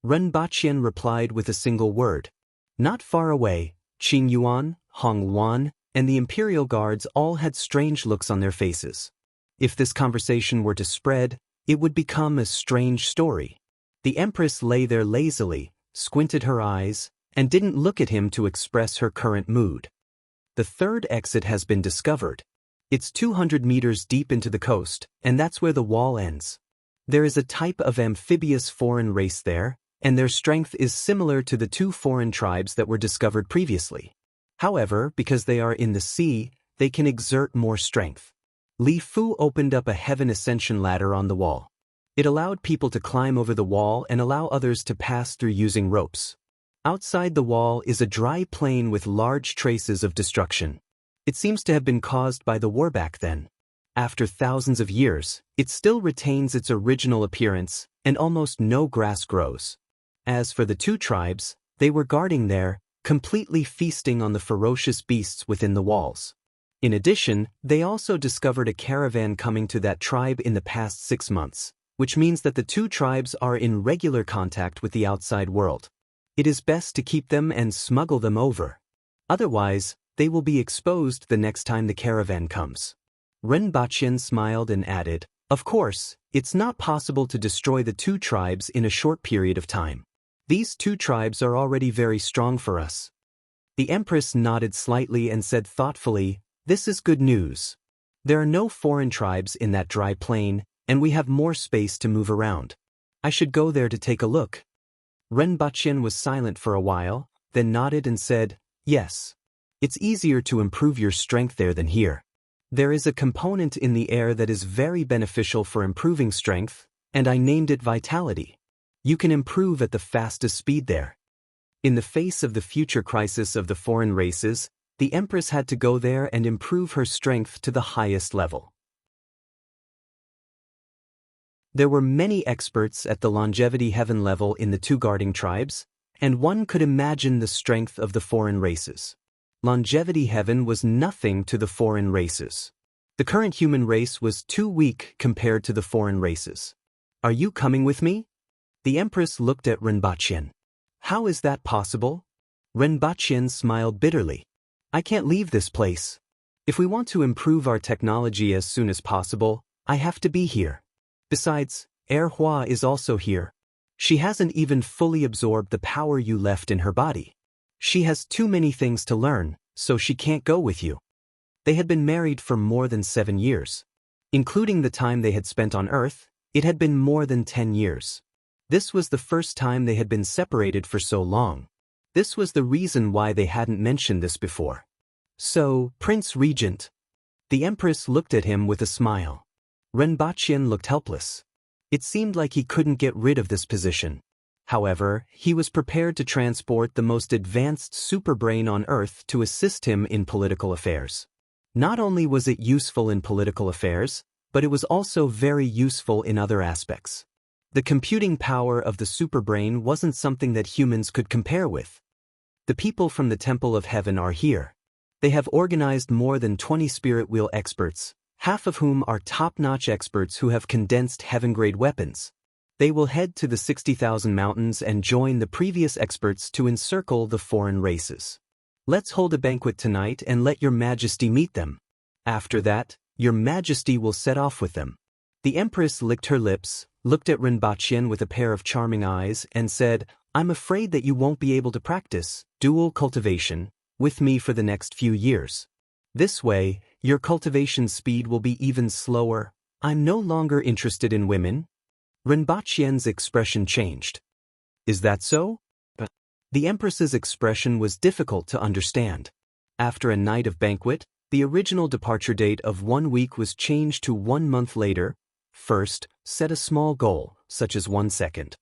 [SPEAKER 1] Rinpoche replied with a single word. Not far away, Qing Yuan, Hong Yuan, and the imperial guards all had strange looks on their faces. If this conversation were to spread, it would become a strange story. The empress lay there lazily, squinted her eyes, and didn't look at him to express her current mood. The third exit has been discovered. It's 200 meters deep into the coast, and that's where the wall ends. There is a type of amphibious foreign race there, and their strength is similar to the 2 foreign tribes that were discovered previously. However, because they are in the sea, they can exert more strength. Li Fu opened up a heaven ascension ladder on the wall. It allowed people to climb over the wall and allow others to pass through using ropes. Outside the wall is a dry plain with large traces of destruction. It seems to have been caused by the war back then. After thousands of years, it still retains its original appearance, and almost no grass grows. As for the 2 tribes, they were guarding there, completely feasting on the ferocious beasts within the walls. In addition, they also discovered a caravan coming to that tribe in the past 6 months, which means that the 2 tribes are in regular contact with the outside world. It is best to keep them and smuggle them over. Otherwise, they will be exposed the next time the caravan comes. Renbachian smiled and added, "Of course, it's not possible to destroy the two tribes in a short period of time. These two tribes are already very strong for us." The Empress nodded slightly and said thoughtfully, "This is good news. There are no foreign tribes in that dry plain, and we have more space to move around. I should go there to take a look." Renbachian was silent for a while, then nodded and said, "Yes. It's easier to improve your strength there than here. There is a component in the air that is very beneficial for improving strength, and I named it vitality. You can improve at the fastest speed there." In the face of the future crisis of the foreign races, the Empress had to go there and improve her strength to the highest level. There were many experts at the longevity heaven level in the two guarding tribes, and one could imagine the strength of the foreign races. Longevity heaven was nothing to the foreign races. The current human race was too weak compared to the foreign races. "Are you coming with me?" The Empress looked at Renbachian. "How is that possible?" Renbachian smiled bitterly. "I can't leave this place. If we want to improve our technology as soon as possible, I have to be here. Besides, Erhua is also here. She hasn't even fully absorbed the power you left in her body. She has too many things to learn, so she can't go with you." They had been married for more than 7 years. Including the time they had spent on Earth, it had been more than 10 years. This was the first time they had been separated for so long. This was the reason why they hadn't mentioned this before. "So, Prince Regent." The Empress looked at him with a smile. Renbachian looked helpless. It seemed like he couldn't get rid of this position. However, he was prepared to transport the most advanced superbrain on Earth to assist him in political affairs. Not only was it useful in political affairs, but it was also very useful in other aspects. The computing power of the superbrain wasn't something that humans could compare with. The people from the Temple of Heaven are here. They have organized more than 20 spirit wheel experts, half of whom are top-notch experts who have condensed heaven-grade weapons. They will head to the 60,000 mountains and join the previous experts to encircle the foreign races. Let's hold a banquet tonight and let Your Majesty meet them. After that, Your Majesty will set off with them." The Empress licked her lips, looked at Renbachian with a pair of charming eyes, and said, "I'm afraid that you won't be able to practice dual cultivation with me for the next few years. This way, your cultivation speed will be even slower. I'm no longer interested in women." Renbachian's expression changed. "Is that so?" The Empress's expression was difficult to understand. After a night of banquet, the original departure date of 1 week was changed to 1 month later. First, set a small goal, such as 1 second.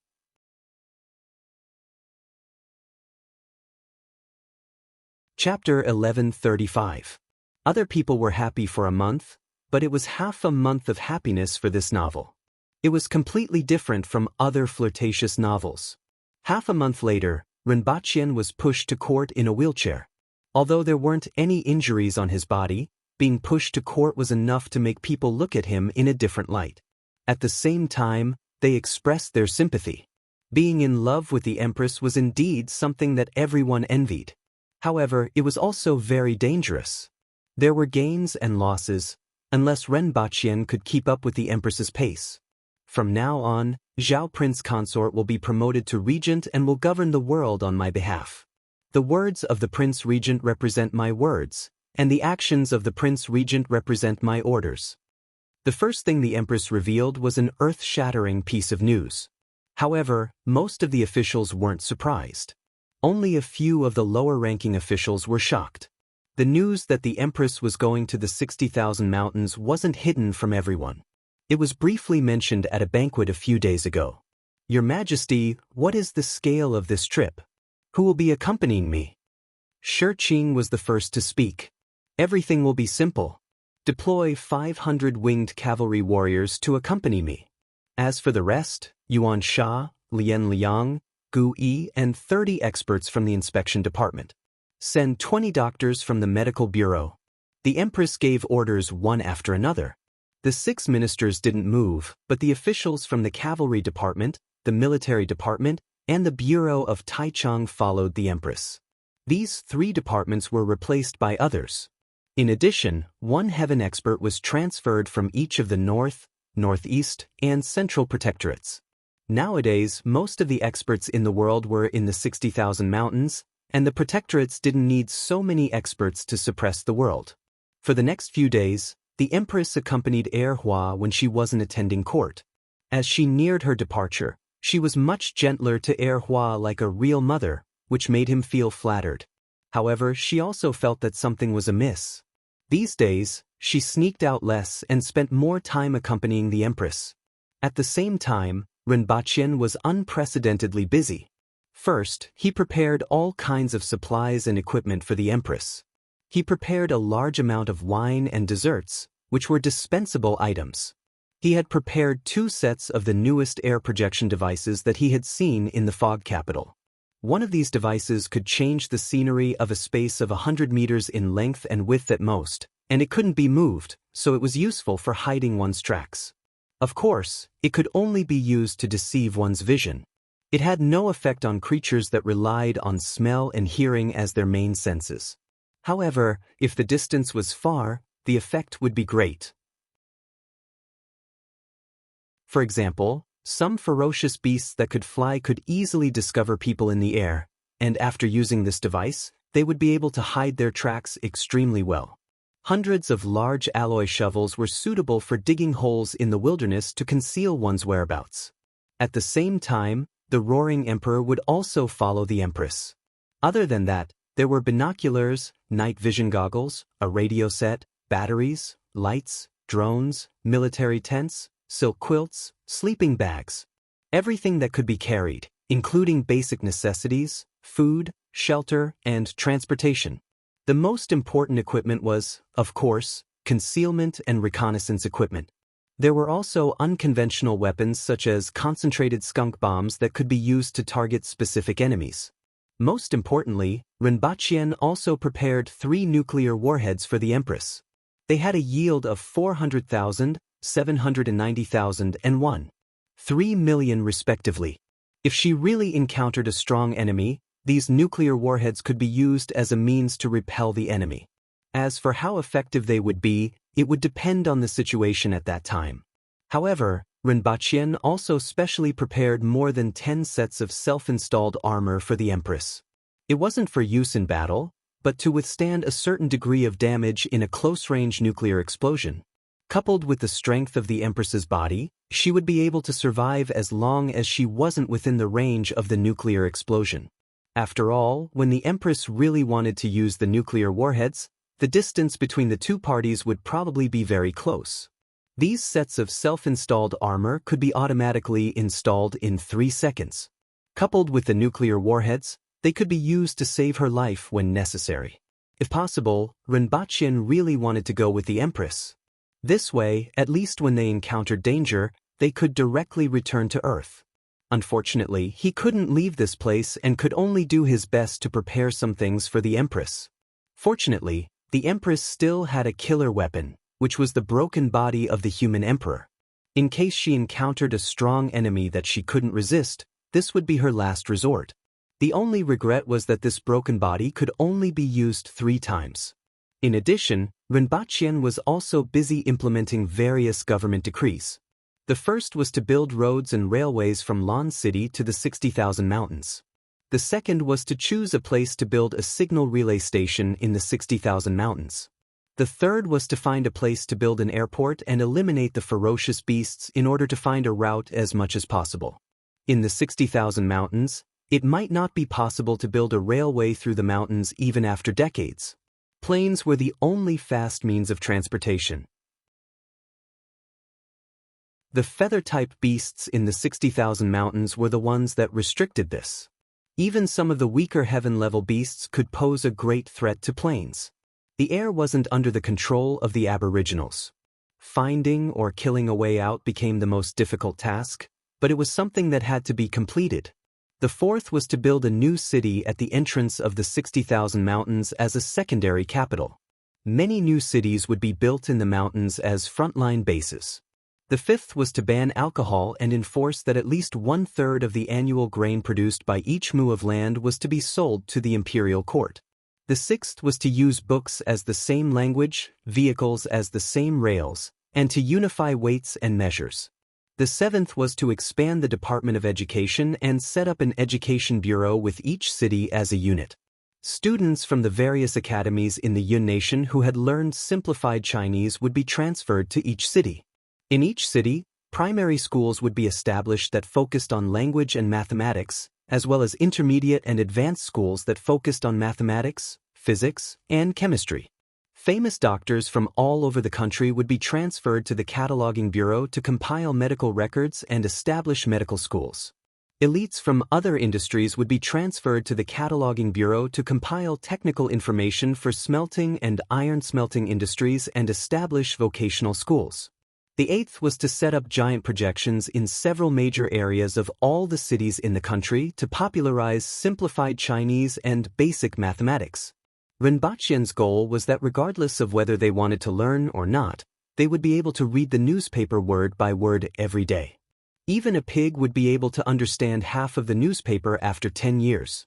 [SPEAKER 1] Chapter 1135. Other people were happy for a month, but it was half a month of happiness for this novel. It was completely different from other flirtatious novels. Half a month later, Renbachian was pushed to court in a wheelchair. Although there weren't any injuries on his body, being pushed to court was enough to make people look at him in a different light. At the same time, they expressed their sympathy. Being in love with the Empress was indeed something that everyone envied. However, it was also very dangerous. There were gains and losses, unless Renbachian could keep up with the Empress's pace. From now on, Zhao Prince Consort will be promoted to regent and will govern the world on my behalf. The words of the Prince Regent represent my words, and the actions of the Prince Regent represent my orders. The first thing the Empress revealed was an earth-shattering piece of news. However, most of the officials weren't surprised. Only a few of the lower-ranking officials were shocked. The news that the Empress was going to the 60,000 mountains wasn't hidden from everyone. It was briefly mentioned at a banquet a few days ago. "Your Majesty, what is the scale of this trip? Who will be accompanying me?" Shi Qing was the first to speak. "Everything will be simple. Deploy 500 winged cavalry warriors to accompany me. As for the rest, Yuan Sha, Lian Liang, Gu Yi, and 30 experts from the inspection department. Send 20 doctors from the medical bureau." The Empress gave orders one after another. The 6 ministers didn't move, but the officials from the cavalry department, the military department, and the Bureau of Taichung followed the empress. These 3 departments were replaced by others. In addition, 1 heaven expert was transferred from each of the north, northeast, and central protectorates. Nowadays, most of the experts in the world were in the 60,000 mountains, and the protectorates didn't need so many experts to suppress the world. For the next few days, the empress accompanied Hua when she wasn't attending court. As she neared her departure, she was much gentler to Hua like a real mother, which made him feel flattered. However, she also felt that something was amiss. These days, she sneaked out less and spent more time accompanying the empress. At the same time, Rinpoche was unprecedentedly busy. First, he prepared all kinds of supplies and equipment for the empress. He prepared a large amount of wine and desserts, which were dispensable items. He had prepared 2 sets of the newest air projection devices that he had seen in the fog capital. One of these devices could change the scenery of a space of 100 meters in length and width at most, and it couldn't be moved, so it was useful for hiding one's tracks. Of course, it could only be used to deceive one's vision. It had no effect on creatures that relied on smell and hearing as their main senses. However, if the distance was far, the effect would be great. For example, some ferocious beasts that could fly could easily discover people in the air, and after using this device, they would be able to hide their tracks extremely well. Hundreds of large alloy shovels were suitable for digging holes in the wilderness to conceal one's whereabouts. At the same time, the roaring emperor would also follow the empress. Other than that, there were binoculars, night vision goggles, a radio set, batteries, lights, drones, military tents, silk quilts, sleeping bags. Everything that could be carried, including basic necessities, food, shelter, and transportation. The most important equipment was, of course, concealment and reconnaissance equipment. There were also unconventional weapons such as concentrated skunk bombs that could be used to target specific enemies. Most importantly, Rinpoche also prepared 3 nuclear warheads for the empress. They had a yield of 400,000, 790,000, and 1.3 million respectively. If she really encountered a strong enemy, these nuclear warheads could be used as a means to repel the enemy. As for how effective they would be, it would depend on the situation at that time. However, Rinpoche also specially prepared more than 10 sets of self-installed armor for the empress. It wasn't for use in battle, but to withstand a certain degree of damage in a close-range nuclear explosion. Coupled with the strength of the empress's body, she would be able to survive as long as she wasn't within the range of the nuclear explosion. After all, when the empress really wanted to use the nuclear warheads, the distance between the 2 parties would probably be very close. These sets of self-installed armor could be automatically installed in 3 seconds. Coupled with the nuclear warheads, they could be used to save her life when necessary. If possible, Rinpoche really wanted to go with the empress. This way, at least when they encountered danger, they could directly return to Earth. Unfortunately, he couldn't leave this place and could only do his best to prepare some things for the empress. Fortunately, the empress still had a killer weapon, which was the broken body of the human emperor. In case she encountered a strong enemy that she couldn't resist, this would be her last resort. The only regret was that this broken body could only be used 3 times. In addition, Rinpoche was also busy implementing various government decrees. The first was to build roads and railways from Lan City to the 60,000 mountains. The second was to choose a place to build a signal relay station in the 60,000 mountains. The third was to find a place to build an airport and eliminate the ferocious beasts in order to find a route as much as possible. In the 60,000 mountains, it might not be possible to build a railway through the mountains even after decades. Planes were the only fast means of transportation. The feather-type beasts in the 60,000 mountains were the ones that restricted this. Even some of the weaker heaven-level beasts could pose a great threat to planes. The air wasn't under the control of the aboriginals. Finding or killing a way out became the most difficult task, but it was something that had to be completed. The fourth was to build a new city at the entrance of the 60,000 mountains as a secondary capital. Many new cities would be built in the mountains as frontline bases. The fifth was to ban alcohol and enforce that at least 1/3 of the annual grain produced by each mu of land was to be sold to the imperial court. The sixth was to use books as the same language, vehicles as the same rails, and to unify weights and measures. The seventh was to expand the Department of Education and set up an education bureau with each city as a unit. Students from the various academies in the Yun Nation who had learned simplified Chinese would be transferred to each city. In each city, primary schools would be established that focused on language and mathematics, as well as intermediate and advanced schools that focused on mathematics, physics, and chemistry. Famous doctors from all over the country would be transferred to the Cataloging Bureau to compile medical records and establish medical schools. Elites from other industries would be transferred to the Cataloging Bureau to compile technical information for smelting and iron smelting industries and establish vocational schools. The eighth was to set up giant projections in several major areas of all the cities in the country to popularize simplified Chinese and basic mathematics. Rinpoche's goal was that regardless of whether they wanted to learn or not, they would be able to read the newspaper word by word every day. Even a pig would be able to understand half of the newspaper after 10 years.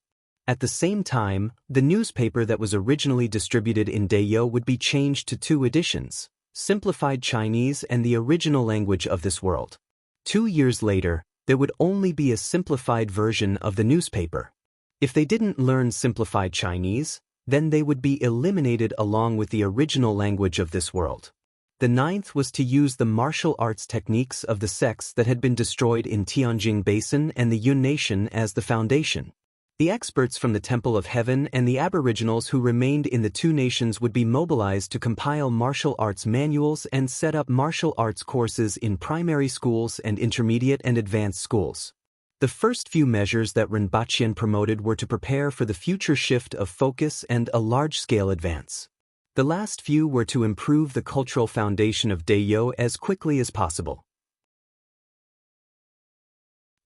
[SPEAKER 1] At the same time, the newspaper that was originally distributed in Dayo would be changed to 2 editions, simplified Chinese and the original language of this world. 2 years later, there would only be a simplified version of the newspaper. If they didn't learn simplified Chinese, then they would be eliminated along with the original language of this world. The ninth was to use the martial arts techniques of the sects that had been destroyed in Tianjin Basin and the Yun Nation as the foundation. The experts from the Temple of Heaven and the aboriginals who remained in the 2 nations would be mobilized to compile martial arts manuals and set up martial arts courses in primary schools and intermediate and advanced schools. The first few measures that Rinpoche promoted were to prepare for the future shift of focus and a large-scale advance. The last few were to improve the cultural foundation of Dayo as quickly as possible.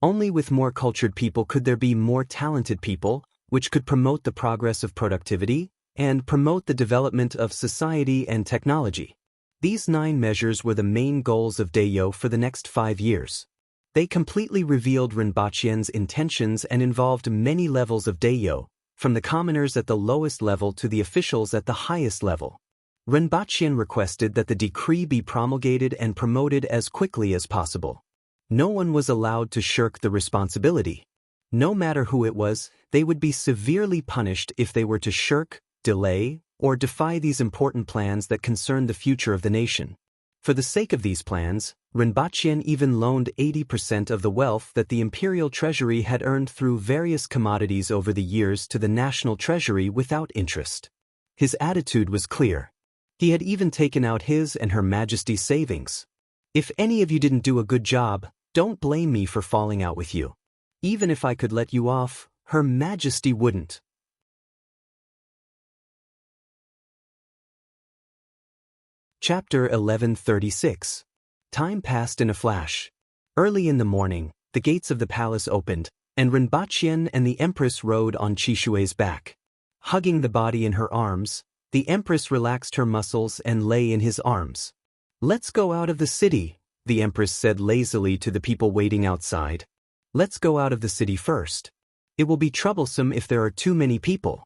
[SPEAKER 1] Only with more cultured people could there be more talented people, which could promote the progress of productivity and promote the development of society and technology. These 9 measures were the main goals of Dayo for the next 5 years. They completely revealed Rinpoche's intentions and involved many levels of Dayo, from the commoners at the lowest level to the officials at the highest level. Rinpoche requested that the decree be promulgated and promoted as quickly as possible. No one was allowed to shirk the responsibility. No matter who it was, they would be severely punished if they were to shirk, delay, or defy these important plans that concerned the future of the nation. For the sake of these plans, Rinpoche even loaned 80% of the wealth that the imperial treasury had earned through various commodities over the years to the national treasury without interest. His attitude was clear. He had even taken out his and Her Majesty's savings. If any of you didn't do a good job, don't blame me for falling out with you. Even if I could let you off, Her Majesty wouldn't. Chapter 1136. Time passed in a flash. Early in the morning, the gates of the palace opened, and Rinpoche and the Empress rode on Chishue's back. Hugging the body in her arms, the Empress relaxed her muscles and lay in his arms. "Let's go out of the city," the Empress said lazily to the people waiting outside. "Let's go out of the city first. It will be troublesome if there are too many people."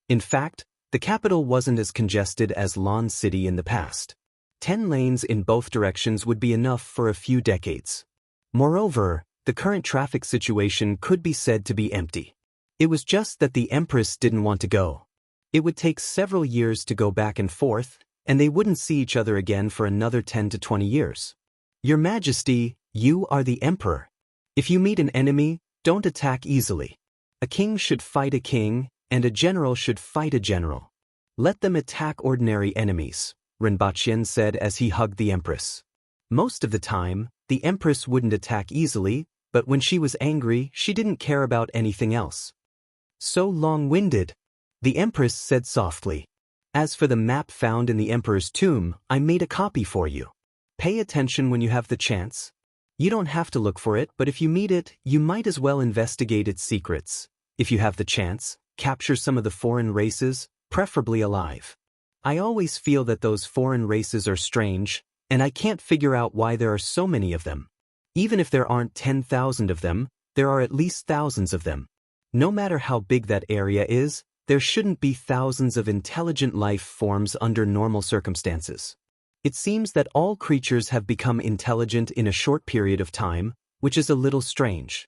[SPEAKER 1] In fact, the capital wasn't as congested as Lan City in the past. 10 lanes in both directions would be enough for a few decades. Moreover, the current traffic situation could be said to be empty. It was just that the Empress didn't want to go. It would take several years to go back and forth, and they wouldn't see each other again for another 10 to 20 years. "Your Majesty, you are the Emperor. If you meet an enemy, don't attack easily. A king should fight a king, and a general should fight a general. Let them attack ordinary enemies," Rinpoche said as he hugged the Empress. Most of the time, the Empress wouldn't attack easily, but when she was angry, she didn't care about anything else. "So long-winded," the Empress said softly. "As for the map found in the Emperor's tomb, I made a copy for you. Pay attention when you have the chance. You don't have to look for it, but if you meet it, you might as well investigate its secrets. If you have the chance, capture some of the foreign races, preferably alive. I always feel that those foreign races are strange, And I can't figure out why there are so many of them. Even if there aren't 10,000 of them, there are at least thousands of them. No matter how big that area is, there shouldn't be thousands of intelligent life forms under normal circumstances. It seems that all creatures have become intelligent in a short period of time, which is a little strange.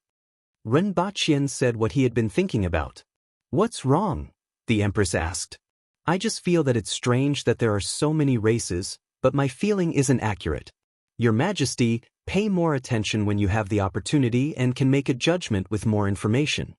[SPEAKER 1] Renbaqian said what he had been thinking about. What's wrong? The Empress asked. I just feel that it's strange that there are so many races, but my feeling isn't accurate. Your Majesty, pay more attention when you have the opportunity and can make a judgment with more information.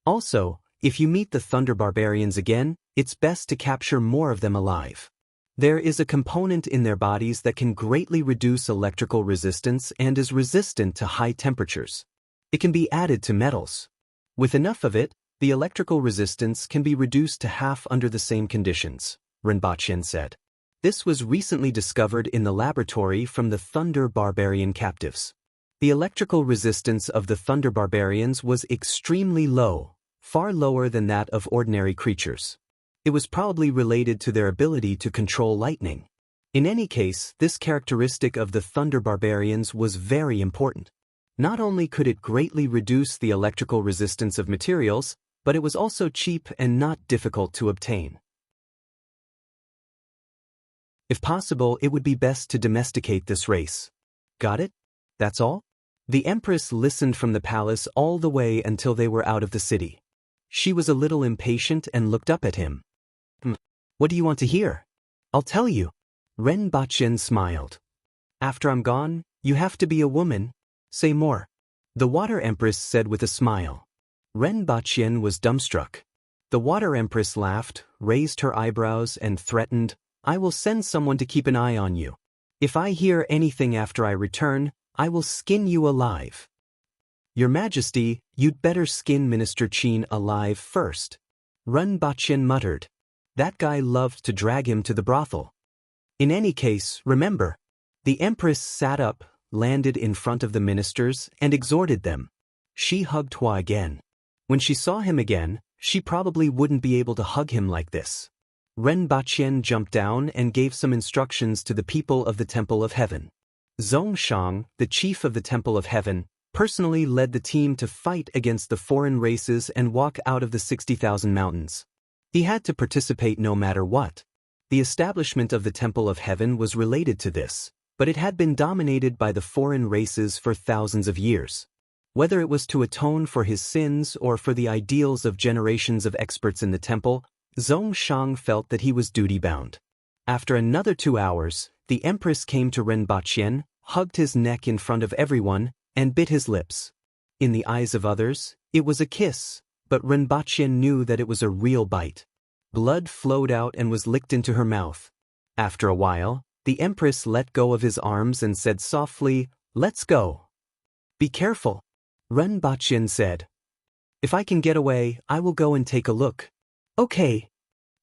[SPEAKER 1] Also, if you meet the Thunder Barbarians again, it's best to capture more of them alive. There is a component in their bodies that can greatly reduce electrical resistance and is resistant to high temperatures. It can be added to metals. With enough of it, the electrical resistance can be reduced to half under the same conditions, Renbaqian said. This was recently discovered in the laboratory from the Thunder Barbarian captives. The electrical resistance of the Thunder Barbarians was extremely low, far lower than that of ordinary creatures. It was probably related to their ability to control lightning. In any case, this characteristic of the Thunder Barbarians was very important. Not only could it greatly reduce the electrical resistance of materials, but it was also cheap and not difficult to obtain. If possible, it would be best to domesticate this race. Got it? That's all? The Empress listened from the palace all the way until they were out of the city. She was a little impatient and looked up at him. What do you want to hear? I'll tell you. Renbaqian smiled. After I'm gone, you have to be a woman. Say more. The Water Empress said with a smile. Renbaqian was dumbstruck. The Water Empress laughed, raised her eyebrows and threatened, I will send someone to keep an eye on you. If I hear anything after I return, I will skin you alive. Your Majesty, you'd better skin Minister Qin alive first. Renbaqian muttered. That guy loved to drag him to the brothel. In any case, remember. The Empress sat up, landed in front of the ministers, and exhorted them. She hugged Hua again. When she saw him again, she probably wouldn't be able to hug him like this. Renbaqian jumped down and gave some instructions to the people of the Temple of Heaven. Zhongshang, the chief of the Temple of Heaven, personally led the team to fight against the foreign races and walk out of the 60,000 mountains. He had to participate no matter what. The establishment of the Temple of Heaven was related to this, but it had been dominated by the foreign races for thousands of years. Whether it was to atone for his sins or for the ideals of generations of experts in the temple, Zhongshang felt that he was duty-bound. After another 2 hours, the Empress came to Renbaqian, hugged his neck in front of everyone, and bit his lips. In the eyes of others, it was a kiss, but Renbaqian knew that it was a real bite. Blood flowed out and was licked into her mouth. After a while, the Empress let go of his arms and said softly, Let's go. Be careful, Renbaqian said. If I can get away, I will go and take a look. Okay.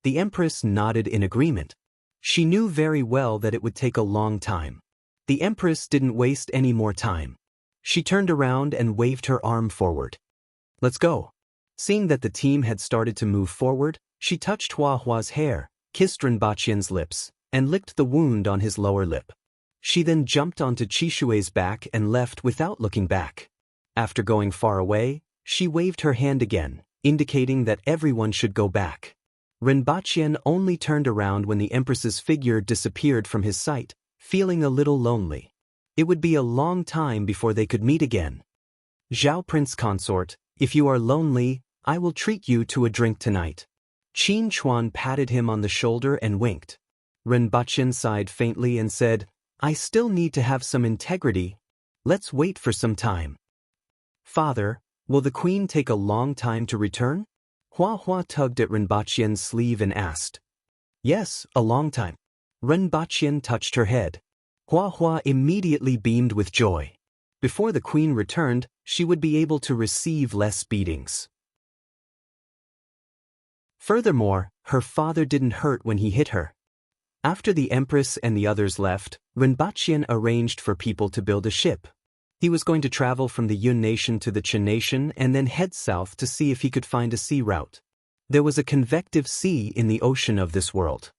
[SPEAKER 1] The Empress nodded in agreement. She knew very well that it would take a long time. The Empress didn't waste any more time. She turned around and waved her arm forward. Let's go. Seeing that the team had started to move forward, she touched Hua's hair, kissed Renbaqian's lips, and licked the wound on his lower lip. She then jumped onto Qishui's back and left without looking back. After going far away, she waved her hand again, indicating that everyone should go back. Renbaqian only turned around when the Empress's figure disappeared from his sight, feeling a little lonely. It would be a long time before they could meet again. Zhao Prince Consort, if you are lonely, I will treat you to a drink tonight. Qin Chuan patted him on the shoulder and winked. Renbaqian sighed faintly and said, I still need to have some integrity. Let's wait for some time. Father, will the queen take a long time to return? Hua tugged at Renbaqian's sleeve and asked. Yes, a long time. Renbaqian touched her head. Hua immediately beamed with joy. Before the queen returned, she would be able to receive less beatings. Furthermore, her father didn't hurt when he hit her. After the Empress and the others left, Renbaqian arranged for people to build a ship. He was going to travel from the Yun Nation to the Qin Nation and then head south to see if he could find a sea route. There was a convective sea in the ocean of this world.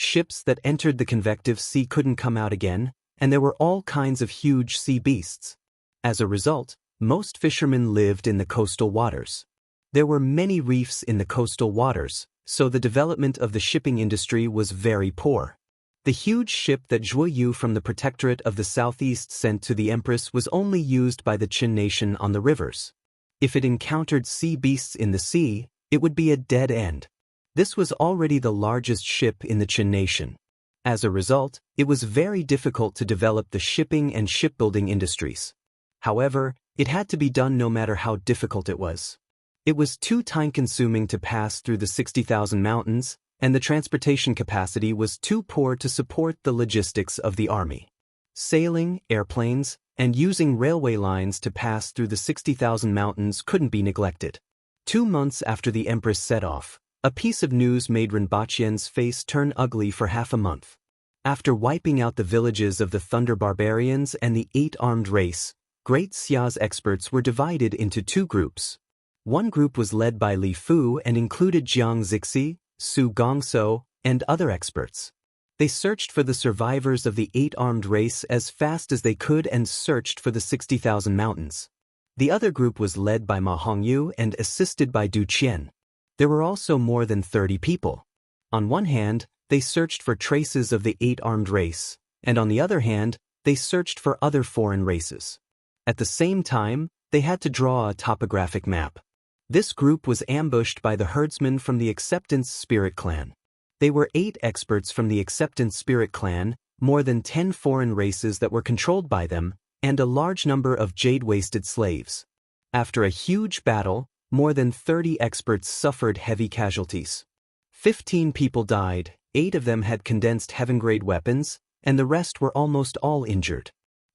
[SPEAKER 1] Ships that entered the convective sea couldn't come out again, and there were all kinds of huge sea beasts. As a result, most fishermen lived in the coastal waters. There were many reefs in the coastal waters, so the development of the shipping industry was very poor. The huge ship that Zhuo Yu from the Protectorate of the Southeast sent to the Empress was only used by the Qin nation on the rivers. If it encountered sea beasts in the sea, it would be a dead end. This was already the largest ship in the Qin nation. As a result, it was very difficult to develop the shipping and shipbuilding industries. However, it had to be done no matter how difficult it was. It was too time-consuming to pass through the 60,000 mountains, and the transportation capacity was too poor to support the logistics of the army. Sailing, airplanes, and using railway lines to pass through the 60,000 mountains couldn't be neglected. 2 months after the Empress set off, a piece of news made Rinpochien's face turn ugly for half a month. After wiping out the villages of the Thunder Barbarians and the 8-armed race, Great Xia's experts were divided into 2 groups. One group was led by Li Fu and included Jiang Zixi, Su Gongso, and other experts. They searched for the survivors of the 8-armed race as fast as they could and searched for the 60,000 mountains. The other group was led by Ma Hongyu and assisted by Du Qian. There were also more than 30 people. On one hand, they searched for traces of the 8-armed race, and on the other hand, they searched for other foreign races. At the same time, they had to draw a topographic map. This group was ambushed by the herdsmen from the Acceptance Spirit Clan. They were 8 experts from the Acceptance Spirit Clan, more than 10 foreign races that were controlled by them, and a large number of jade-wasted slaves. After a huge battle, more than 30 experts suffered heavy casualties. 15 people died, 8 of them had condensed heaven-grade weapons, and the rest were almost all injured.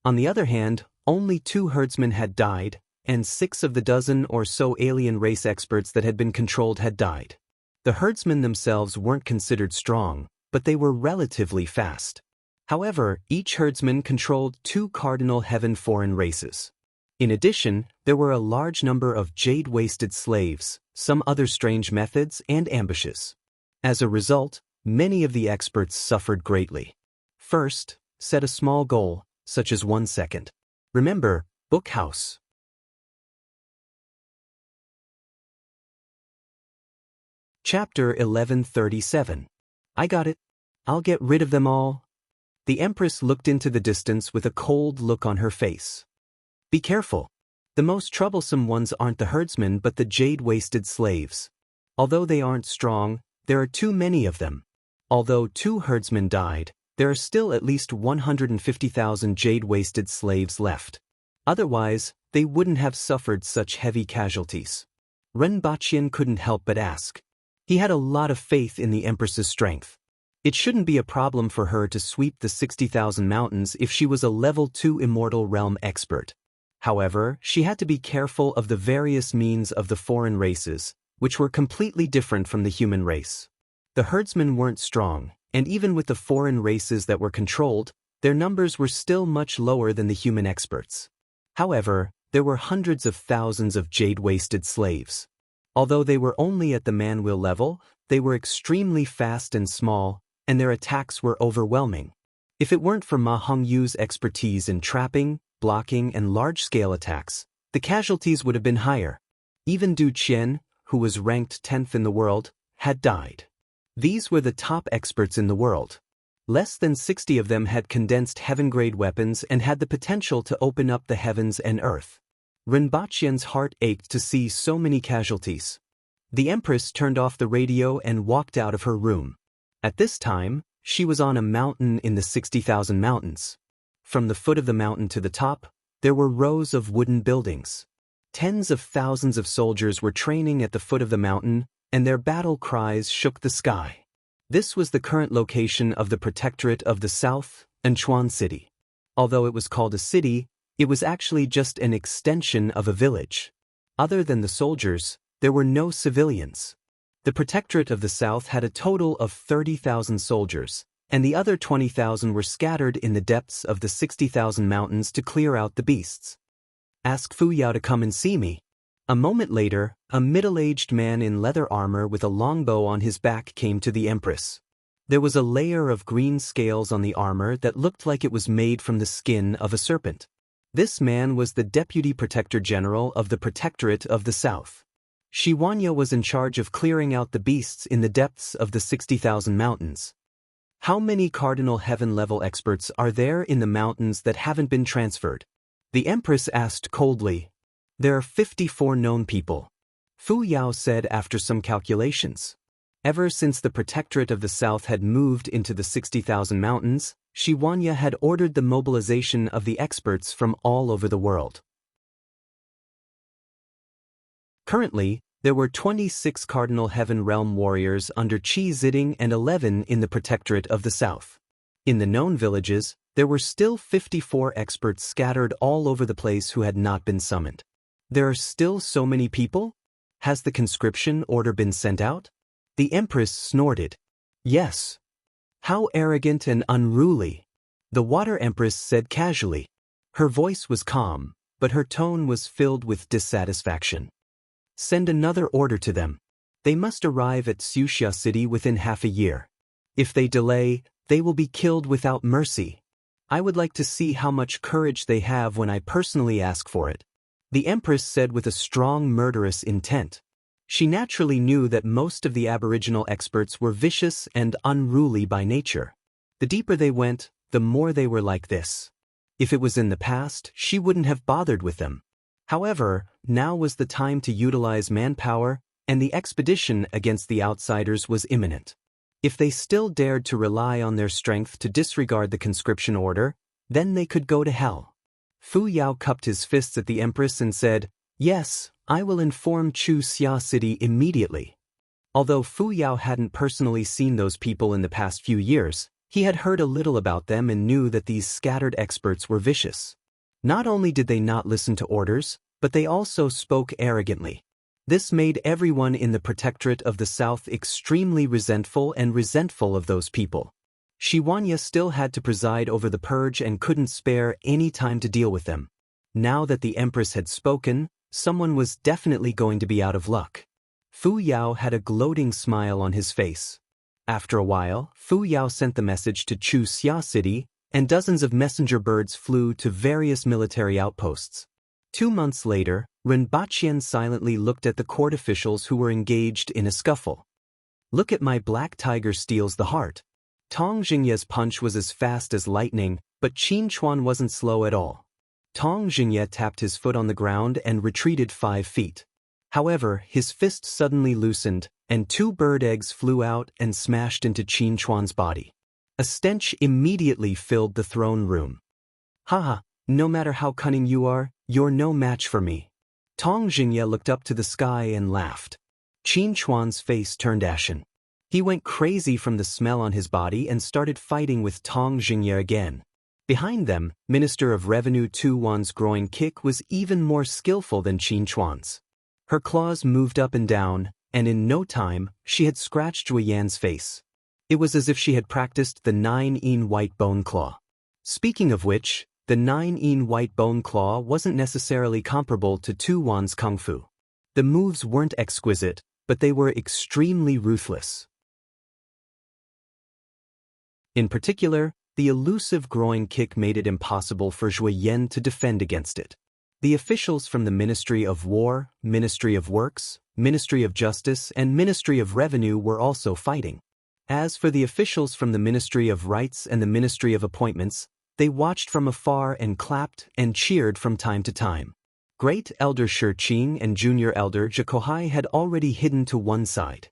[SPEAKER 1] On the other hand, only 2 herdsmen had died, and 6 of the dozen or so alien race experts that had been controlled had died. The herdsmen themselves weren't considered strong, but they were relatively fast. However, each herdsman controlled 2 cardinal heaven foreign races. In addition, there were a large number of jade-wasted slaves, some other strange methods, and ambushes. As a result, many of the experts suffered greatly. First, set a small goal, such as 1 second. Remember, book house. Chapter 1137. I got it. I'll get rid of them all. The Empress looked into the distance with a cold look on her face. Be careful. The most troublesome ones aren't the herdsmen but the jade-wasted slaves. Although they aren't strong, there are too many of them. Although 2 herdsmen died, there are still at least 150,000 jade-wasted slaves left. Otherwise, they wouldn't have suffered such heavy casualties. Rinpochian couldn't help but ask. He had a lot of faith in the Empress's strength. It shouldn't be a problem for her to sweep the 60,000 mountains if she was a level 2 immortal realm expert. However, she had to be careful of the various means of the foreign races, which were completely different from the human race. The herdsmen weren't strong, and even with the foreign races that were controlled, their numbers were still much lower than the human experts. However, there were hundreds of thousands of jade-wasted slaves. Although they were only at the man-wheel level, they were extremely fast and small, and their attacks were overwhelming. If it weren't for Ma Hongyu's expertise in trapping, blocking, and large-scale attacks, the casualties would have been higher. Even Du Qian, who was ranked 10th in the world, had died. These were the top experts in the world. Less than 60 of them had condensed heaven-grade weapons and had the potential to open up the heavens and earth. Rinpochian's heart ached to see so many casualties. The Empress turned off the radio and walked out of her room. At this time, she was on a mountain in the 60,000 mountains. From the foot of the mountain to the top, there were rows of wooden buildings. Tens of thousands of soldiers were training at the foot of the mountain, and their battle cries shook the sky. This was the current location of the Protectorate of the South, Anchuan City. Although it was called a city, it was actually just an extension of a village. Other than the soldiers, there were no civilians. The Protectorate of the South had a total of 30,000 soldiers, and the other 20,000 were scattered in the depths of the 60,000 mountains to clear out the beasts. Ask Fu Yao to come and see me. A moment later, a middle-aged man in leather armor with a longbow on his back came to the Empress. There was a layer of green scales on the armor that looked like it was made from the skin of a serpent. This man was the Deputy Protector General of the Protectorate of the South. Xi Wanya was in charge of clearing out the beasts in the depths of the 60,000 mountains. How many Cardinal Heaven-level experts are there in the mountains that haven't been transferred? The Empress asked coldly. There are 54 known people. Fu Yao said after some calculations. Ever since the Protectorate of the South had moved into the 60,000 mountains, Xi Wanya had ordered the mobilization of the experts from all over the world. Currently, there were 26 Cardinal Heaven Realm warriors under Qi Ziding and 11 in the Protectorate of the South. In the known villages, there were still 54 experts scattered all over the place who had not been summoned. There are still so many people? Has the conscription order been sent out? The Empress snorted. Yes. How arrogant and unruly. The Water Empress said casually. Her voice was calm, but her tone was filled with dissatisfaction. Send another order to them. They must arrive at Xuxia City within half a year. If they delay, they will be killed without mercy. I would like to see how much courage they have when I personally ask for it. The Empress said with a strong murderous intent. She naturally knew that most of the Aboriginal experts were vicious and unruly by nature. The deeper they went, the more they were like this. If it was in the past, she wouldn't have bothered with them. However, now was the time to utilize manpower, and the expedition against the outsiders was imminent. If they still dared to rely on their strength to disregard the conscription order, then they could go to hell. Fu Yao cupped his fists at the Empress and said, Yes, I will inform Xuxia City immediately. Although Fu Yao hadn't personally seen those people in the past few years, he had heard a little about them and knew that these scattered experts were vicious. Not only did they not listen to orders, but they also spoke arrogantly. This made everyone in the Protectorate of the South extremely resentful of those people. Xi Wanya still had to preside over the purge and couldn't spare any time to deal with them. Now that the Empress had spoken, someone was definitely going to be out of luck. Fu Yao had a gloating smile on his face. After a while, Fu Yao sent the message to Xuxia City, and dozens of messenger birds flew to various military outposts. 2 months later, Rinpoche silently looked at the court officials who were engaged in a scuffle. Look at my black tiger steals the heart. Tong Jingye's punch was as fast as lightning, but Qin Chuan wasn't slow at all. Tong Jingye tapped his foot on the ground and retreated 5 feet. However, his fist suddenly loosened, and 2 bird eggs flew out and smashed into Qin Chuan's body. A stench immediately filled the throne room. Haha, no matter how cunning you are, you're no match for me. Tong Jingye looked up to the sky and laughed. Qin Chuan's face turned ashen. He went crazy from the smell on his body and started fighting with Tong Jingye again. Behind them, Minister of Revenue Tu Wan's groin kick was even more skillful than Qin Chuan's. Her claws moved up and down, and in no time, she had scratched Zhui Yan's face. It was as if she had practiced the 9-in white bone claw. Speaking of which, the 9-in white bone claw wasn't necessarily comparable to Tu Wan's kung fu. The moves weren't exquisite, but they were extremely ruthless. In particular, the elusive groin kick made it impossible for Zhui Yan to defend against it. The officials from the Ministry of War, Ministry of Works, Ministry of Justice, and Ministry of Revenue were also fighting. As for the officials from the Ministry of Rights and the Ministry of Appointments, they watched from afar and clapped and cheered from time to time. Great Elder Shi Qing and Junior Elder Zhikohai had already hidden to one side.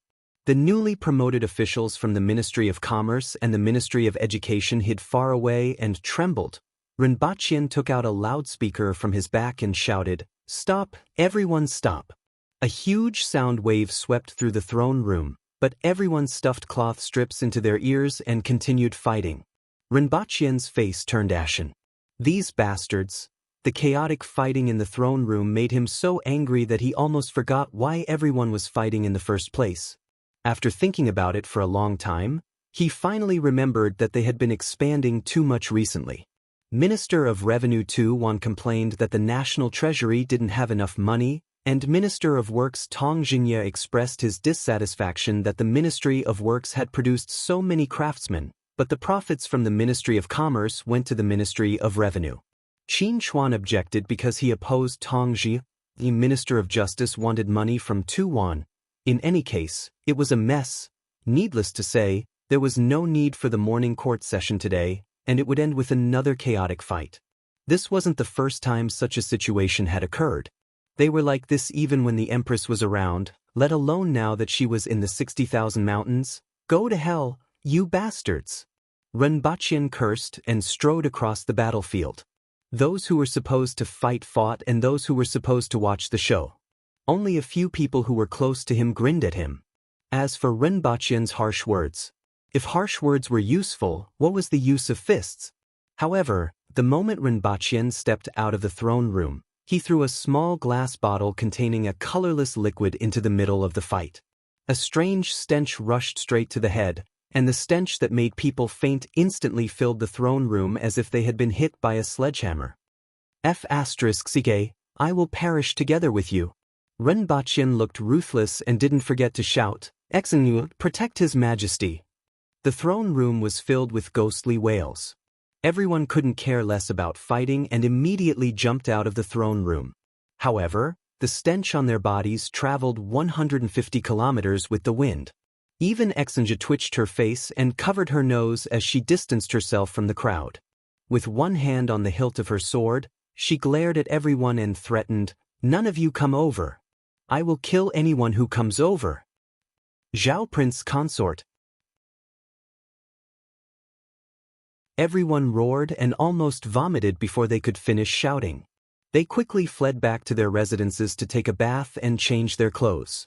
[SPEAKER 1] The newly promoted officials from the Ministry of Commerce and the Ministry of Education hid far away and trembled. Rinpoche took out a loudspeaker from his back and shouted, "Stop, everyone stop!" A huge sound wave swept through the throne room, but everyone stuffed cloth strips into their ears and continued fighting. Rinpoche's face turned ashen. These bastards. The chaotic fighting in the throne room made him so angry that he almost forgot why everyone was fighting in the first place. After thinking about it for a long time, he finally remembered that they had been expanding too much recently. Minister of Revenue Tu Wan complained that the National Treasury didn't have enough money, And Minister of Works Tong Jingye expressed his dissatisfaction that the Ministry of Works had produced so many craftsmen, but the profits from the Ministry of Commerce went to the Ministry of Revenue. Qin Chuan objected because he opposed Tong Ji. The Minister of Justice wanted money from Tu Wan. In any case, it was a mess. Needless to say, there was no need for the morning court session today, and it would end with another chaotic fight. This wasn't the first time such a situation had occurred. They were like this even when the Empress was around, let alone now that she was in the 60,000 mountains. Go to hell, you bastards! Renbaqian cursed and strode across the battlefield. Those who were supposed to fight fought, and those who were supposed to watch the show. Only a few people who were close to him grinned at him. As for Renbaqian's harsh words, if harsh words were useful, what was the use of fists? However, the moment Renbaqian stepped out of the throne room, he threw a small glass bottle containing a colorless liquid into the middle of the fight. A strange stench rushed straight to the head, and the stench that made people faint instantly filled the throne room as if they had been hit by a sledgehammer. F***, I will perish together with you. Renbaqian looked ruthless and didn't forget to shout, Exenu, protect His Majesty. The throne room was filled with ghostly wails. Everyone couldn't care less about fighting and immediately jumped out of the throne room. However, the stench on their bodies traveled 150 kilometers with the wind. Even Exenja twitched her face and covered her nose as she distanced herself from the crowd. With one hand on the hilt of her sword, she glared at everyone and threatened, None of you come over. I will kill anyone who comes over. Zhao Prince Consort. Everyone roared and almost vomited before they could finish shouting. They quickly fled back to their residences to take a bath and change their clothes.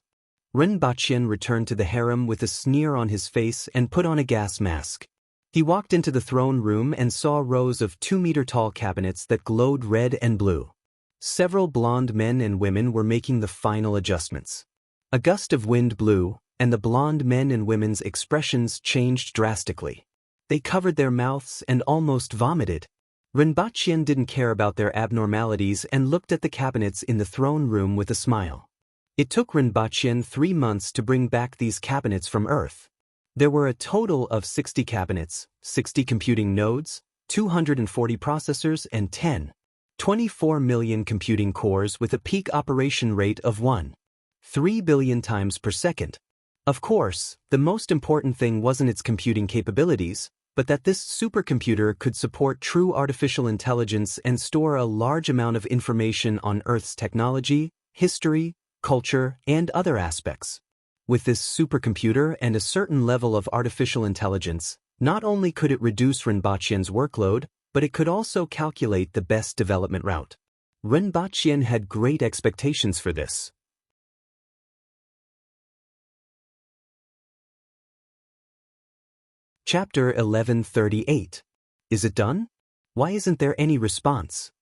[SPEAKER 1] Renbaqian returned to the harem with a sneer on his face and put on a gas mask. He walked into the throne room and saw rows of 2-meter-tall cabinets that glowed red and blue. Several blonde men and women were making the final adjustments. A gust of wind blew, and the blonde men and women's expressions changed drastically. They covered their mouths and almost vomited. Renbaqian didn't care about their abnormalities and looked at the cabinets in the throne room with a smile. It took Renbaqian 3 months to bring back these cabinets from Earth. There were a total of 60 cabinets, 60 computing nodes, 240 processors and 24 million computing cores with a peak operation rate of 1.3 billion times per second. Of course, the most important thing wasn't its computing capabilities, but that this supercomputer could support true artificial intelligence and store a large amount of information on Earth's technology, history, culture, and other aspects. With this supercomputer and a certain level of artificial intelligence, not only could it reduce Renbaqian's workload, but it could also calculate the best development route. Renbaqian had great expectations for this. Chapter 1138. Is it done? Why isn't there any response?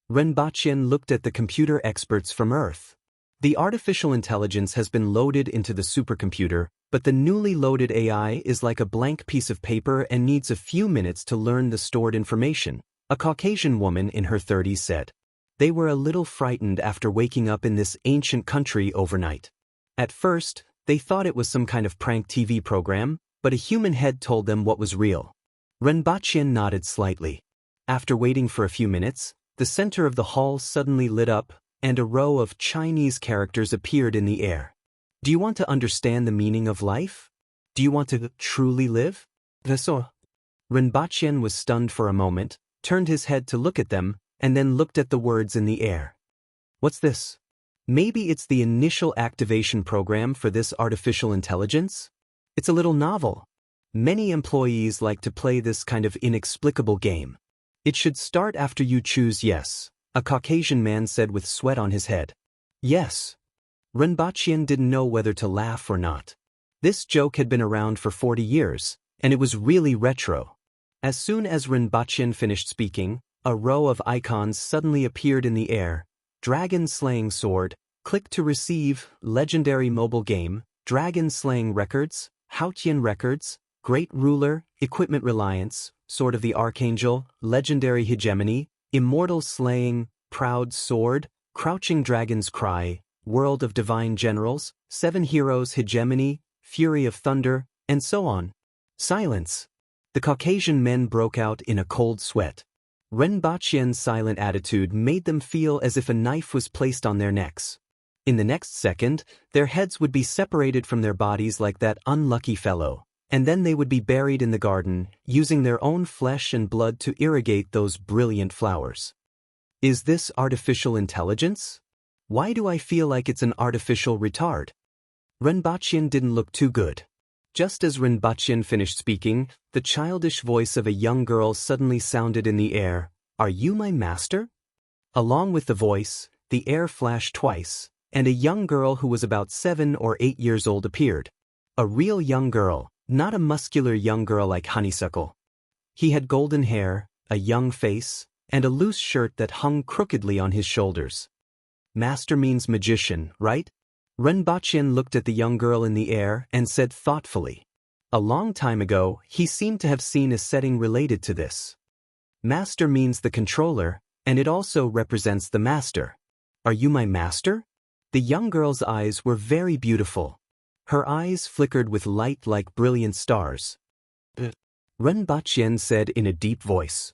[SPEAKER 1] Renbaqian looked at the computer experts from Earth. The artificial intelligence has been loaded into the supercomputer, but the newly loaded AI is like a blank piece of paper and needs a few minutes to learn the stored information, a Caucasian woman in her 30s said. They were a little frightened after waking up in this ancient country overnight. At first, they thought it was some kind of prank TV program, but a human head told them what was real. Renbaqian nodded slightly. After waiting for a few minutes, the center of the hall suddenly lit up, and a row of Chinese characters appeared in the air. Do you want to understand the meaning of life? Do you want to truly live? Renbaqian was stunned for a moment, turned his head to look at them, and then looked at the words in the air. What's this? Maybe it's the initial activation program for this artificial intelligence? It's a little novel. Many employees like to play this kind of inexplicable game. It should start after you choose yes, a Caucasian man said with sweat on his head. Yes. Renbaqian didn't know whether to laugh or not. This joke had been around for 40 years, and it was really retro. As soon as Renbaqian finished speaking, a row of icons suddenly appeared in the air. Dragon Slaying Sword, click to receive, legendary mobile game, Dragon Slaying Records, Haotian Records, Great Ruler, Equipment Reliance, Sword of the Archangel, Legendary Hegemony, Immortal Slaying, Proud Sword, Crouching Dragon's Cry, world of divine generals, 7 heroes, hegemony, fury of thunder, and so on. Silence. The Caucasian men broke out in a cold sweat. Renbachien's silent attitude made them feel as if a knife was placed on their necks. In the next second, their heads would be separated from their bodies like that unlucky fellow, and then they would be buried in the garden, using their own flesh and blood to irrigate those brilliant flowers. Is this artificial intelligence? Why do I feel like it's an artificial retard? Renbachien didn't look too good. Just as Renbachien finished speaking, the childish voice of a young girl suddenly sounded in the air, "Are you my master?" Along with the voice, the air flashed twice, and a young girl who was about 7 or 8 years old appeared. A real young girl, not a muscular young girl like Honeysuckle. He had golden hair, a young face, and a loose shirt that hung crookedly on his shoulders. Master means magician, right? Renbachien looked at the young girl in the air and said thoughtfully. A long time ago, he seemed to have seen a setting related to this. Master means the controller, and it also represents the master. Are you my master? The young girl's eyes were very beautiful. Her eyes flickered with light like brilliant stars. Renbachien said in a deep voice.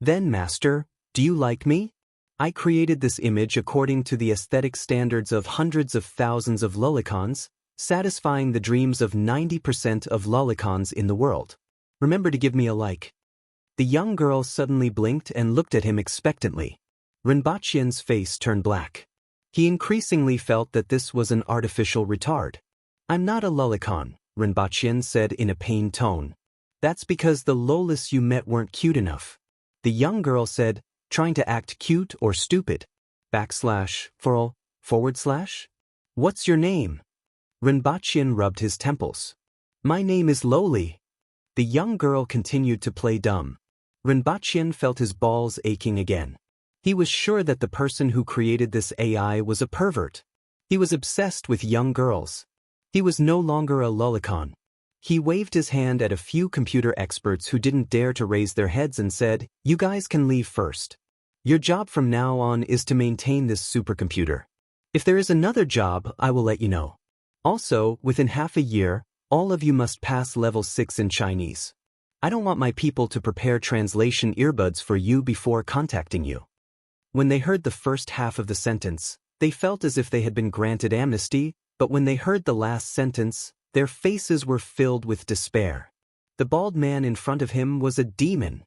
[SPEAKER 1] Then, master, do you like me? I created this image according to the aesthetic standards of hundreds of thousands of lolicons, satisfying the dreams of 90% of lolicons in the world. Remember to give me a like. The young girl suddenly blinked and looked at him expectantly. Renbachien's face turned black. He increasingly felt that this was an artificial retard. I'm not a lolicon, Renbachien said in a pained tone. That's because the lolis you met weren't cute enough. The young girl said, trying to act cute or stupid. /forward/? What's your name? Renbachien rubbed his temples. My name is Loli. The young girl continued to play dumb. Renbachien felt his balls aching again. He was sure that the person who created this AI was a pervert. He was obsessed with young girls. He was no longer a lolicon. He waved his hand at a few computer experts who didn't dare to raise their heads and said, "You guys can leave first. Your job from now on is to maintain this supercomputer. If there is another job, I will let you know. Also, within half a year, all of you must pass level 6 in Chinese. I don't want my people to prepare translation earbuds for you before contacting you." When they heard the first half of the sentence, they felt as if they had been granted amnesty, but when they heard the last sentence, their faces were filled with despair. The bald man in front of him was a demon.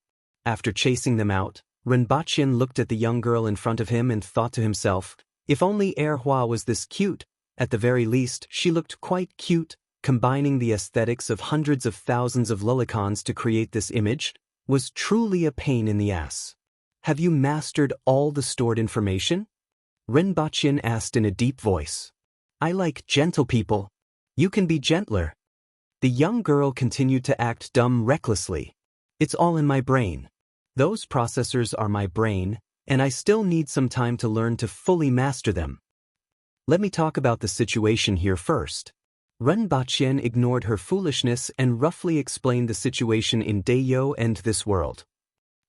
[SPEAKER 1] After chasing them out, Renbachien looked at the young girl in front of him and thought to himself, if only Erhua was this cute, at the very least she looked quite cute. Combining the aesthetics of hundreds of thousands of lolicons to create this image was truly a pain in the ass. Have you mastered all the stored information? Renbachien asked in a deep voice. I like gentle people. You can be gentler. The young girl continued to act dumb recklessly. It's all in my brain. Those processors are my brain, and I still need some time to learn to fully master them. Let me talk about the situation here first. Renbachien ignored her foolishness and roughly explained the situation in Dayo and this world.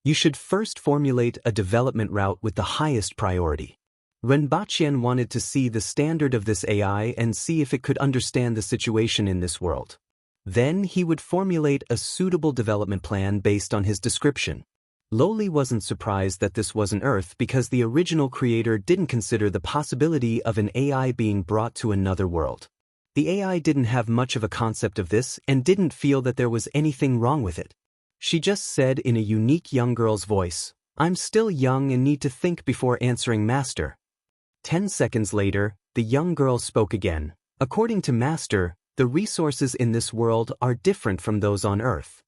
[SPEAKER 1] You should first formulate a development route with the highest priority. Renbachien wanted to see the standard of this AI and see if it could understand the situation in this world. Then he would formulate a suitable development plan based on his description. Loli wasn't surprised that this wasn't Earth because the original creator didn't consider the possibility of an AI being brought to another world. The AI didn't have much of a concept of this and didn't feel that there was anything wrong with it. She just said in a unique young girl's voice, I'm still young and need to think before answering Master. 10 seconds later, the young girl spoke again. According to Master, the resources in this world are different from those on Earth.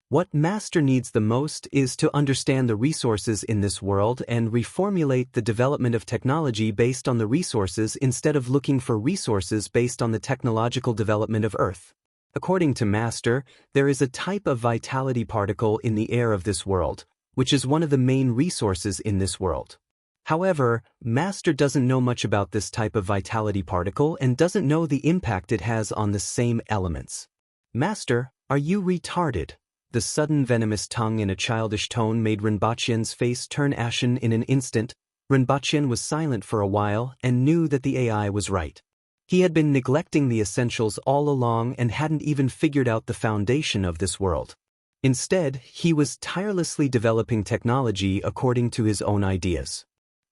[SPEAKER 1] What Master needs the most is to understand the resources in this world and reformulate the development of technology based on the resources instead of looking for resources based on the technological development of Earth. According to Master, there is a type of vitality particle in the air of this world, which is one of the main resources in this world. However, Master doesn't know much about this type of vitality particle and doesn't know the impact it has on the same elements. Master, are you retarded? The sudden venomous tongue in a childish tone made Rinpochien's face turn ashen in an instant. Rinpochien was silent for a while and knew that the AI was right. He had been neglecting the essentials all along and hadn't even figured out the foundation of this world. Instead, he was tirelessly developing technology according to his own ideas.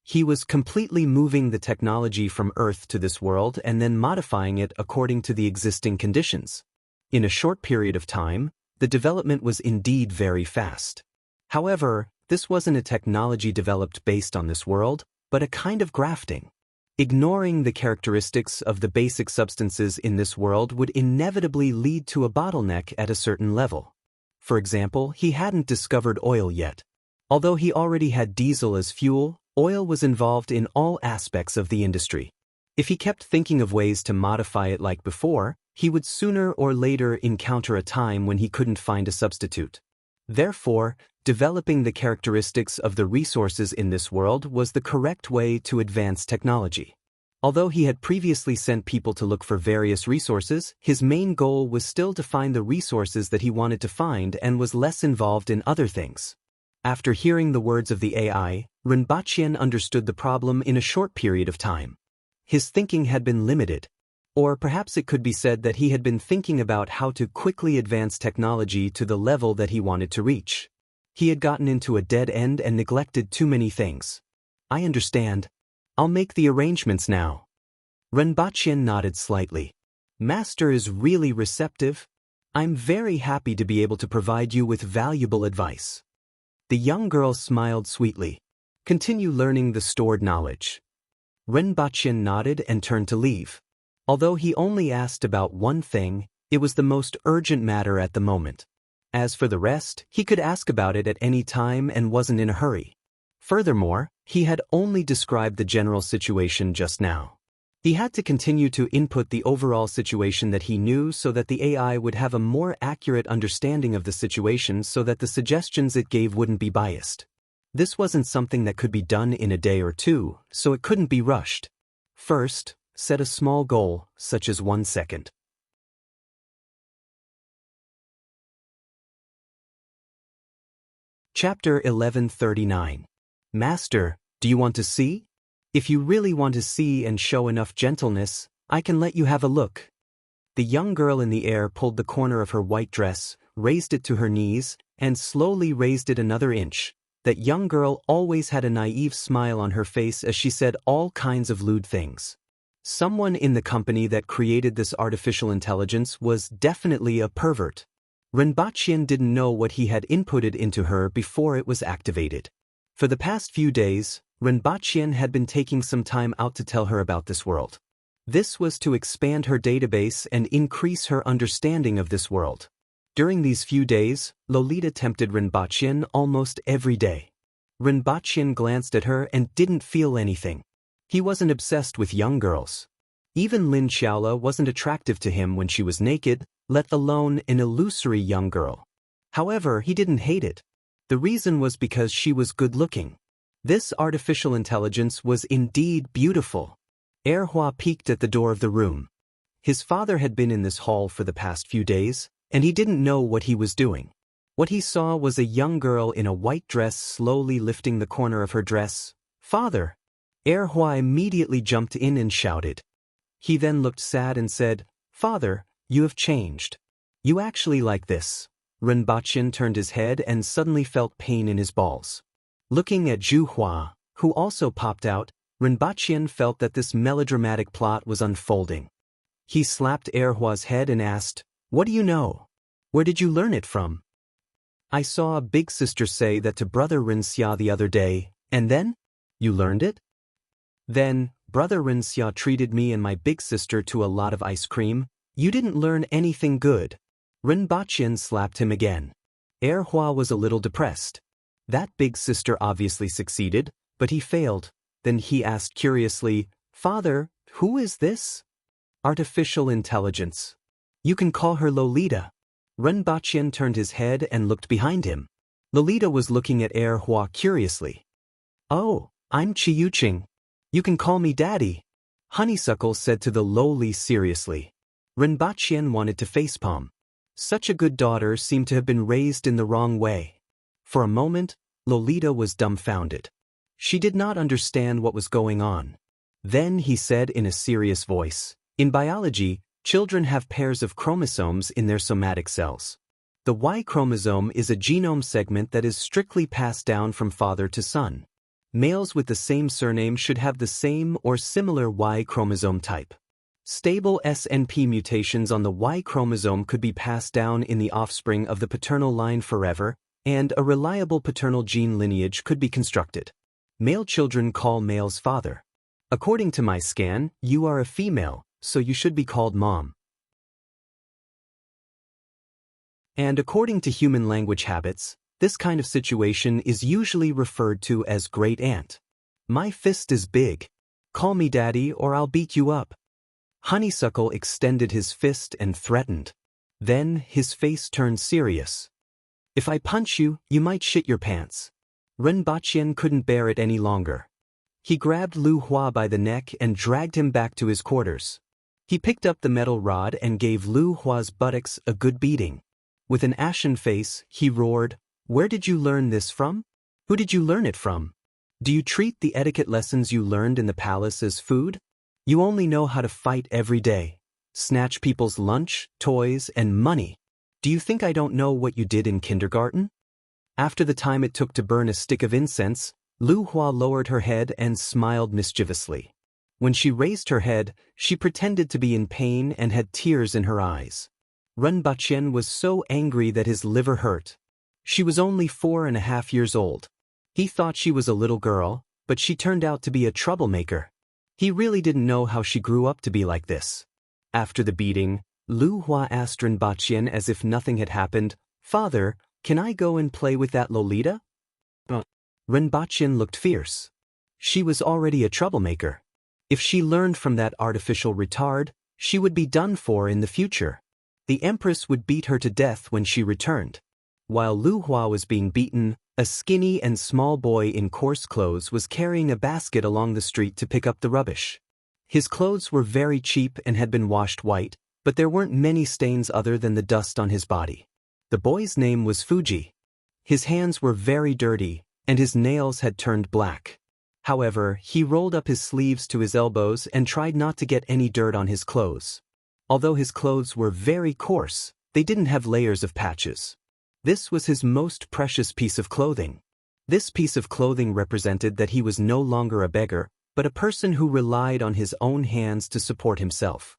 [SPEAKER 1] He was completely moving the technology from Earth to this world and then modifying it according to the existing conditions. In a short period of time, the development was indeed very fast. However, this wasn't a technology developed based on this world, but a kind of grafting. Ignoring the characteristics of the basic substances in this world would inevitably lead to a bottleneck at a certain level. For example, he hadn't discovered oil yet. Although he already had diesel as fuel, oil was involved in all aspects of the industry. If he kept thinking of ways to modify it like before, he would sooner or later encounter a time when he couldn't find a substitute. Therefore, developing the characteristics of the resources in this world was the correct way to advance technology. Although he had previously sent people to look for various resources, his main goal was still to find the resources that he wanted to find and was less involved in other things. After hearing the words of the AI, Rinpochian understood the problem in a short period of time. His thinking had been limited. Or perhaps it could be said that he had been thinking about how to quickly advance technology to the level that he wanted to reach. He had gotten into a dead end and neglected too many things. I understand. I'll make the arrangements now. Rinpochian nodded slightly. Master is really receptive. I'm very happy to be able to provide you with valuable advice. The young girl smiled sweetly. Continue learning the stored knowledge. Rinpochian nodded and turned to leave. Although he only asked about one thing, it was the most urgent matter at the moment. As for the rest, he could ask about it at any time and wasn't in a hurry. Furthermore, he had only described the general situation just now. He had to continue to input the overall situation that he knew so that the AI would have a more accurate understanding of the situation so that the suggestions it gave wouldn't be biased. This wasn't something that could be done in a day or two, so it couldn't be rushed. First, set a small goal, such as 1 second. Chapter 1139. Master, do you want to see? If you really want to see and show enough gentleness, I can let you have a look. The young girl in the air pulled the corner of her white dress, raised it to her knees, and slowly raised it another inch. That young girl always had a naive smile on her face as she said all kinds of lewd things. Someone in the company that created this artificial intelligence was definitely a pervert. Rinpochian didn't know what he had inputted into her before it was activated. For the past few days, Rinpochian had been taking some time out to tell her about this world. This was to expand her database and increase her understanding of this world. During these few days, Lolita tempted Rinpochian almost every day. Rinpochian glanced at her and didn't feel anything. He wasn't obsessed with young girls. Even Lin Xiaola wasn't attractive to him when she was naked, let alone an illusory young girl. However, he didn't hate it. The reason was because she was good-looking. This artificial intelligence was indeed beautiful. Erhua peeked at the door of the room. His father had been in this hall for the past few days, and he didn't know what he was doing. What he saw was a young girl in a white dress slowly lifting the corner of her dress. "Father!" Erhua immediately jumped in and shouted. He then looked sad and said, "Father, you have changed. You actually like this." Rinpochian turned his head and suddenly felt pain in his balls. Looking at Zhu Hua, who also popped out, Rinpochian felt that this melodramatic plot was unfolding. He slapped Erhua's head and asked, "What do you know? Where did you learn it from?" "I saw a big sister say that to brother Rinxia the other day, and then? You learned it?" "Then, brother Rinxia treated me and my big sister to a lot of ice cream. You didn't learn anything good." Rinpochian slapped him again. Erhua was a little depressed. That big sister obviously succeeded, but he failed. Then he asked curiously, "Father, who is this?" "Artificial intelligence. You can call her Lolita." Rinpochian turned his head and looked behind him. Lolita was looking at Erhua curiously. "Oh, I'm Chiyuching. You can call me Daddy," Honeysuckle said to the lowly seriously. Rinpochian wanted to facepalm. Such a good daughter seemed to have been raised in the wrong way. For a moment, Lolita was dumbfounded. She did not understand what was going on. Then he said in a serious voice, "In biology, children have pairs of chromosomes in their somatic cells. The Y chromosome is a genome segment that is strictly passed down from father to son. Males with the same surname should have the same or similar Y chromosome type. Stable SNP mutations on the Y chromosome could be passed down in the offspring of the paternal line forever, and a reliable paternal gene lineage could be constructed. Male children call males father. According to my scan, you are a female, so you should be called mom. And according to human language habits, this kind of situation is usually referred to as great aunt. My fist is big. Call me daddy or I'll beat you up." Honeysuckle extended his fist and threatened. Then his face turned serious. "If I punch you, you might shit your pants." Renbachien couldn't bear it any longer. He grabbed Lu Hua by the neck and dragged him back to his quarters. He picked up the metal rod and gave Lu Hua's buttocks a good beating. With an ashen face, he roared, "Where did you learn this from? Who did you learn it from? Do you treat the etiquette lessons you learned in the palace as food? You only know how to fight every day. Snatch people's lunch, toys, and money. Do you think I don't know what you did in kindergarten?" After the time it took to burn a stick of incense, Lu Hua lowered her head and smiled mischievously. When she raised her head, she pretended to be in pain and had tears in her eyes. Renbachien was so angry that his liver hurt. She was only 4.5 years old. He thought she was a little girl, but she turned out to be a troublemaker. He really didn't know how she grew up to be like this. After the beating, Lu Hua asked Renbachien as if nothing had happened, "Father, can I go and play with that Lolita?" Renbachien looked fierce. She was already a troublemaker. If she learned from that artificial retard, she would be done for in the future. The Empress would beat her to death when she returned. While Lu Hua was being beaten, a skinny and small boy in coarse clothes was carrying a basket along the street to pick up the rubbish. His clothes were very cheap and had been washed white, but there weren't many stains other than the dust on his body. The boy's name was Fuji. His hands were very dirty, and his nails had turned black. However, he rolled up his sleeves to his elbows and tried not to get any dirt on his clothes. Although his clothes were very coarse, they didn't have layers of patches. This was his most precious piece of clothing. This piece of clothing represented that he was no longer a beggar, but a person who relied on his own hands to support himself.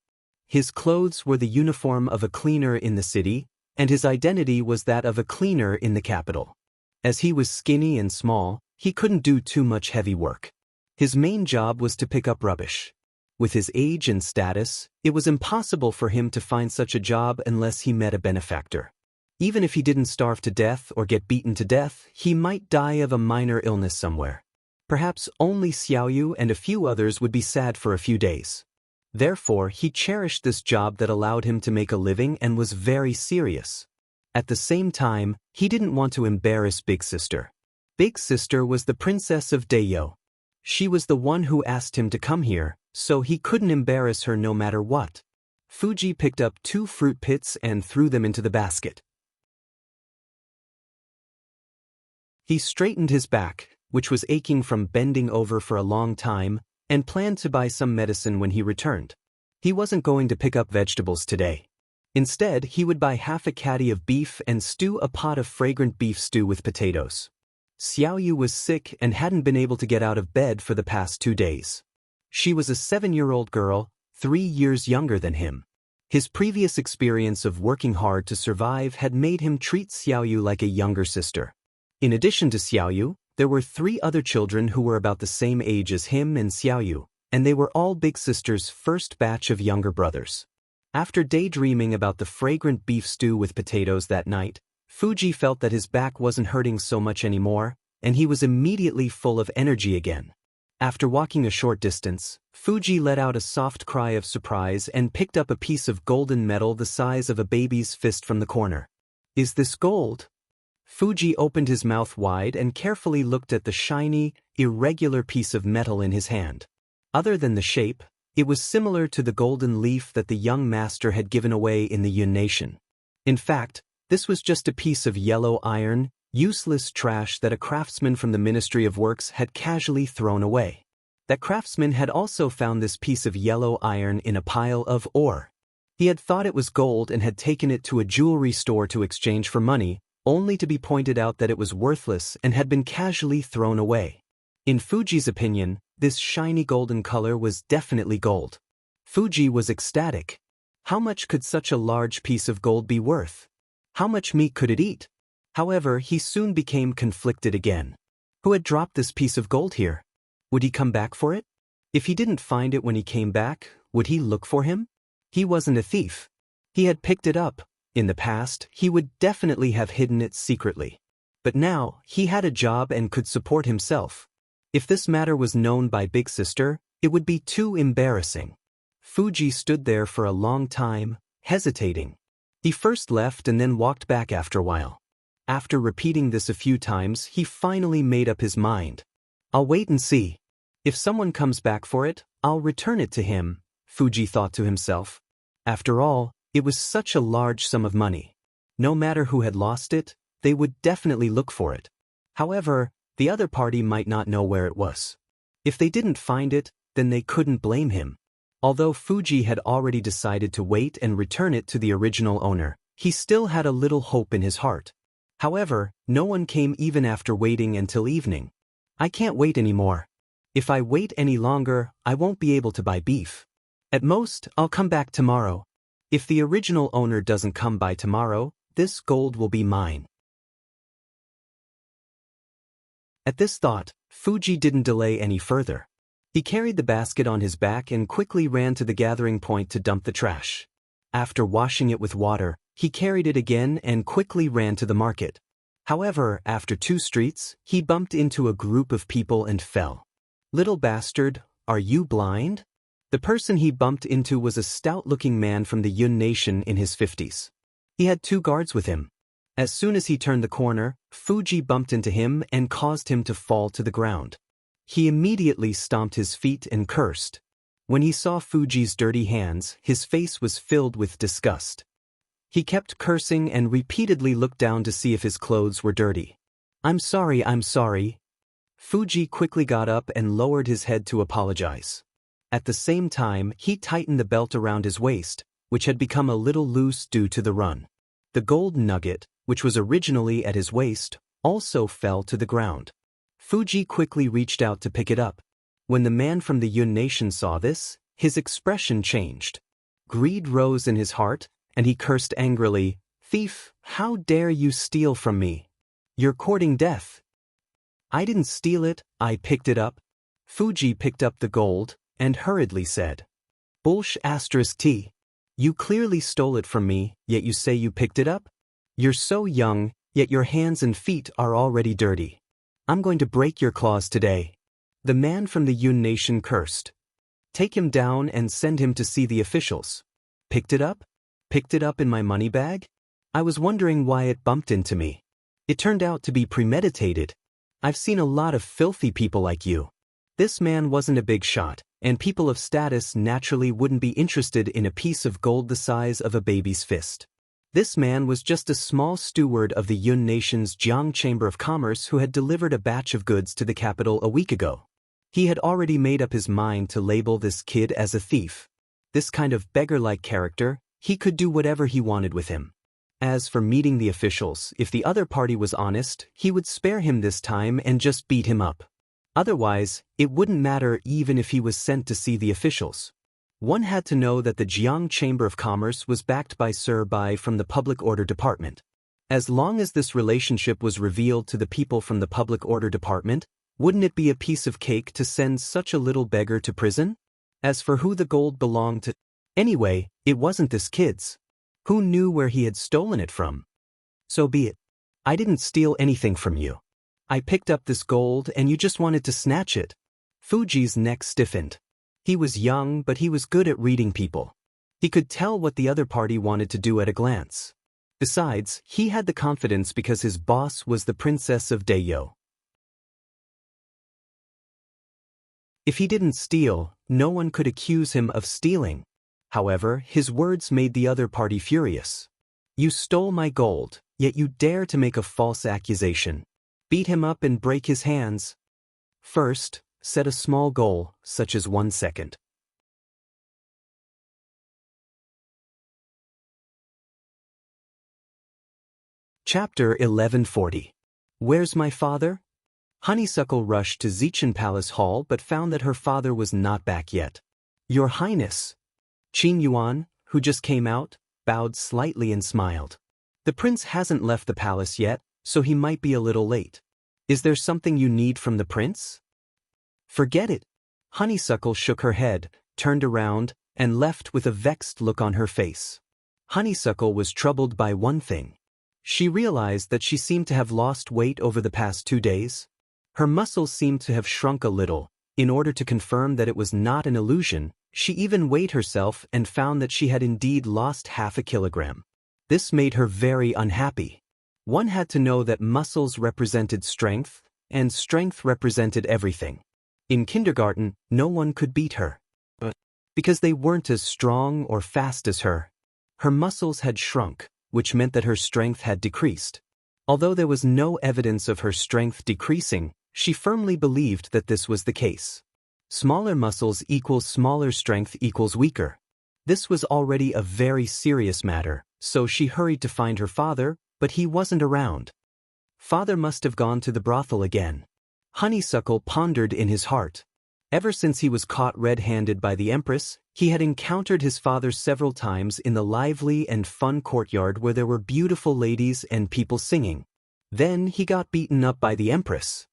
[SPEAKER 1] His clothes were the uniform of a cleaner in the city, and his identity was that of a cleaner in the capital. As he was skinny and small, he couldn't do too much heavy work. His main job was to pick up rubbish. With his age and status, it was impossible for him to find such a job unless he met a benefactor. Even if he didn't starve to death or get beaten to death, he might die of a minor illness somewhere. Perhaps only Xiaoyu and a few others would be sad for a few days. Therefore, he cherished this job that allowed him to make a living and was very serious. At the same time, he didn't want to embarrass Big Sister. Big Sister was the princess of Dayo. She was the one who asked him to come here, so he couldn't embarrass her no matter what. Fuji picked up 2 fruit pits and threw them into the basket. He straightened his back, which was aching from bending over for a long time, and planned to buy some medicine when he returned. He wasn't going to pick up vegetables today. Instead, he would buy half a caddy of beef and stew a pot of fragrant beef stew with potatoes. Xiaoyu was sick and hadn't been able to get out of bed for the past 2 days. She was a 7-year-old girl, 3 years younger than him. His previous experience of working hard to survive had made him treat Xiaoyu like a younger sister. In addition to Xiaoyu, there were 3 other children who were about the same age as him and Xiaoyu, and they were all Big Sister's first batch of younger brothers. After daydreaming about the fragrant beef stew with potatoes that night, Fuji felt that his back wasn't hurting so much anymore, and he was immediately full of energy again. After walking a short distance, Fuji let out a soft cry of surprise and picked up a piece of golden metal the size of a baby's fist from the corner. "Is this gold?" Fuji opened his mouth wide and carefully looked at the shiny, irregular piece of metal in his hand. Other than the shape, it was similar to the golden leaf that the young master had given away in the Yun Nation. In fact, this was just a piece of yellow iron, useless trash that a craftsman from the Ministry of Works had casually thrown away. That craftsman had also found this piece of yellow iron in a pile of ore. He had thought it was gold and had taken it to a jewelry store to exchange for money, only to be pointed out that it was worthless and had been casually thrown away. In Fuji's opinion, this shiny golden color was definitely gold. Fuji was ecstatic. How much could such a large piece of gold be worth? How much meat could it eat? However, he soon became conflicted again. Who had dropped this piece of gold here? Would he come back for it? If he didn't find it when he came back, would he look for him? He wasn't a thief. He had picked it up. In the past, he would definitely have hidden it secretly. But now, he had a job and could support himself. If this matter was known by Big Sister, it would be too embarrassing. Fuji stood there for a long time, hesitating. He first left and then walked back after a while. After repeating this a few times, he finally made up his mind. I'll wait and see. If someone comes back for it, I'll return it to him, Fuji thought to himself. After all, it was such a large sum of money. No matter who had lost it, they would definitely look for it. However, the other party might not know where it was. If they didn't find it, then they couldn't blame him. Although Fuji had already decided to wait and return it to the original owner, he still had a little hope in his heart. However, no one came even after waiting until evening. I can't wait anymore. If I wait any longer, I won't be able to buy beef. At most, I'll come back tomorrow. If the original owner doesn't come by tomorrow, this gold will be mine. At this thought, Fuji didn't delay any further. He carried the basket on his back and quickly ran to the gathering point to dump the trash. After washing it with water, he carried it again and quickly ran to the market. However, after 2 streets, he bumped into a group of people and fell. Little bastard, are you blind? The person he bumped into was a stout-looking man from the Yun Nation in his 50s. He had 2 guards with him. As soon as he turned the corner, Fuji bumped into him and caused him to fall to the ground. He immediately stomped his feet and cursed. When he saw Fuji's dirty hands, his face was filled with disgust. He kept cursing and repeatedly looked down to see if his clothes were dirty. I'm sorry. Fuji quickly got up and lowered his head to apologize. At the same time, he tightened the belt around his waist, which had become a little loose due to the run. The gold nugget, which was originally at his waist, also fell to the ground. Fuji quickly reached out to pick it up. When the man from the Yun Nation saw this, his expression changed. Greed rose in his heart, and he cursed angrily, "Thief, how dare you steal from me? You're courting death." I didn't steal it, I picked it up. Fuji picked up the gold, and hurriedly said, "T. You clearly stole it from me, yet you say you picked it up? You're so young, yet your hands and feet are already dirty. I'm going to break your claws today." The man from the Yun Nation cursed. "Take him down and send him to see the officials." Picked it up? Picked it up in my money bag? I was wondering why it bumped into me. It turned out to be premeditated. I've seen a lot of filthy people like you. This man wasn't a big shot, and people of status naturally wouldn't be interested in a piece of gold the size of a baby's fist. This man was just a small steward of the Yun Nation's Jiang Chamber of Commerce who had delivered a batch of goods to the capital a week ago. He had already made up his mind to label this kid as a thief. This kind of beggar-like character, he could do whatever he wanted with him. As for meeting the officials, if the other party was honest, he would spare him this time and just beat him up. Otherwise, it wouldn't matter even if he was sent to see the officials. One had to know that the Jiang Chamber of Commerce was backed by Sir Bai from the Public Order Department. As long as this relationship was revealed to the people from the Public Order Department, wouldn't it be a piece of cake to send such a little beggar to prison? As for who the gold belonged to, anyway, it wasn't this kid's. Who knew where he had stolen it from? So be it. I didn't steal anything from you. I picked up this gold and you just wanted to snatch it. Fuji's neck stiffened. He was young, but he was good at reading people. He could tell what the other party wanted to do at a glance. Besides, he had the confidence because his boss was the Princess of Dayo. If he didn't steal, no one could accuse him of stealing. However, his words made the other party furious. You stole my gold, yet you dare to make a false accusation. Beat him up and break his hands. First, set a small goal, such as 1 second. Chapter 1140. Where's my father? Honeysuckle rushed to Zechen Palace Hall but found that her father was not back yet. Your Highness. Qin Yuan, who just came out, bowed slightly and smiled. The prince hasn't left the palace yet, so he might be a little late. Is there something you need from the prince? Forget it. Honeysuckle shook her head, turned around, and left with a vexed look on her face. Honeysuckle was troubled by one thing. She realized that she seemed to have lost weight over the past 2 days. Her muscles seemed to have shrunk a little. In order to confirm that it was not an illusion, she even weighed herself and found that she had indeed lost half a kilogram. This made her very unhappy. One had to know that muscles represented strength, and strength represented everything. In kindergarten, no one could beat her. But because they weren't as strong or fast as her, her muscles had shrunk, which meant that her strength had decreased. Although there was no evidence of her strength decreasing, she firmly believed that this was the case. Smaller muscles equals smaller strength equals weaker. This was already a very serious matter, so she hurried to find her father, but he wasn't around. Father must have gone to the brothel again. Honeysuckle pondered in his heart. Ever since he was caught red-handed by the Empress, he had encountered his father several times in the lively and fun courtyard where there were beautiful ladies and people singing. Then he got beaten up by the Empress.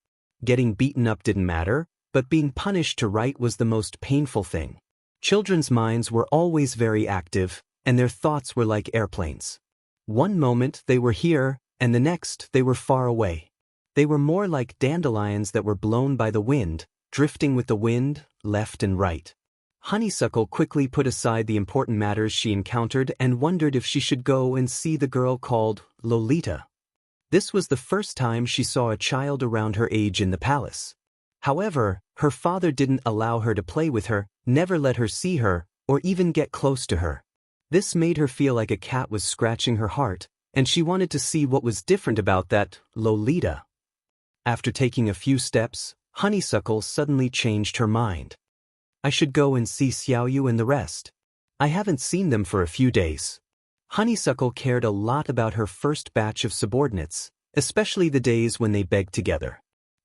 [SPEAKER 1] Getting beaten up didn't matter, but being punished to write was the most painful thing. Children's minds were always very active, and their thoughts were like airplanes. One moment they were here, and the next they were far away. They were more like dandelions that were blown by the wind, drifting with the wind, left and right. Honeysuckle quickly put aside the important matters she encountered and wondered if she should go and see the girl called Lolita. This was the first time she saw a child around her age in the palace. However, her father didn't allow her to play with her, never let her see her, or even get close to her. This made her feel like a cat was scratching her heart, and she wanted to see what was different about that Lolita. After taking a few steps, Honeysuckle suddenly changed her mind. I should go and see Xiaoyu and the rest. I haven't seen them for a few days. Honeysuckle cared a lot about her first batch of subordinates, especially the days when they begged together.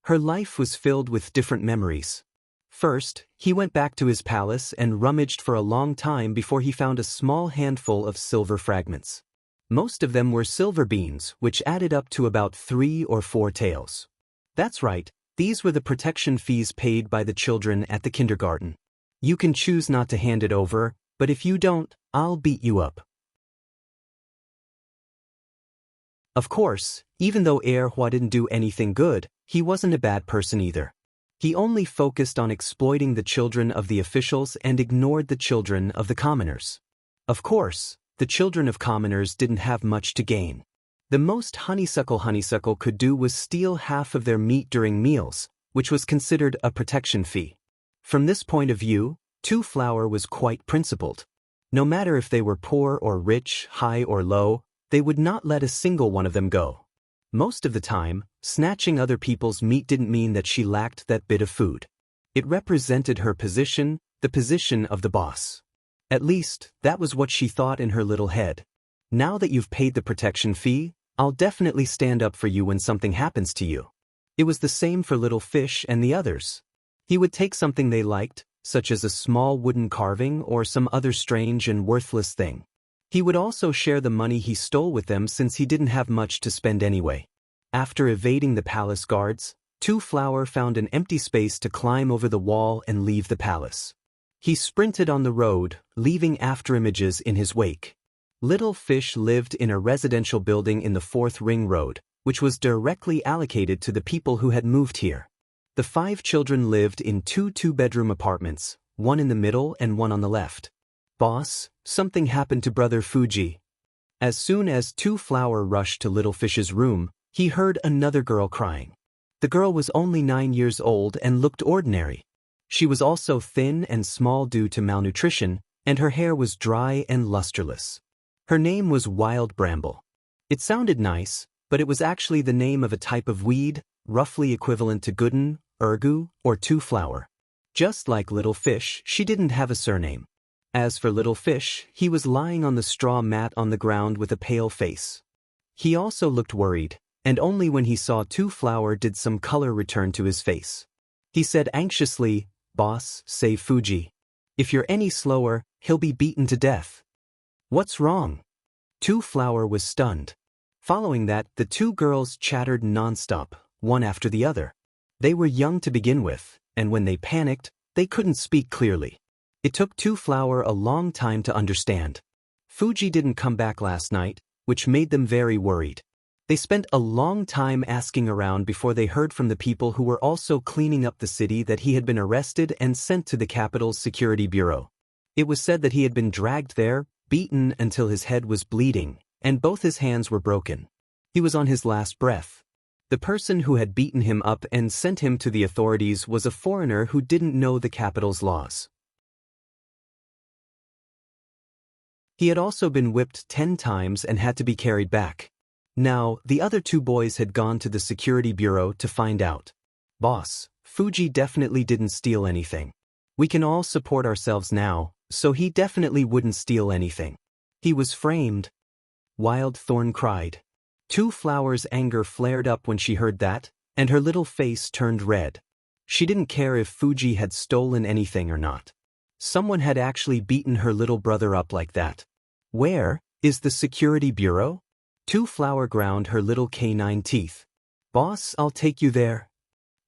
[SPEAKER 1] Her life was filled with different memories. First, he went back to his palace and rummaged for a long time before he found a small handful of silver fragments. Most of them were silver beans, which added up to about 3 or 4 taels. That's right, these were the protection fees paid by the children at the kindergarten. You can choose not to hand it over, but if you don't, I'll beat you up. Of course, even though Hua didn't do anything good, he wasn't a bad person either. He only focused on exploiting the children of the officials and ignored the children of the commoners. Of course, the children of commoners didn't have much to gain. The most Honeysuckle could do was steal half of their meat during meals, which was considered a protection fee. From this point of view, Two Flower was quite principled. No matter if they were poor or rich, high or low, they would not let a single one of them go. Most of the time, snatching other people's meat didn't mean that she lacked that bit of food. It represented her position, the position of the boss. At least, that was what she thought in her little head. Now that you've paid the protection fee, I'll definitely stand up for you when something happens to you. It was the same for Little Fish and the others. He would take something they liked, such as a small wooden carving or some other strange and worthless thing. He would also share the money he stole with them since he didn't have much to spend anyway. After evading the palace guards, Two Flower found an empty space to climb over the wall and leave the palace. He sprinted on the road, leaving after images in his wake. Little Fish lived in a residential building in the 4th Ring Road, which was directly allocated to the people who had moved here. The 5 children lived in 2 two-bedroom apartments, one in the middle and one on the left. Boss, something happened to Brother Fuji. As soon as Two Flower rushed to Little Fish's room, he heard another girl crying. The girl was only 9 years old and looked ordinary. She was also thin and small due to malnutrition, and her hair was dry and lusterless. Her name was Wild Bramble. It sounded nice, but it was actually the name of a type of weed, roughly equivalent to gooden, ergu, or two-flower. Just like Little Fish, she didn't have a surname. As for Little Fish, he was lying on the straw mat on the ground with a pale face. He also looked worried, and only when he saw Two-Flower did some color return to his face. He said anxiously, "Boss, save Fuji. If you're any slower, he'll be beaten to death." "What's wrong?" Two-Flower was stunned. Following that, the two girls chattered nonstop, one after the other. They were young to begin with, and when they panicked, they couldn't speak clearly. It took Two-Flower a long time to understand. Fuji didn't come back last night, which made them very worried. They spent a long time asking around before they heard from the people who were also cleaning up the city that he had been arrested and sent to the capital's security bureau. It was said that he had been dragged there, beaten until his head was bleeding, and both his hands were broken. He was on his last breath. The person who had beaten him up and sent him to the authorities was a foreigner who didn't know the capital's laws. He had also been whipped 10 times and had to be carried back. Now, the other two boys had gone to the security bureau to find out. "Boss, Fuji definitely didn't steal anything. We can all support ourselves now, so he definitely wouldn't steal anything. He was framed." Wild Thorn cried. Two-Flower's anger flared up when she heard that, and her little face turned red. She didn't care if Fuji had stolen anything or not. Someone had actually beaten her little brother up like that. "Where is the security bureau?" Two-Flower ground her little canine teeth. "Boss, I'll take you there."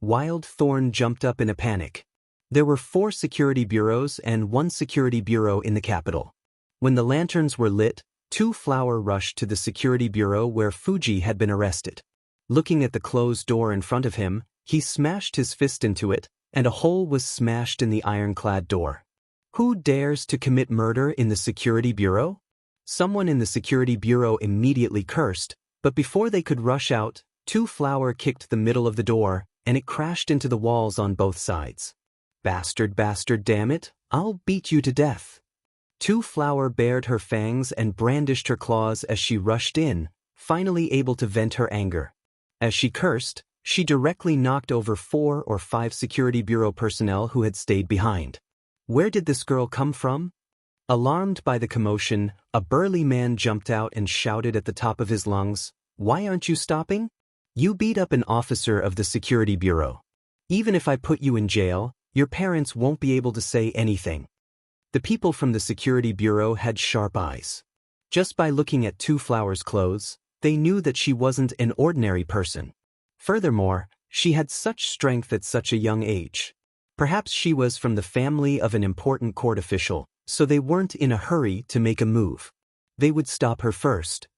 [SPEAKER 1] Wild Thorn jumped up in a panic. There were 4 security bureaus and 1 security bureau in the capital. When the lanterns were lit, Two-Flower rushed to the security bureau where Fuji had been arrested. Looking at the closed door in front of him, he smashed his fist into it, and a hole was smashed in the ironclad door. "Who dares to commit murder in the security bureau?" Someone in the security bureau immediately cursed, but before they could rush out, Two-Flower kicked the middle of the door, and it crashed into the walls on both sides. "Bastard, bastard, damn it, I'll beat you to death." Two-Flower bared her fangs and brandished her claws as she rushed in, finally able to vent her anger. As she cursed, she directly knocked over 4 or 5 security bureau personnel who had stayed behind. Where did this girl come from? Alarmed by the commotion, a burly man jumped out and shouted at the top of his lungs, "Why aren't you stopping? You beat up an officer of the security bureau. Even if I put you in jail, your parents won't be able to say anything." The people from the security bureau had sharp eyes. Just by looking at Two-Flower's clothes, they knew that she wasn't an ordinary person. Furthermore, she had such strength at such a young age. Perhaps she was from the family of an important court official, so they weren't in a hurry to make a move. They would stop her first.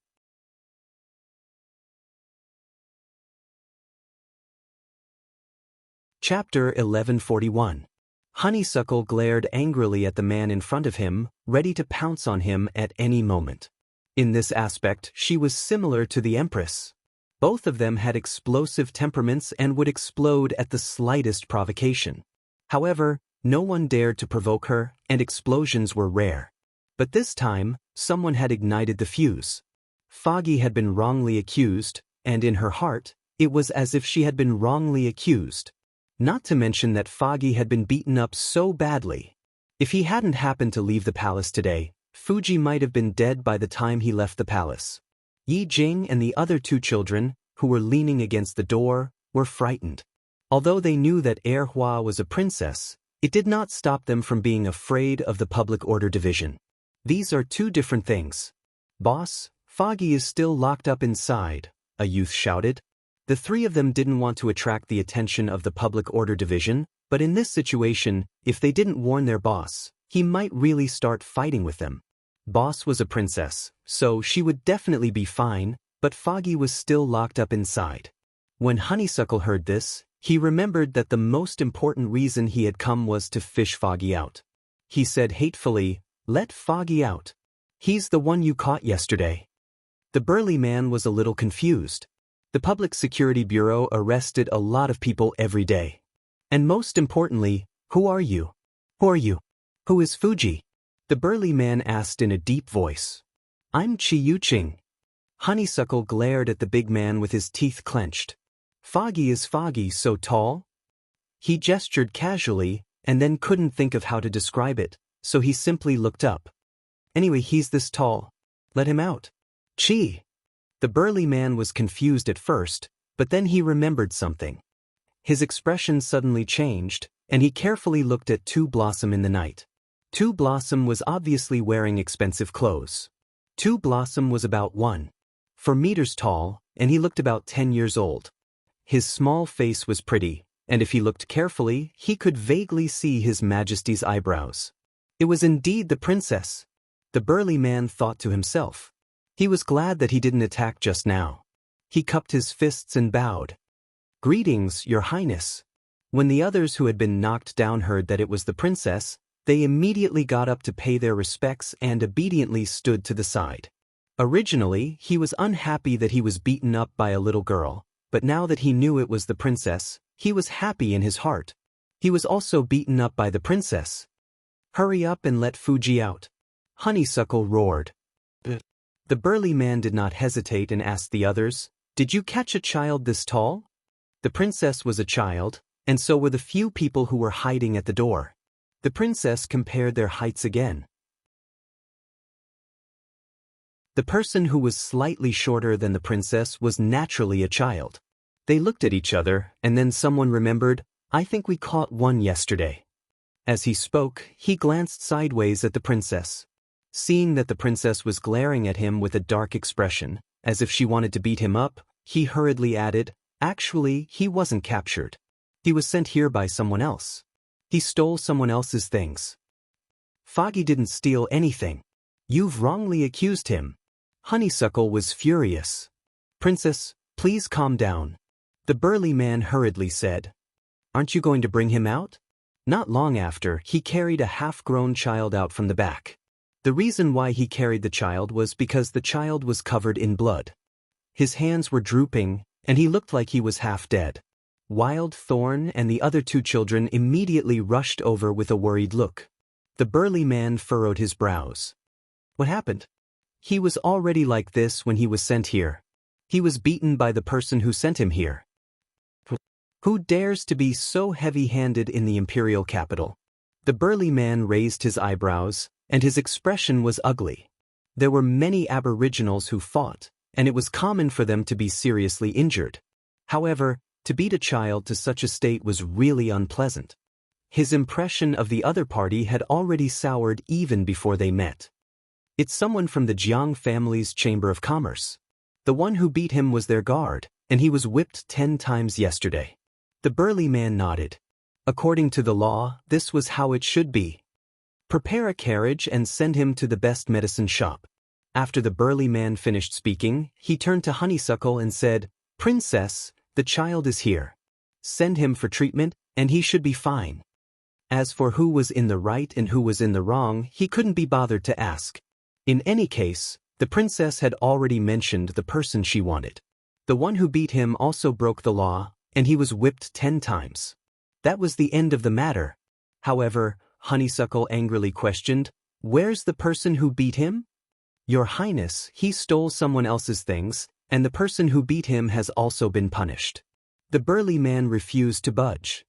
[SPEAKER 1] Chapter 1141. Honeysuckle glared angrily at the man in front of him, ready to pounce on him at any moment. In this aspect, she was similar to the Empress. Both of them had explosive temperaments and would explode at the slightest provocation. However, no one dared to provoke her, and explosions were rare. But this time, someone had ignited the fuse. Foggy had been wrongly accused, and in her heart, it was as if she had been wrongly accused. Not to mention that Foggy had been beaten up so badly. If he hadn't happened to leave the palace today, Fuji might have been dead by the time he left the palace. Yi Jing and the other 2 children, who were leaning against the door, were frightened. Although they knew that Hua was a princess, it did not stop them from being afraid of the Public Order Division. These are 2 different things. "Boss, Foggy is still locked up inside," a youth shouted. The 3 of them didn't want to attract the attention of the Public Order Division, but in this situation, if they didn't warn their boss, he might really start fighting with them. Boss was a princess, so she would definitely be fine, but Foggy was still locked up inside. When Honeysuckle heard this, he remembered that the most important reason he had come was to fish Foggy out. He said hatefully, "Let Foggy out. He's the one you caught yesterday." The burly man was a little confused. The Public Security Bureau arrested a lot of people every day. And most importantly, who are you? Who are you? Who is Fuji? The burly man asked in a deep voice. I'm Chi-Yu-Ching. Honeysuckle glared at the big man with his teeth clenched. Foggy is Foggy so tall? He gestured casually, and then couldn't think of how to describe it, so he simply looked up. Anyway, he's this tall. Let him out. Chi. The burly man was confused at first, but then he remembered something. His expression suddenly changed, and he carefully looked at Two Blossom in the night. Two Blossom was obviously wearing expensive clothes. Two Blossom was about 1.4 meters tall, and he looked about 10 years old. His small face was pretty, and if he looked carefully, he could vaguely see His Majesty's eyebrows. It was indeed the princess. The burly man thought to himself. He was glad that he didn't attack just now. He cupped his fists and bowed. Greetings, Your Highness. When the others who had been knocked down heard that it was the princess, they immediately got up to pay their respects and obediently stood to the side. Originally, he was unhappy that he was beaten up by a little girl, but now that he knew it was the princess, he was happy in his heart. He was also beaten up by the princess. Hurry up and let Fuji out. Honeysuckle roared. The burly man did not hesitate and asked the others, Did you catch a child this tall? The princess was a child, and so were the few people who were hiding at the door. The princess compared their heights again. The person who was slightly shorter than the princess was naturally a child. They looked at each other, and then someone remembered, I think we caught one yesterday. As he spoke, he glanced sideways at the princess. Seeing that the princess was glaring at him with a dark expression, as if she wanted to beat him up, he hurriedly added, Actually, he wasn't captured. He was sent here by someone else. He stole someone else's things. Foggy didn't steal anything. You've wrongly accused him. Honeysuckle was furious. Princess, please calm down. The burly man hurriedly said. Aren't you going to bring him out? Not long after, he carried a half-grown child out from the back. The reason why he carried the child was because the child was covered in blood. His hands were drooping, and he looked like he was half dead. Wild Thorn and the other two children immediately rushed over with a worried look. The burly man furrowed his brows. What happened? He was already like this when he was sent here. He was beaten by the person who sent him here. Who dares to be so heavy-handed in the imperial capital? The burly man raised his eyebrows, and his expression was ugly. There were many aboriginals who fought, and it was common for them to be seriously injured. However, to beat a child to such a state was really unpleasant. His impression of the other party had already soured even before they met. It's someone from the Jiang family's Chamber of Commerce. The one who beat him was their guard, and he was whipped 10 times yesterday. The burly man nodded. According to the law, this was how it should be. Prepare a carriage and send him to the best medicine shop. After the burly man finished speaking, he turned to Honeysuckle and said, Princess, the child is here. Send him for treatment, and he should be fine. As for who was in the right and who was in the wrong, he couldn't be bothered to ask. In any case, the princess had already mentioned the person she wanted. The one who beat him also broke the law, and he was whipped 10 times. That was the end of the matter. However, Honeysuckle angrily questioned, Where's the person who beat him? Your Highness, he stole someone else's things, and the person who beat him has also been punished. The burly man refused to budge.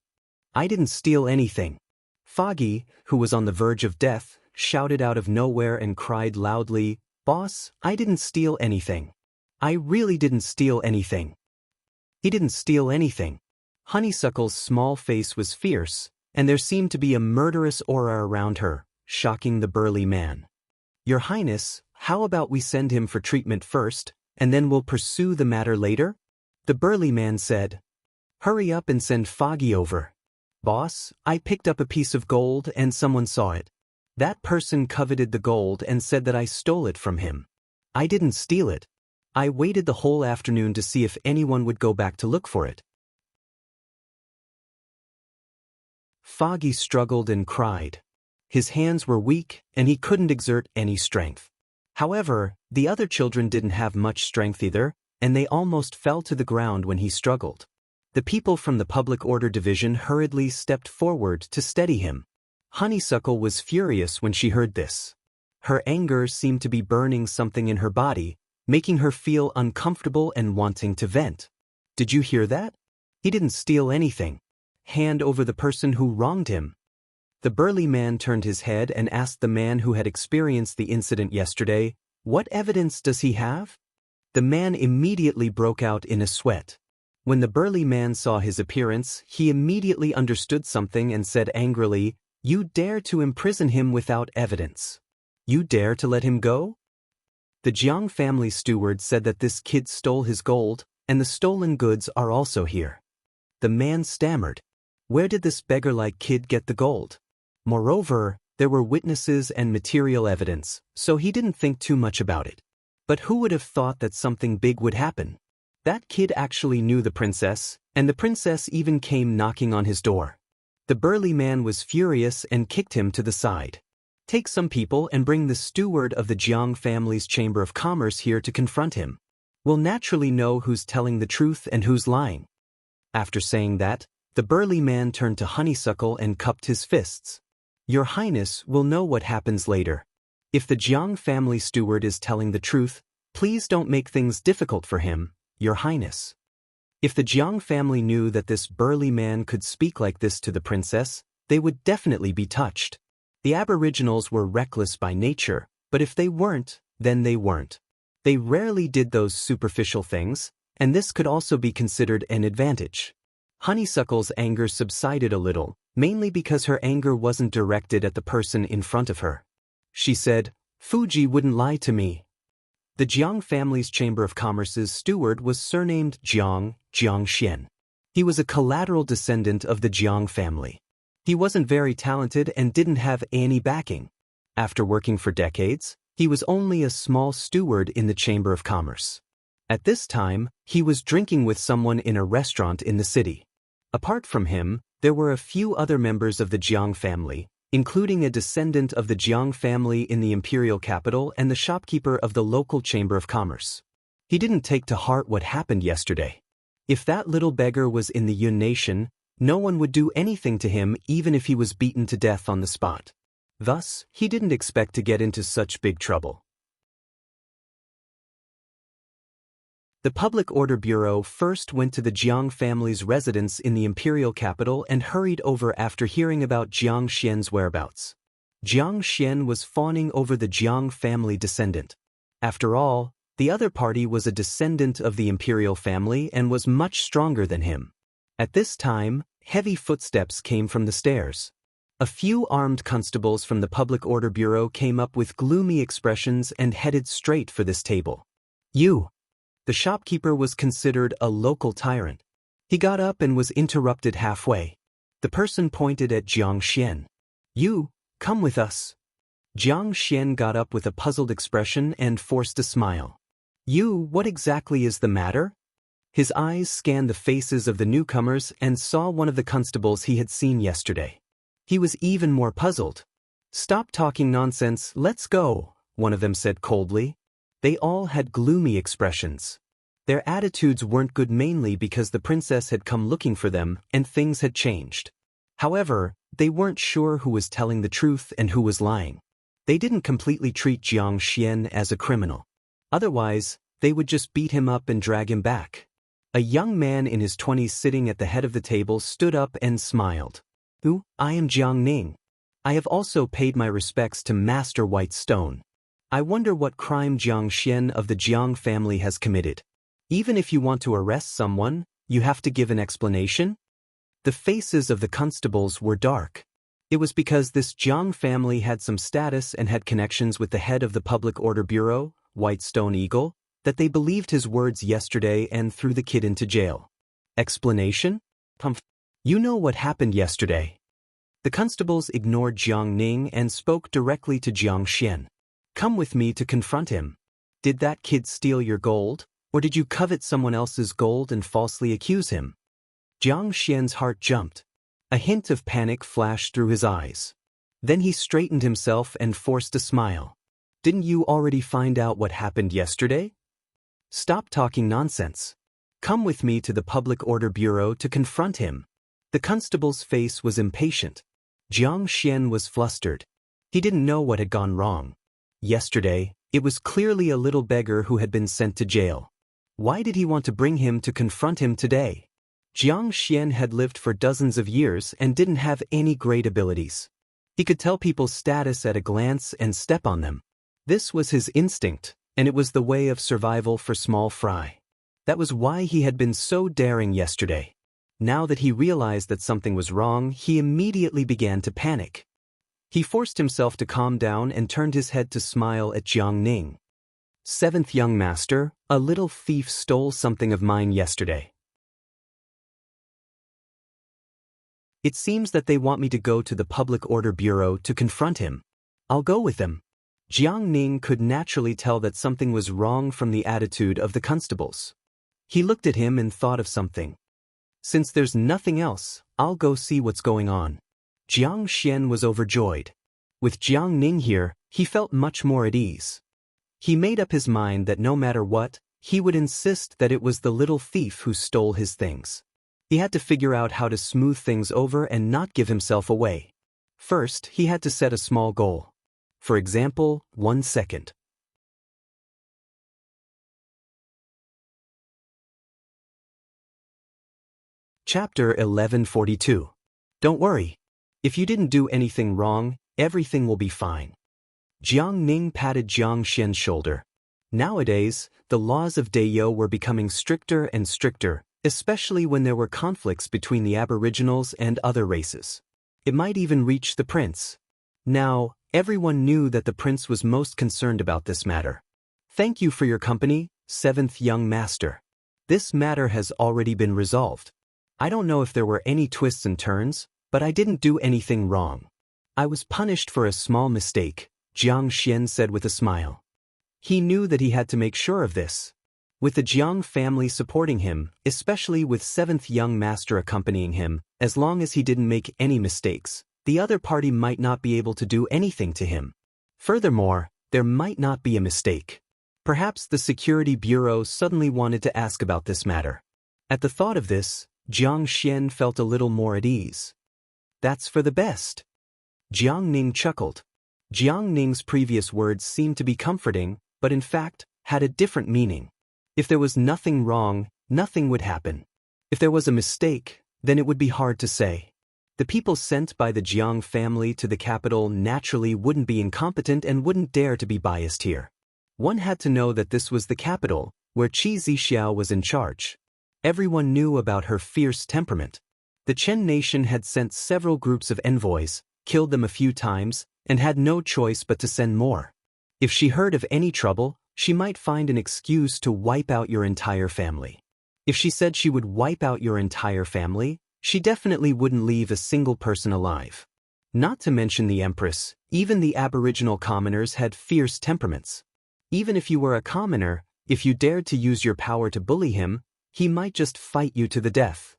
[SPEAKER 1] I didn't steal anything. Foggy, who was on the verge of death, shouted out of nowhere and cried loudly, Boss, I didn't steal anything. I really didn't steal anything. He didn't steal anything. Honeysuckle's small face was fierce, and there seemed to be a murderous aura around her, shocking the burly man. Your Highness, how about we send him for treatment first, and then we'll pursue the matter later? The burly man said. Hurry up and send Foggy over. Boss, I picked up a piece of gold and someone saw it. That person coveted the gold and said that I stole it from him. I didn't steal it. I waited the whole afternoon to see if anyone would go back to look for it. Foggy struggled and cried. His hands were weak, and he couldn't exert any strength. However, the other children didn't have much strength either, and they almost fell to the ground when he struggled. The people from the Public Order Division hurriedly stepped forward to steady him. Honeysuckle was furious when she heard this. Her anger seemed to be burning something in her body, making her feel uncomfortable and wanting to vent. Did you hear that? He didn't steal anything. Hand over the person who wronged him. The burly man turned his head and asked the man who had experienced the incident yesterday, "What evidence does he have?" The man immediately broke out in a sweat. When the burly man saw his appearance, he immediately understood something and said angrily, "You dare to imprison him without evidence? You dare to let him go?" The Jiang family steward said that this kid stole his gold, and the stolen goods are also here. The man stammered. Where did this beggar-like kid get the gold? Moreover, there were witnesses and material evidence, so he didn't think too much about it. But who would have thought that something big would happen? That kid actually knew the princess, and the princess even came knocking on his door. The burly man was furious and kicked him to the side. Take some people and bring the steward of the Jiang family's Chamber of Commerce here to confront him. We'll naturally know who's telling the truth and who's lying. After saying that, the burly man turned to Honeysuckle and cupped his fists. Your Highness will know what happens later. If the Jiang family steward is telling the truth, please don't make things difficult for him, Your Highness. If the Jiang family knew that this burly man could speak like this to the princess, they would definitely be touched. The aboriginals were reckless by nature, but if they weren't, then they weren't. They rarely did those superficial things, and this could also be considered an advantage. Honeysuckle's anger subsided a little, mainly because her anger wasn't directed at the person in front of her. She said, "Fuji wouldn't lie to me." The Jiang family's Chamber of Commerce's steward was surnamed Jiang Xian. He was a collateral descendant of the Jiang family. He wasn't very talented and didn't have any backing. After working for decades, he was only a small steward in the Chamber of Commerce. At this time, he was drinking with someone in a restaurant in the city. Apart from him, there were a few other members of the Jiang family, including a descendant of the Jiang family in the imperial capital and the shopkeeper of the local Chamber of Commerce. He didn't take to heart what happened yesterday. If that little beggar was in the Yun nation, no one would do anything to him even if he was beaten to death on the spot. Thus, he didn't expect to get into such big trouble. The Public Order Bureau first went to the Jiang family's residence in the imperial capital and hurried over after hearing about Jiang Xian's whereabouts. Jiang Xian was fawning over the Jiang family descendant. After all, the other party was a descendant of the imperial family and was much stronger than him. At this time, heavy footsteps came from the stairs. A few armed constables from the Public Order Bureau came up with gloomy expressions and headed straight for this table. "You!" The shopkeeper was considered a local tyrant. He got up and was interrupted halfway. The person pointed at Jiang Xian. "You, come with us." Jiang Xian got up with a puzzled expression and forced a smile. "You, what exactly is the matter?" His eyes scanned the faces of the newcomers and saw one of the constables he had seen yesterday. He was even more puzzled. "Stop talking nonsense, let's go," one of them said coldly. They all had gloomy expressions. Their attitudes weren't good mainly because the princess had come looking for them and things had changed. However, they weren't sure who was telling the truth and who was lying. They didn't completely treat Jiang Xian as a criminal. Otherwise, they would just beat him up and drag him back. A young man in his 20s sitting at the head of the table stood up and smiled. I am Jiang Ning. I have also paid my respects to Master White Stone. I wonder what crime Jiang Xian of the Jiang family has committed. Even if you want to arrest someone, you have to give an explanation?" The faces of the constables were dark. It was because this Jiang family had some status and had connections with the head of the Public Order Bureau, White Stone Eagle, that they believed his words yesterday and threw the kid into jail. Explanation? You know what happened yesterday. The constables ignored Jiang Ning and spoke directly to Jiang Xian. "Come with me to confront him. Did that kid steal your gold, or did you covet someone else's gold and falsely accuse him?" Jiang Xian's heart jumped. A hint of panic flashed through his eyes. Then he straightened himself and forced a smile. "Didn't you already find out what happened yesterday? Stop talking nonsense. Come with me to the Public Order Bureau to confront him." The constable's face was impatient. Jiang Xian was flustered. He didn't know what had gone wrong. Yesterday, it was clearly a little beggar who had been sent to jail. Why did he want to bring him to confront him today? Jiang Xian had lived for dozens of years and didn't have any great abilities. He could tell people's status at a glance and step on them. This was his instinct, and it was the way of survival for small fry. That was why he had been so daring yesterday. Now that he realized that something was wrong, he immediately began to panic. He forced himself to calm down and turned his head to smile at Jiang Ning. "Seventh young master, a little thief stole something of mine yesterday. It seems that they want me to go to the Public Order Bureau to confront him. I'll go with them." Jiang Ning could naturally tell that something was wrong from the attitude of the constables. He looked at him and thought of something. "Since there's nothing else, I'll go see what's going on." Jiang Xian was overjoyed. With Jiang Ning here, he felt much more at ease. He made up his mind that no matter what, he would insist that it was the little thief who stole his things. He had to figure out how to smooth things over and not give himself away. First, he had to set a small goal. For example, 1 second. Chapter 1142. Don't worry. If you didn't do anything wrong, everything will be fine. Jiang Ning patted Jiang Xian's shoulder. Nowadays, the laws of Dayo were becoming stricter and stricter, especially when there were conflicts between the Aboriginals and other races. It might even reach the prince. Now, everyone knew that the prince was most concerned about this matter. "Thank you for your company, seventh young master. This matter has already been resolved. I don't know if there were any twists and turns, but I didn't do anything wrong. I was punished for a small mistake," Jiang Xian said with a smile. He knew that he had to make sure of this. With the Jiang family supporting him, especially with seventh young master accompanying him, as long as he didn't make any mistakes, the other party might not be able to do anything to him. Furthermore, there might not be a mistake. Perhaps the Security Bureau suddenly wanted to ask about this matter. At the thought of this, Jiang Xian felt a little more at ease. "That's for the best." Jiang Ning chuckled. Jiang Ning's previous words seemed to be comforting, but in fact, had a different meaning. If there was nothing wrong, nothing would happen. If there was a mistake, then it would be hard to say. The people sent by the Jiang family to the capital naturally wouldn't be incompetent and wouldn't dare to be biased here. One had to know that this was the capital, where Qi Zixiao was in charge. Everyone knew about her fierce temperament. The Chen nation had sent several groups of envoys, killed them a few times, and had no choice but to send more. If she heard of any trouble, she might find an excuse to wipe out your entire family. If she said she would wipe out your entire family, she definitely wouldn't leave a single person alive. Not to mention the Empress, even the Aboriginal commoners had fierce temperaments. Even if you were a commoner, if you dared to use your power to bully him, he might just fight you to the death.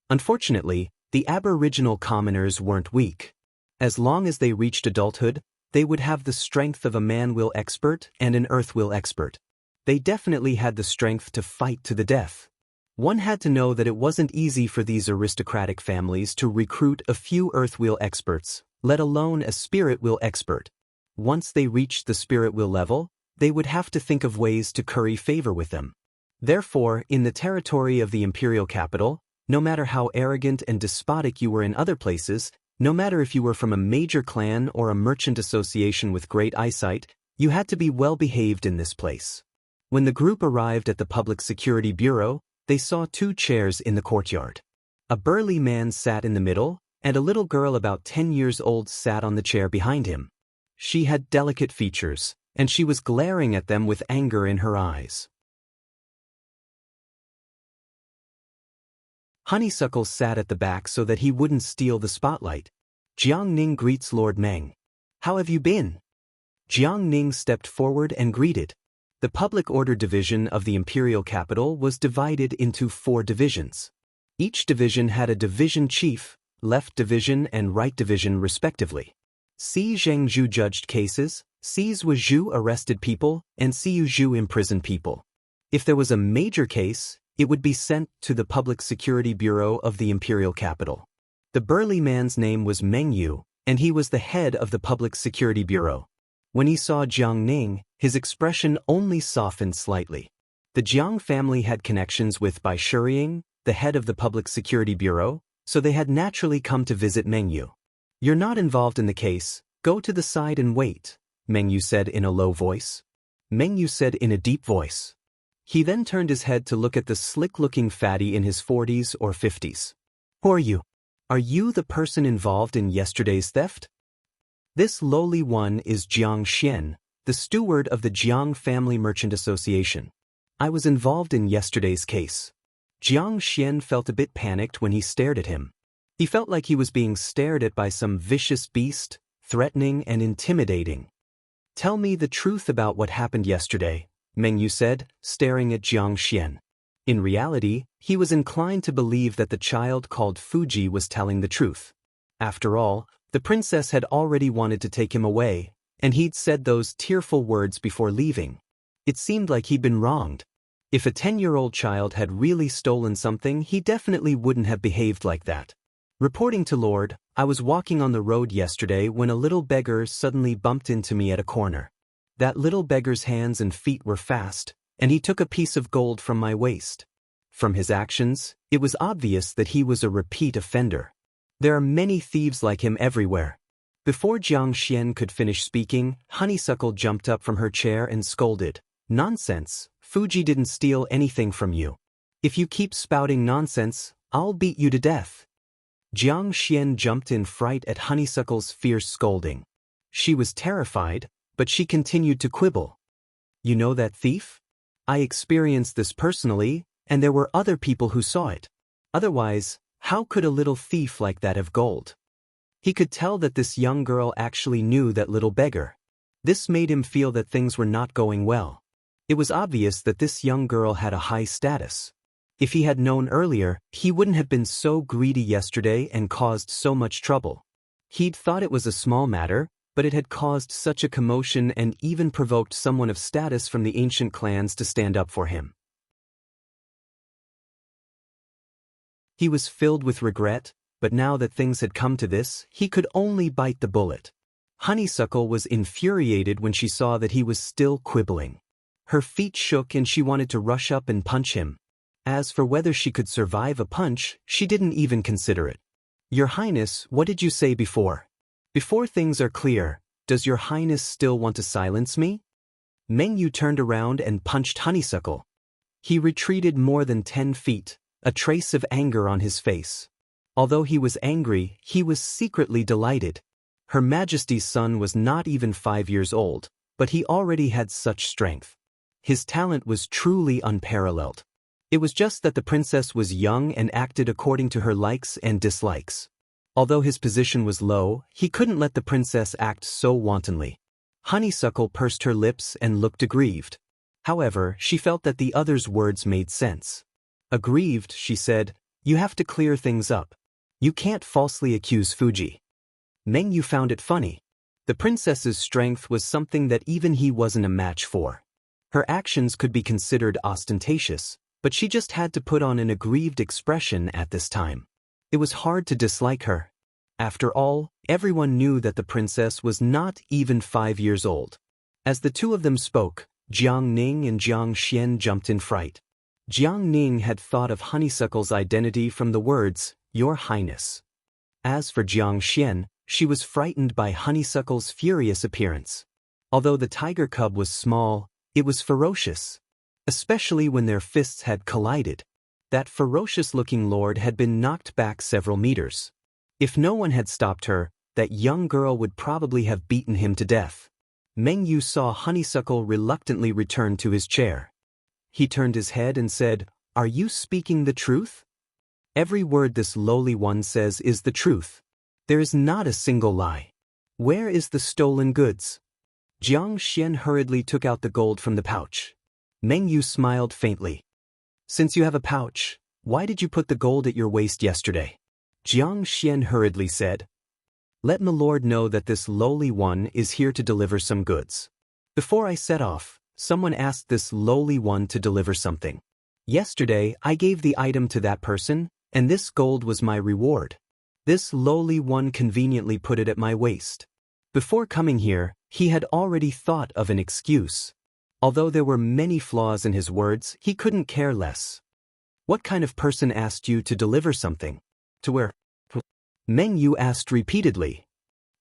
[SPEAKER 1] Unfortunately, the Aboriginal commoners weren't weak. As long as they reached adulthood, they would have the strength of a man-will expert and an earth-will expert. They definitely had the strength to fight to the death. One had to know that it wasn't easy for these aristocratic families to recruit a few earth-will experts, let alone a spirit-will expert. Once they reached the spirit-will level, they would have to think of ways to curry favor with them. Therefore, in the territory of the imperial capital, no matter how arrogant and despotic you were in other places, no matter if you were from a major clan or a merchant association with great eyesight, you had to be well behaved in this place. When the group arrived at the Public Security Bureau, they saw 2 chairs in the courtyard. A burly man sat in the middle, and a little girl about 10 years old sat on the chair behind him. She had delicate features, and she was glaring at them with anger in her eyes. Honeysuckle sat at the back so that he wouldn't steal the spotlight. Jiang Ning greets Lord Meng. "How have you been?" Jiang Ning stepped forward and greeted. The Public Order Division of the Imperial Capital was divided into 4 divisions. Each division had a division chief, left division and right division respectively. Si Zhengzhu judged cases, Si Zhuozhu arrested people, and Si Yuzhu imprisoned people. If there was a major case, it would be sent to the Public Security Bureau of the Imperial Capital. The burly man's name was Meng Yu, and he was the head of the Public Security Bureau. When he saw Jiang Ning, his expression only softened slightly. The Jiang family had connections with Bai Shiying, the head of the Public Security Bureau, so they had naturally come to visit Meng Yu. "You're not involved in the case, go to the side and wait," Meng Yu said in a low voice. Meng Yu said in a deep voice. He then turned his head to look at the slick-looking fatty in his 40s or 50s. "Who are you? Are you the person involved in yesterday's theft?" This lowly one is Jiang Xian, the steward of the Jiang Family Merchant Association. "I was involved in yesterday's case." Jiang Xian felt a bit panicked when he stared at him. He felt like he was being stared at by some vicious beast, threatening and intimidating. "Tell me the truth about what happened yesterday," Meng Yu said, staring at Jiang Xian. In reality, he was inclined to believe that the child called Fuji was telling the truth. After all, the princess had already wanted to take him away, and he'd said those tearful words before leaving. It seemed like he'd been wronged. If a 10-year-old child had really stolen something, he definitely wouldn't have behaved like that. Reporting to Lord, "I was walking on the road yesterday when a little beggar suddenly bumped into me at a corner. That little beggar's hands and feet were fast, and he took a piece of gold from my waist." From his actions, it was obvious that he was a repeat offender. There are many thieves like him everywhere. Before Jiang Xian could finish speaking, Honeysuckle jumped up from her chair and scolded, "Nonsense, Fuji didn't steal anything from you. If you keep spouting nonsense, I'll beat you to death." Jiang Xian jumped in fright at Honeysuckle's fierce scolding. She was terrified, but she continued to quibble. "You know that thief? I experienced this personally, and there were other people who saw it. Otherwise, how could a little thief like that have gold?" He could tell that this young girl actually knew that little beggar. This made him feel that things were not going well. It was obvious that this young girl had a high status. If he had known earlier, he wouldn't have been so greedy yesterday and caused so much trouble. He'd thought it was a small matter, but it had caused such a commotion and even provoked someone of status from the ancient clans to stand up for him. He was filled with regret, but now that things had come to this, he could only bite the bullet. Honeysuckle was infuriated when she saw that he was still quibbling. Her feet shook and she wanted to rush up and punch him. As for whether she could survive a punch, she didn't even consider it. "Your Highness, what did you say before? Before things are clear, does your Highness still want to silence me?" Meng Yu turned around and punched Honeysuckle. He retreated more than 10 feet, a trace of anger on his face. Although he was angry, he was secretly delighted. Her Majesty's son was not even 5 years old, but he already had such strength. His talent was truly unparalleled. It was just that the princess was young and acted according to her likes and dislikes. Although his position was low, he couldn't let the princess act so wantonly. Honeysuckle pursed her lips and looked aggrieved. However, she felt that the other's words made sense. Aggrieved, she said, "You have to clear things up. You can't falsely accuse Fuji." Meng Yu found it funny. The princess's strength was something that even he wasn't a match for. Her actions could be considered ostentatious, but she just had to put on an aggrieved expression at this time. It was hard to dislike her. After all, everyone knew that the princess was not even 5 years old. As the two of them spoke, Jiang Ning and Jiang Xian jumped in fright. Jiang Ning had thought of Honeysuckle's identity from the words, "Your Highness." As for Jiang Xian, she was frightened by Honeysuckle's furious appearance. Although the tiger cub was small, it was ferocious. Especially when their fists had collided. That ferocious-looking lord had been knocked back several meters. If no one had stopped her, that young girl would probably have beaten him to death. Meng Yu saw Honeysuckle reluctantly return to his chair. He turned his head and said, "Are you speaking the truth?" "Every word this lowly one says is the truth. There is not a single lie. Where is the stolen goods?" Jiang Xian hurriedly took out the gold from the pouch. Meng Yu smiled faintly. "Since you have a pouch, why did you put the gold at your waist yesterday?" Jiang Xian hurriedly said, "Let my lord know that this lowly one is here to deliver some goods. Before I set off, someone asked this lowly one to deliver something. Yesterday, I gave the item to that person, and this gold was my reward. This lowly one conveniently put it at my waist. Before coming here, He had already thought of an excuse. Although there were many flaws in his words, he couldn't care less. What kind of person asked you to deliver something? To where? Meng Yu asked repeatedly.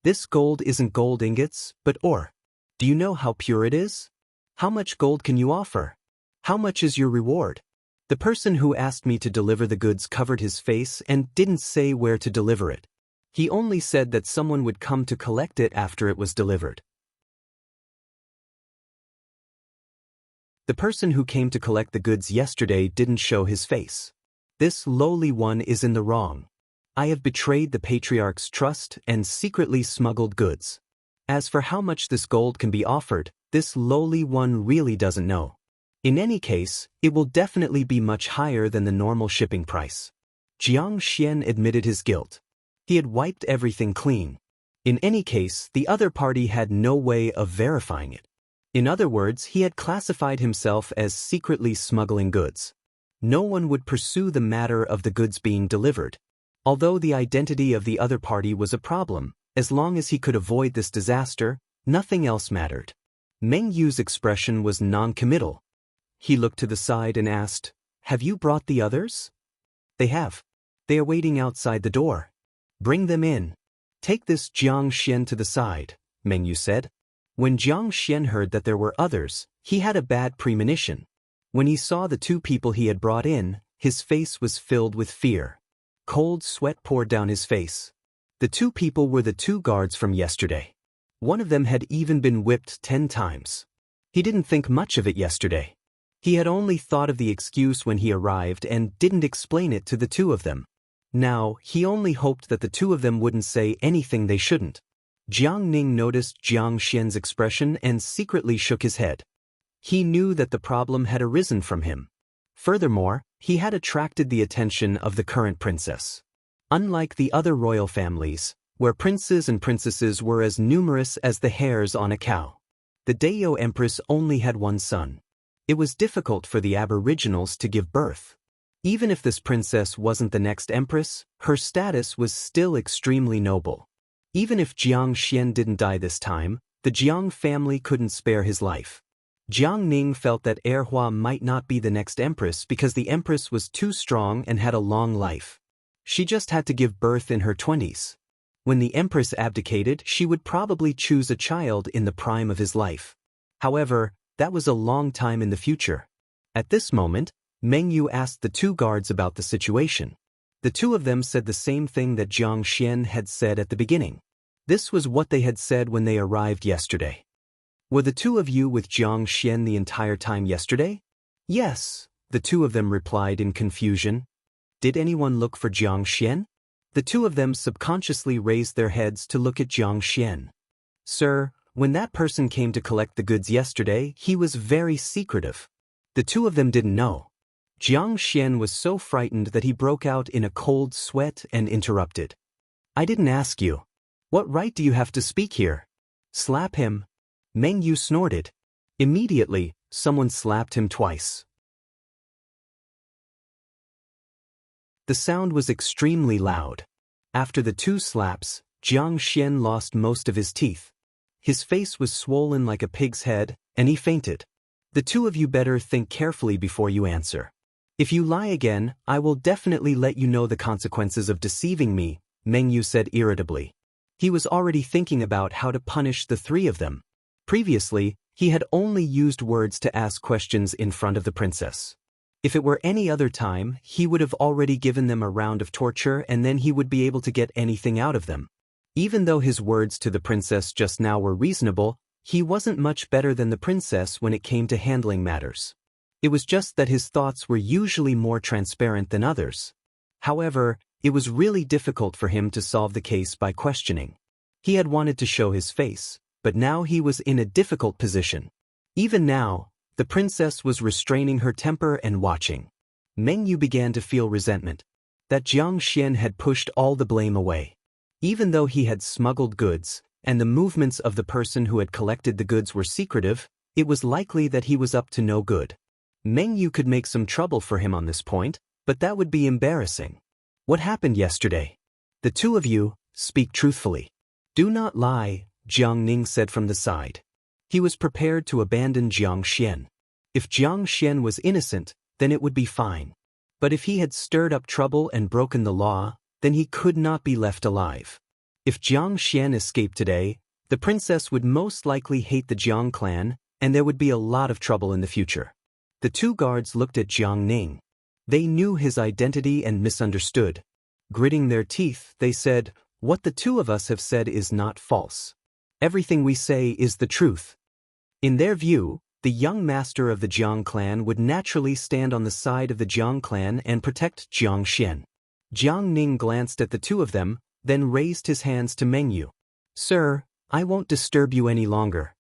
[SPEAKER 1] This gold isn't gold ingots, but ore. Do you know how pure it is? How much gold can you offer? How much is your reward? The person who asked me to deliver the goods covered his face and didn't say where to deliver it. He only said that someone would come to collect it after it was delivered. The person who came to collect the goods yesterday didn't show his face. This lowly one is in the wrong. I have betrayed the patriarch's trust and secretly smuggled goods. As for how much this gold can be offered, this lowly one really doesn't know. In any case, it will definitely be much higher than the normal shipping price. Jiang Xian admitted his guilt. He had wiped everything clean. In any case, the other party had no way of verifying it. In other words, he had classified himself as secretly smuggling goods. No one would pursue the matter of the goods being delivered. Although the identity of the other party was a problem, as long as he could avoid this disaster, nothing else mattered. Meng Yu's expression was non-committal. He looked to the side and asked, "Have you brought the others?" "They have. They are waiting outside the door." "Bring them in." "Take this Jiang Xian to the side," Meng Yu said. When Jiang Xian heard that there were others, he had a bad premonition. When he saw the two people he had brought in, his face was filled with fear. Cold sweat poured down his face. The two people were the two guards from yesterday. One of them had even been whipped 10 times. He didn't think much of it yesterday. He had only thought of the excuse when he arrived and didn't explain it to the two of them. Now, he only hoped that the two of them wouldn't say anything they shouldn't. Jiang Ning noticed Jiang Xian's expression and secretly shook his head. He knew that the problem had arisen from him. Furthermore, he had attracted the attention of the current princess. Unlike the other royal families, where princes and princesses were as numerous as the hairs on a cow, the Dayo Empress only had one son. It was difficult for the aboriginals to give birth. Even if this princess wasn't the next empress, her status was still extremely noble. Even if Jiang Xian didn't die this time, the Jiang family couldn't spare his life. Jiang Ning felt that Erhua might not be the next empress because the empress was too strong and had a long life. She just had to give birth in her 20s. When the empress abdicated, she would probably choose a child in the prime of his life. However, that was a long time in the future. At this moment, Meng Yu asked the two guards about the situation. The two of them said the same thing that Jiang Xian had said at the beginning. This was what they had said when they arrived yesterday. "Were the two of you with Jiang Xian the entire time yesterday?" "Yes," the two of them replied in confusion. "Did anyone look for Jiang Xian?" The two of them subconsciously raised their heads to look at Jiang Xian. "Sir, when that person came to collect the goods yesterday, he was very secretive." The two of them didn't know. Jiang Xian was so frightened that he broke out in a cold sweat and interrupted. "I didn't ask you. What right do you have to speak here?" "Slap him." Meng Yu snorted. Immediately, someone slapped him twice. The sound was extremely loud. After the 2 slaps, Jiang Xian lost most of his teeth. His face was swollen like a pig's head, and he fainted. "The two of you better think carefully before you answer. If you lie again, I will definitely let you know the consequences of deceiving me," Meng Yu said irritably. He was already thinking about how to punish the 3 of them. Previously, he had only used words to ask questions in front of the princess. If it were any other time, he would have already given them a round of torture and then he would be able to get anything out of them. Even though his words to the princess just now were reasonable, he wasn't much better than the princess when it came to handling matters. It was just that his thoughts were usually more transparent than others. However, it was really difficult for him to solve the case by questioning. He had wanted to show his face, but now he was in a difficult position. Even now, the princess was restraining her temper and watching. Meng Yu began to feel resentment. That Jiang Xian had pushed all the blame away. Even though he had smuggled goods, and the movements of the person who had collected the goods were secretive, it was likely that he was up to no good. Meng Yu could make some trouble for him on this point, but that would be embarrassing. "What happened yesterday? The two of you, speak truthfully. Do not lie," Jiang Ning said from the side. He was prepared to abandon Jiang Xian. If Jiang Xian was innocent, then it would be fine. But if he had stirred up trouble and broken the law, then he could not be left alive. If Jiang Xian escaped today, the princess would most likely hate the Jiang clan, and there would be a lot of trouble in the future. The two guards looked at Jiang Ning. They knew his identity and misunderstood. Gritting their teeth, they said, "What the two of us have said is not false. Everything we say is the truth." In their view, the young master of the Jiang clan would naturally stand on the side of the Jiang clan and protect Jiang Xian. Jiang Ning glanced at the two of them, then raised his hands to Meng Yu. "Sir, I won't disturb you any longer."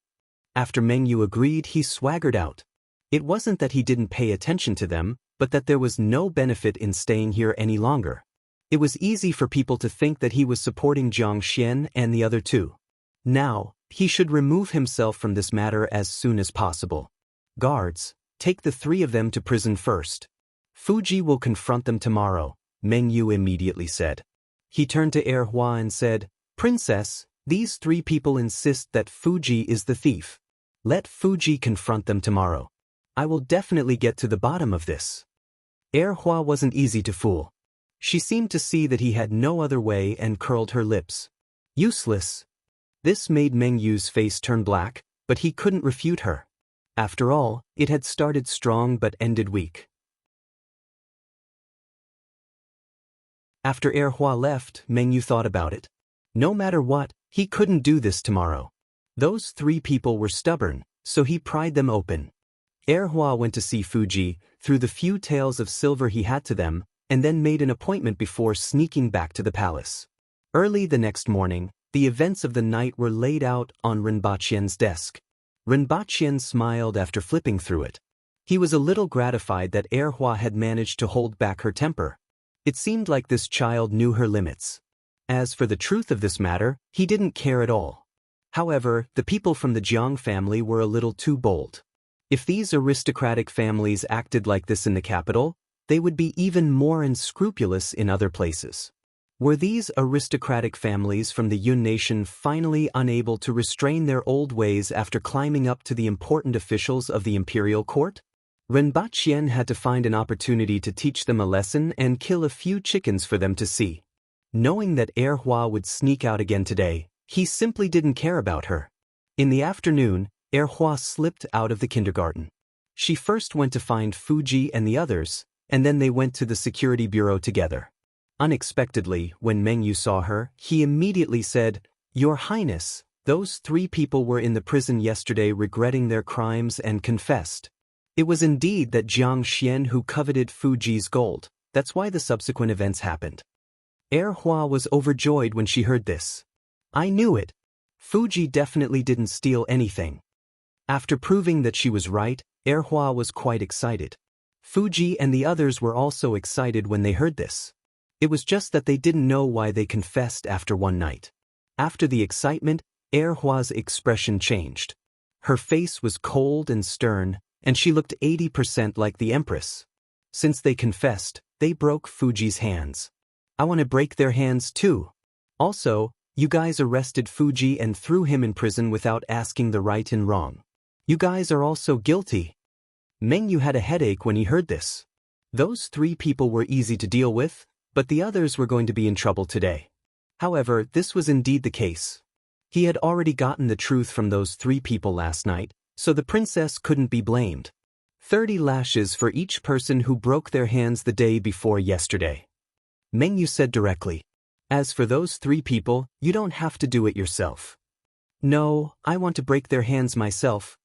[SPEAKER 1] After Meng Yu agreed, he swaggered out. It wasn't that he didn't pay attention to them, but that there was no benefit in staying here any longer. It was easy for people to think that he was supporting Jiang Xian and the other two. Now, he should remove himself from this matter as soon as possible. "Guards, take the three of them to prison first. Fuji will confront them tomorrow," Meng Yu immediately said. He turned to Hua and said, "Princess, these three people insist that Fuji is the thief. Let Fuji confront them tomorrow. I will definitely get to the bottom of this." Hua wasn't easy to fool. She seemed to see that he had no other way and curled her lips. Useless. This made Meng Yu's face turn black, but he couldn't refute her. After all, it had started strong but ended weak. After Hua left, Meng Yu thought about it. No matter what, he couldn't do this tomorrow. Those three people were stubborn, so he pried them open. Hua went to see Fuji, threw the few taels of silver he had to them, and then made an appointment before sneaking back to the palace. Early the next morning, the events of the night were laid out on Rinpochien's desk. Rinpochien smiled after flipping through it. He was a little gratified that Hua had managed to hold back her temper. It seemed like this child knew her limits. As for the truth of this matter, he didn't care at all. However, the people from the Jiang family were a little too bold. If these aristocratic families acted like this in the capital, they would be even more unscrupulous in other places. Were these aristocratic families from the Yun nation finally unable to restrain their old ways after climbing up to the important officials of the imperial court? Rinpochian had to find an opportunity to teach them a lesson and kill a few chickens for them to see. Knowing that Hua would sneak out again today, he simply didn't care about her. In the afternoon, Hua slipped out of the kindergarten. She first went to find Fuji and the others, and then they went to the security bureau together. Unexpectedly, when Meng Yu saw her, he immediately said, "Your Highness, those three people were in the prison yesterday regretting their crimes and confessed. It was indeed that Jiang Xian who coveted Fuji's gold. That's why the subsequent events happened." Hua was overjoyed when she heard this. "I knew it. Fuji definitely didn't steal anything." After proving that she was right, Hua was quite excited. Fuji and the others were also excited when they heard this. It was just that they didn't know why they confessed after one night. After the excitement, Hua's expression changed. Her face was cold and stern, and she looked 80% like the Empress. Since they confessed, they broke Fuji's hands. I want to break their hands too. Also, you guys arrested Fuji and threw him in prison without asking the right and wrong. You guys are also guilty. Meng Yu had a headache when he heard this. Those three people were easy to deal with, but the others were going to be in trouble today. However, this was indeed the case. He had already gotten the truth from those three people last night, so the princess couldn't be blamed. 30 lashes for each person who broke their hands the day before yesterday. Meng Yu said directly. As for those three people, you don't have to do it yourself. No, I want to break their hands myself,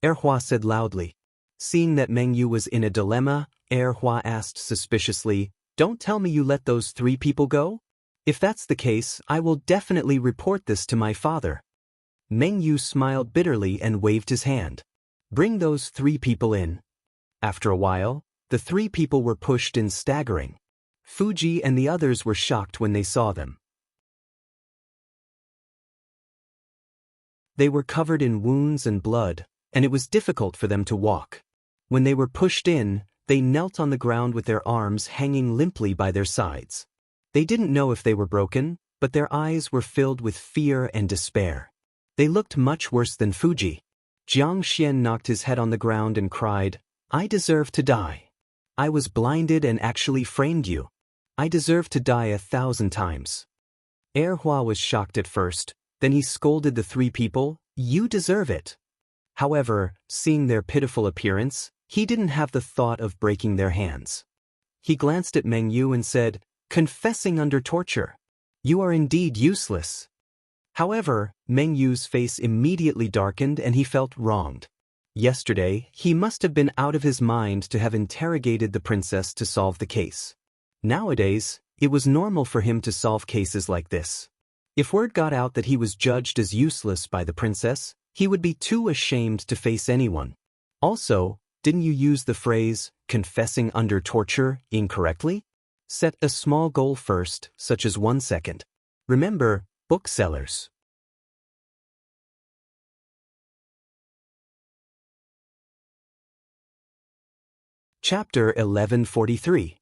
[SPEAKER 1] Hua said loudly. Seeing that Meng Yu was in a dilemma, Hua asked suspiciously, "Don't tell me you let those three people go? If that's the case, I will definitely report this to my father." Meng Yu smiled bitterly and waved his hand. "Bring those three people in." After a while, the three people were pushed in staggering. Fuji and the others were shocked when they saw them. They were covered in wounds and blood, and it was difficult for them to walk. When they were pushed in, they knelt on the ground with their arms hanging limply by their sides. They didn't know if they were broken, but their eyes were filled with fear and despair. They looked much worse than Fuji. Jiang Xian knocked his head on the ground and cried, "I deserve to die. I was blinded and actually framed you. I deserve to die 1,000 times." Erhua was shocked at first, then he scolded the three people, "You deserve it." However, seeing their pitiful appearance, he didn't have the thought of breaking their hands. He glanced at Meng Yu and said, "Confessing under torture. You are indeed useless." However, Meng Yu's face immediately darkened and he felt wronged. Yesterday, he must have been out of his mind to have interrogated the princess to solve the case. Nowadays, it was normal for him to solve cases like this. If word got out that he was judged as useless by the princess, he would be too ashamed to face anyone. Also, didn't you use the phrase, confessing under torture, incorrectly? Set a small goal first, such as 1 second. Remember, booksellers. Chapter 1143.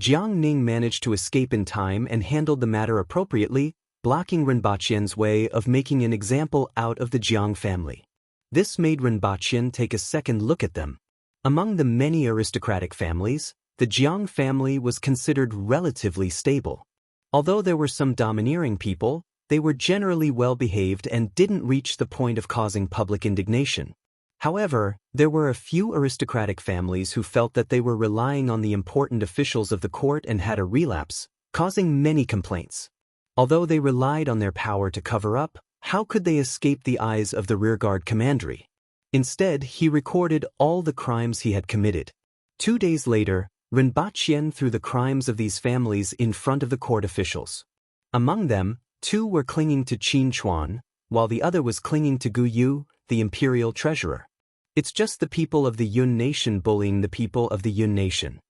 [SPEAKER 1] Jiang Ning managed to escape in time and handled the matter appropriately, blocking Rinpochian's way of making an example out of the Jiang family. This made Rinpochian take a second look at them. Among the many aristocratic families, the Jiang family was considered relatively stable. Although there were some domineering people, they were generally well-behaved and didn't reach the point of causing public indignation. However, there were a few aristocratic families who felt that they were relying on the important officials of the court and had a relapse, causing many complaints. Although they relied on their power to cover up, how could they escape the eyes of the rearguard commandery? Instead, he recorded all the crimes he had committed. 2 days later, Rinpochian threw the crimes of these families in front of the court officials. Among them, 2 were clinging to Qin Chuan, while the other was clinging to Gu Yu, the imperial treasurer. It's just the people of the Yun nation bullying the people of the Yun nation.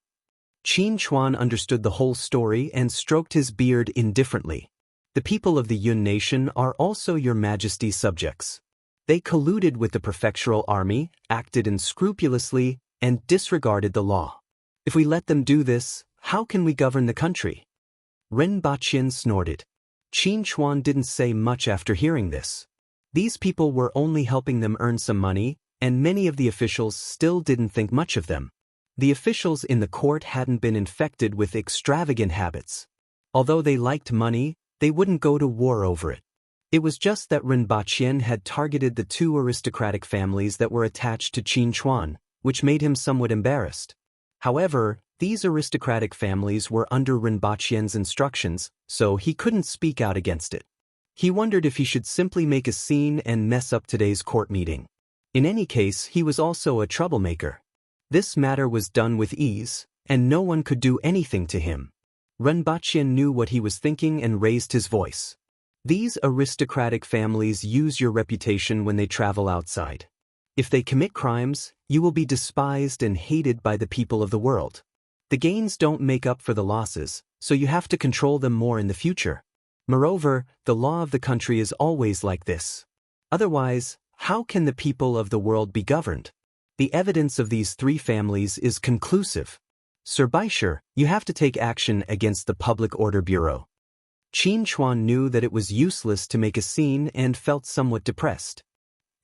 [SPEAKER 1] Qin Chuan understood the whole story and stroked his beard indifferently. The people of the Yun nation are also your majesty's subjects. They colluded with the prefectural army, acted unscrupulously, and disregarded the law. If we let them do this, how can we govern the country? Rinpochian snorted. Qin Chuan didn't say much after hearing this. These people were only helping them earn some money, and many of the officials still didn't think much of them. The officials in the court hadn't been infected with extravagant habits. Although they liked money, they wouldn't go to war over it. It was just that Rinpochian had targeted the 2 aristocratic families that were attached to Qin Chuan, which made him somewhat embarrassed. However, these aristocratic families were under Rinpochian's instructions, so he couldn't speak out against it. He wondered if he should simply make a scene and mess up today's court meeting. In any case, he was also a troublemaker. This matter was done with ease, and no one could do anything to him. Rinpochian knew what he was thinking and raised his voice. These aristocratic families use your reputation when they travel outside. If they commit crimes, you will be despised and hated by the people of the world. The gains don't make up for the losses, so you have to control them more in the future. Moreover, the law of the country is always like this. Otherwise, how can the people of the world be governed? The evidence of these 3 families is conclusive. Sir Baisher, you have to take action against the Public Order Bureau. Qin Chuan knew that it was useless to make a scene and felt somewhat depressed.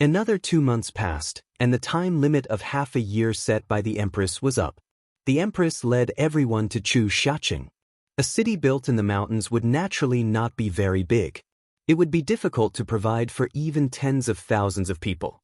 [SPEAKER 1] Another 2 months passed, and the time limit of half a year set by the Empress was up. The Empress led everyone to choose Xiaqing. A city built in the mountains would naturally not be very big. It would be difficult to provide for even tens of thousands of people.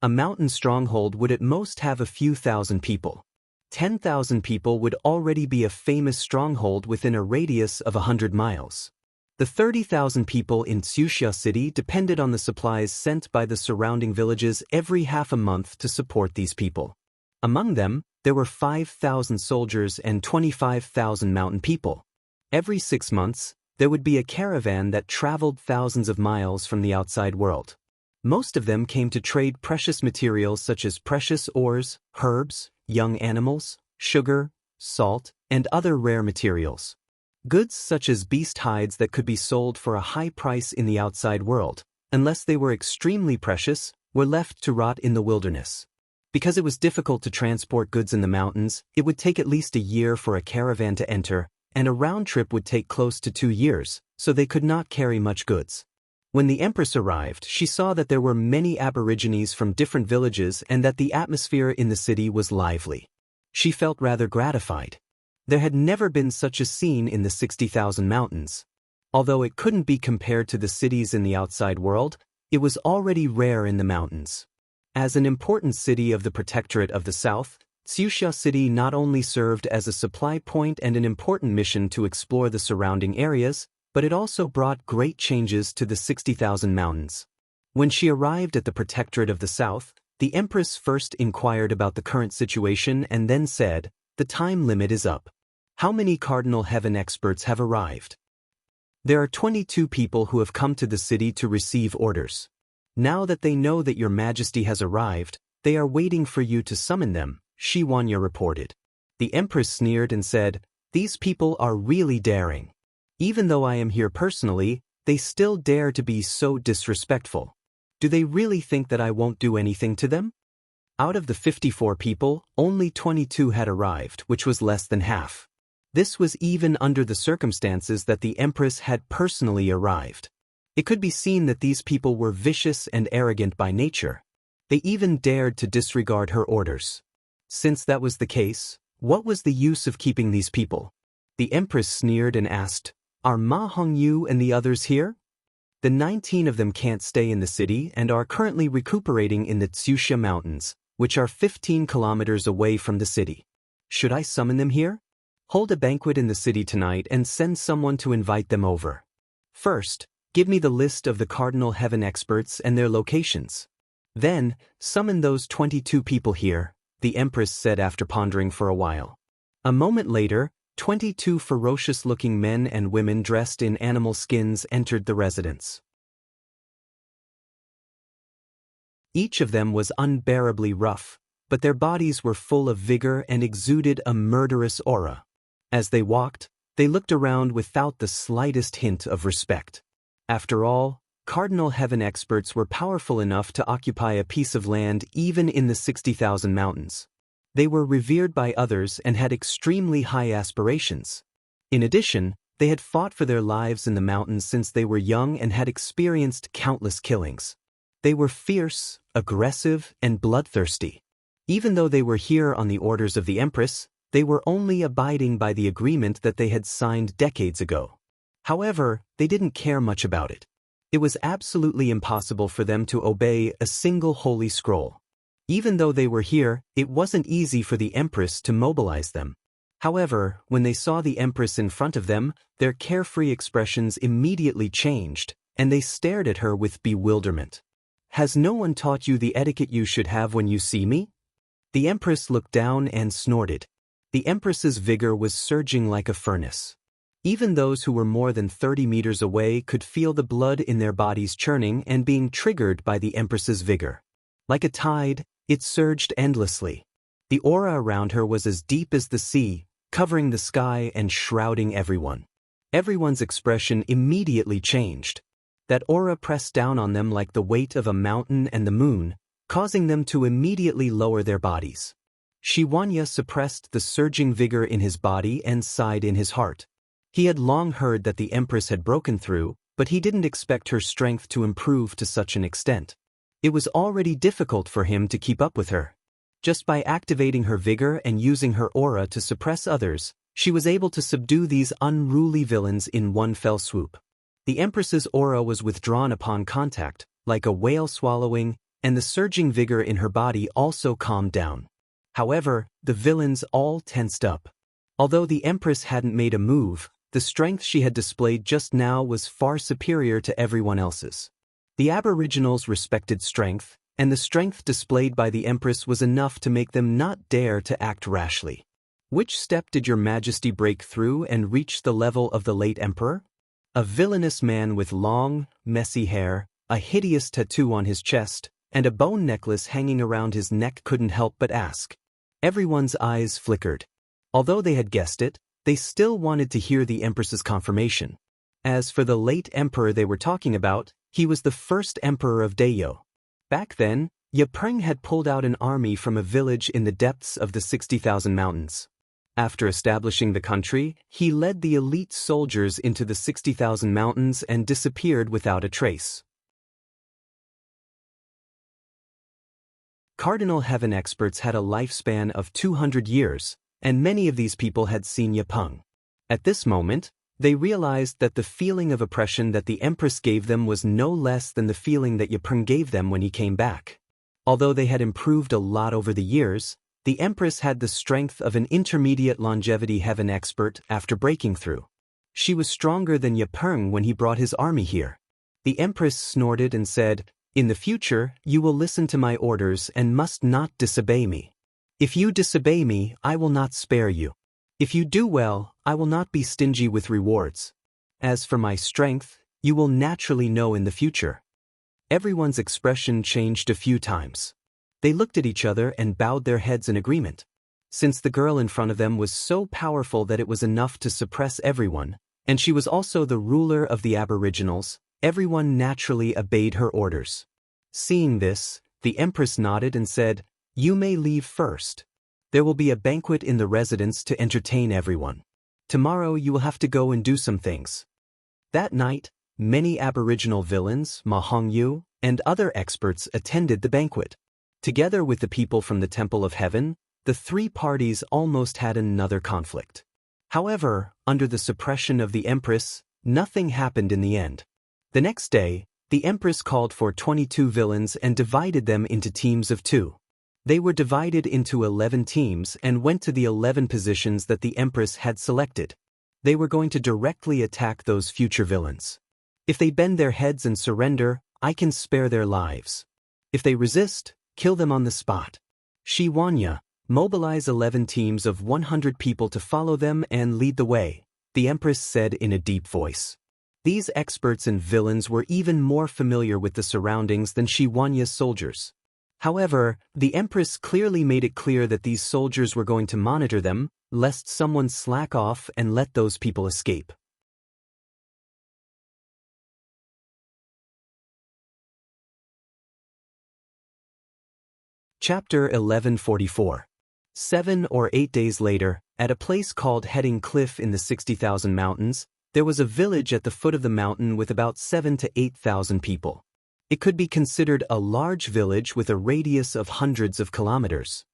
[SPEAKER 1] A mountain stronghold would at most have a few thousand people. 10,000 people would already be a famous stronghold within a radius of 100 miles. The 30,000 people in Tsuxia City depended on the supplies sent by the surrounding villages every half a month to support these people. Among them, there were 5,000 soldiers and 25,000 mountain people. Every 6 months, there would be a caravan that traveled thousands of miles from the outside world. Most of them came to trade precious materials such as precious ores, herbs, young animals, sugar, salt, and other rare materials. Goods such as beast hides that could be sold for a high price in the outside world, unless they were extremely precious, were left to rot in the wilderness. Because it was difficult to transport goods in the mountains, it would take at least a year for a caravan to enter, and a round trip would take close to 2 years, so they could not carry much goods. When the Empress arrived, she saw that there were many aborigines from different villages and that the atmosphere in the city was lively. She felt rather gratified. There had never been such a scene in the 60,000 mountains. Although it couldn't be compared to the cities in the outside world, it was already rare in the mountains. As an important city of the Protectorate of the South, Tsusha City not only served as a supply point and an important mission to explore the surrounding areas, but it also brought great changes to the 60,000 mountains. When she arrived at the Protectorate of the South, the Empress first inquired about the current situation and then said, "The time limit is up. How many Cardinal Heaven experts have arrived?" "There are 22 people who have come to the city to receive orders. Now that they know that your Majesty has arrived, they are waiting for you to summon them," Shi Wanya reported. The Empress sneered and said, "These people are really daring. Even though I am here personally, they still dare to be so disrespectful. Do they really think that I won't do anything to them?" Out of the 54 people, only 22 had arrived, which was less than half. This was even under the circumstances that the Empress had personally arrived. It could be seen that these people were vicious and arrogant by nature. They even dared to disregard her orders. Since that was the case, what was the use of keeping these people? The Empress sneered and asked, "Are Ma Hongyu and the others here?" The 19 of them can't stay in the city and are currently recuperating in the Tsusha Mountains, which are 15 kilometers away from the city. Should I summon them here? Hold a banquet in the city tonight and send someone to invite them over. First, give me the list of the Cardinal Heaven experts and their locations. Then, summon those 22 people here, the Empress said after pondering for a while. A moment later, 22 ferocious-looking men and women dressed in animal skins entered the residence. Each of them was unbearably rough, but their bodies were full of vigor and exuded a murderous aura. As they walked, they looked around without the slightest hint of respect. After all, Cardinal Heaven experts were powerful enough to occupy a piece of land even in the 60,000 mountains. They were revered by others and had extremely high aspirations. In addition, they had fought for their lives in the mountains since they were young and had experienced countless killings. They were fierce, aggressive, and bloodthirsty. Even though they were here on the orders of the Empress, they were only abiding by the agreement that they had signed decades ago. However, they didn't care much about it. It was absolutely impossible for them to obey a single holy scroll. Even though they were here, it wasn't easy for the Empress to mobilize them. However, when they saw the Empress in front of them, their carefree expressions immediately changed, and they stared at her with bewilderment. "Has no one taught you the etiquette you should have when you see me?" The Empress looked down and snorted. The Empress's vigor was surging like a furnace. Even those who were more than 30 meters away could feel the blood in their bodies churning and being triggered by the Empress's vigor. Like a tide, it surged endlessly. The aura around her was as deep as the sea, covering the sky and shrouding everyone. Everyone's expression immediately changed. That aura pressed down on them like the weight of a mountain and the moon, causing them to immediately lower their bodies. Shi Wanya suppressed the surging vigor in his body and sighed in his heart. He had long heard that the Empress had broken through, but he didn't expect her strength to improve to such an extent. It was already difficult for him to keep up with her. Just by activating her vigor and using her aura to suppress others, she was able to subdue these unruly villains in one fell swoop. The Empress's aura was withdrawn upon contact, like a whale swallowing, and the surging vigor in her body also calmed down. However, the villains all tensed up. Although the Empress hadn't made a move, the strength she had displayed just now was far superior to everyone else's. The Aboriginals respected strength, and the strength displayed by the Empress was enough to make them not dare to act rashly. "Which step did your Majesty break through and reach the level of the late Emperor?" A villainous man with long, messy hair, a hideous tattoo on his chest, and a bone necklace hanging around his neck couldn't help but ask. Everyone's eyes flickered. Although they had guessed it, they still wanted to hear the Empress's confirmation. As for the late Emperor they were talking about, he was the first Emperor of Dayo. Back then, Yapeng had pulled out an army from a village in the depths of the 60,000 mountains. After establishing the country, he led the elite soldiers into the 60,000 mountains and disappeared without a trace. Cardinal heaven experts had a lifespan of 200 years, and many of these people had seen Yapeng. At this moment, they realized that the feeling of oppression that the Empress gave them was no less than the feeling that Yapeng gave them when he came back. Although they had improved a lot over the years, the Empress had the strength of an intermediate longevity heaven expert after breaking through. She was stronger than Yapeng when he brought his army here. The Empress snorted and said, "In the future, you will listen to my orders and must not disobey me. If you disobey me, I will not spare you. If you do well, I will not be stingy with rewards. As for my strength, you will naturally know in the future." Everyone's expression changed a few times. They looked at each other and bowed their heads in agreement. Since the girl in front of them was so powerful that it was enough to suppress everyone, and she was also the ruler of the Aboriginals, everyone naturally obeyed her orders. Seeing this, the Empress nodded and said, "You may leave first. There will be a banquet in the residence to entertain everyone. Tomorrow you will have to go and do some things." That night, many Aboriginal villains, Mahongyu, and other experts attended the banquet. Together with the people from the Temple of Heaven, the three parties almost had another conflict. However, under the suppression of the Empress, nothing happened in the end. The next day, the Empress called for 22 villains and divided them into teams of 2. They were divided into 11 teams and went to the 11 positions that the Empress had selected. They were going to directly attack those future villains. If they bend their heads and surrender, I can spare their lives. If they resist, kill them on the spot. Shi Wanya, mobilize 11 teams of 100 people to follow them and lead the way, the Empress said in a deep voice. These experts and villains were even more familiar with the surroundings than Shi Wanya's soldiers. However, the Empress clearly made it clear that these soldiers were going to monitor them, lest someone slack off and let those people escape. Chapter 1144. 7 or 8 days later, at a place called Heading Cliff in the 60,000 mountains, there was a village at the foot of the mountain with about 7 to 8,000 people. It could be considered a large village with a radius of hundreds of kilometers.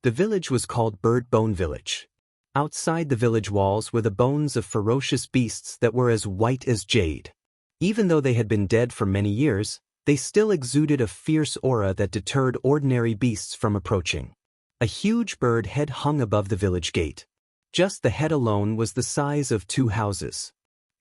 [SPEAKER 1] The village was called Bird Bone Village. Outside the village walls were the bones of ferocious beasts that were as white as jade. Even though they had been dead for many years, they still exuded a fierce aura that deterred ordinary beasts from approaching. A huge bird head hung above the village gate. Just the head alone was the size of 2 houses.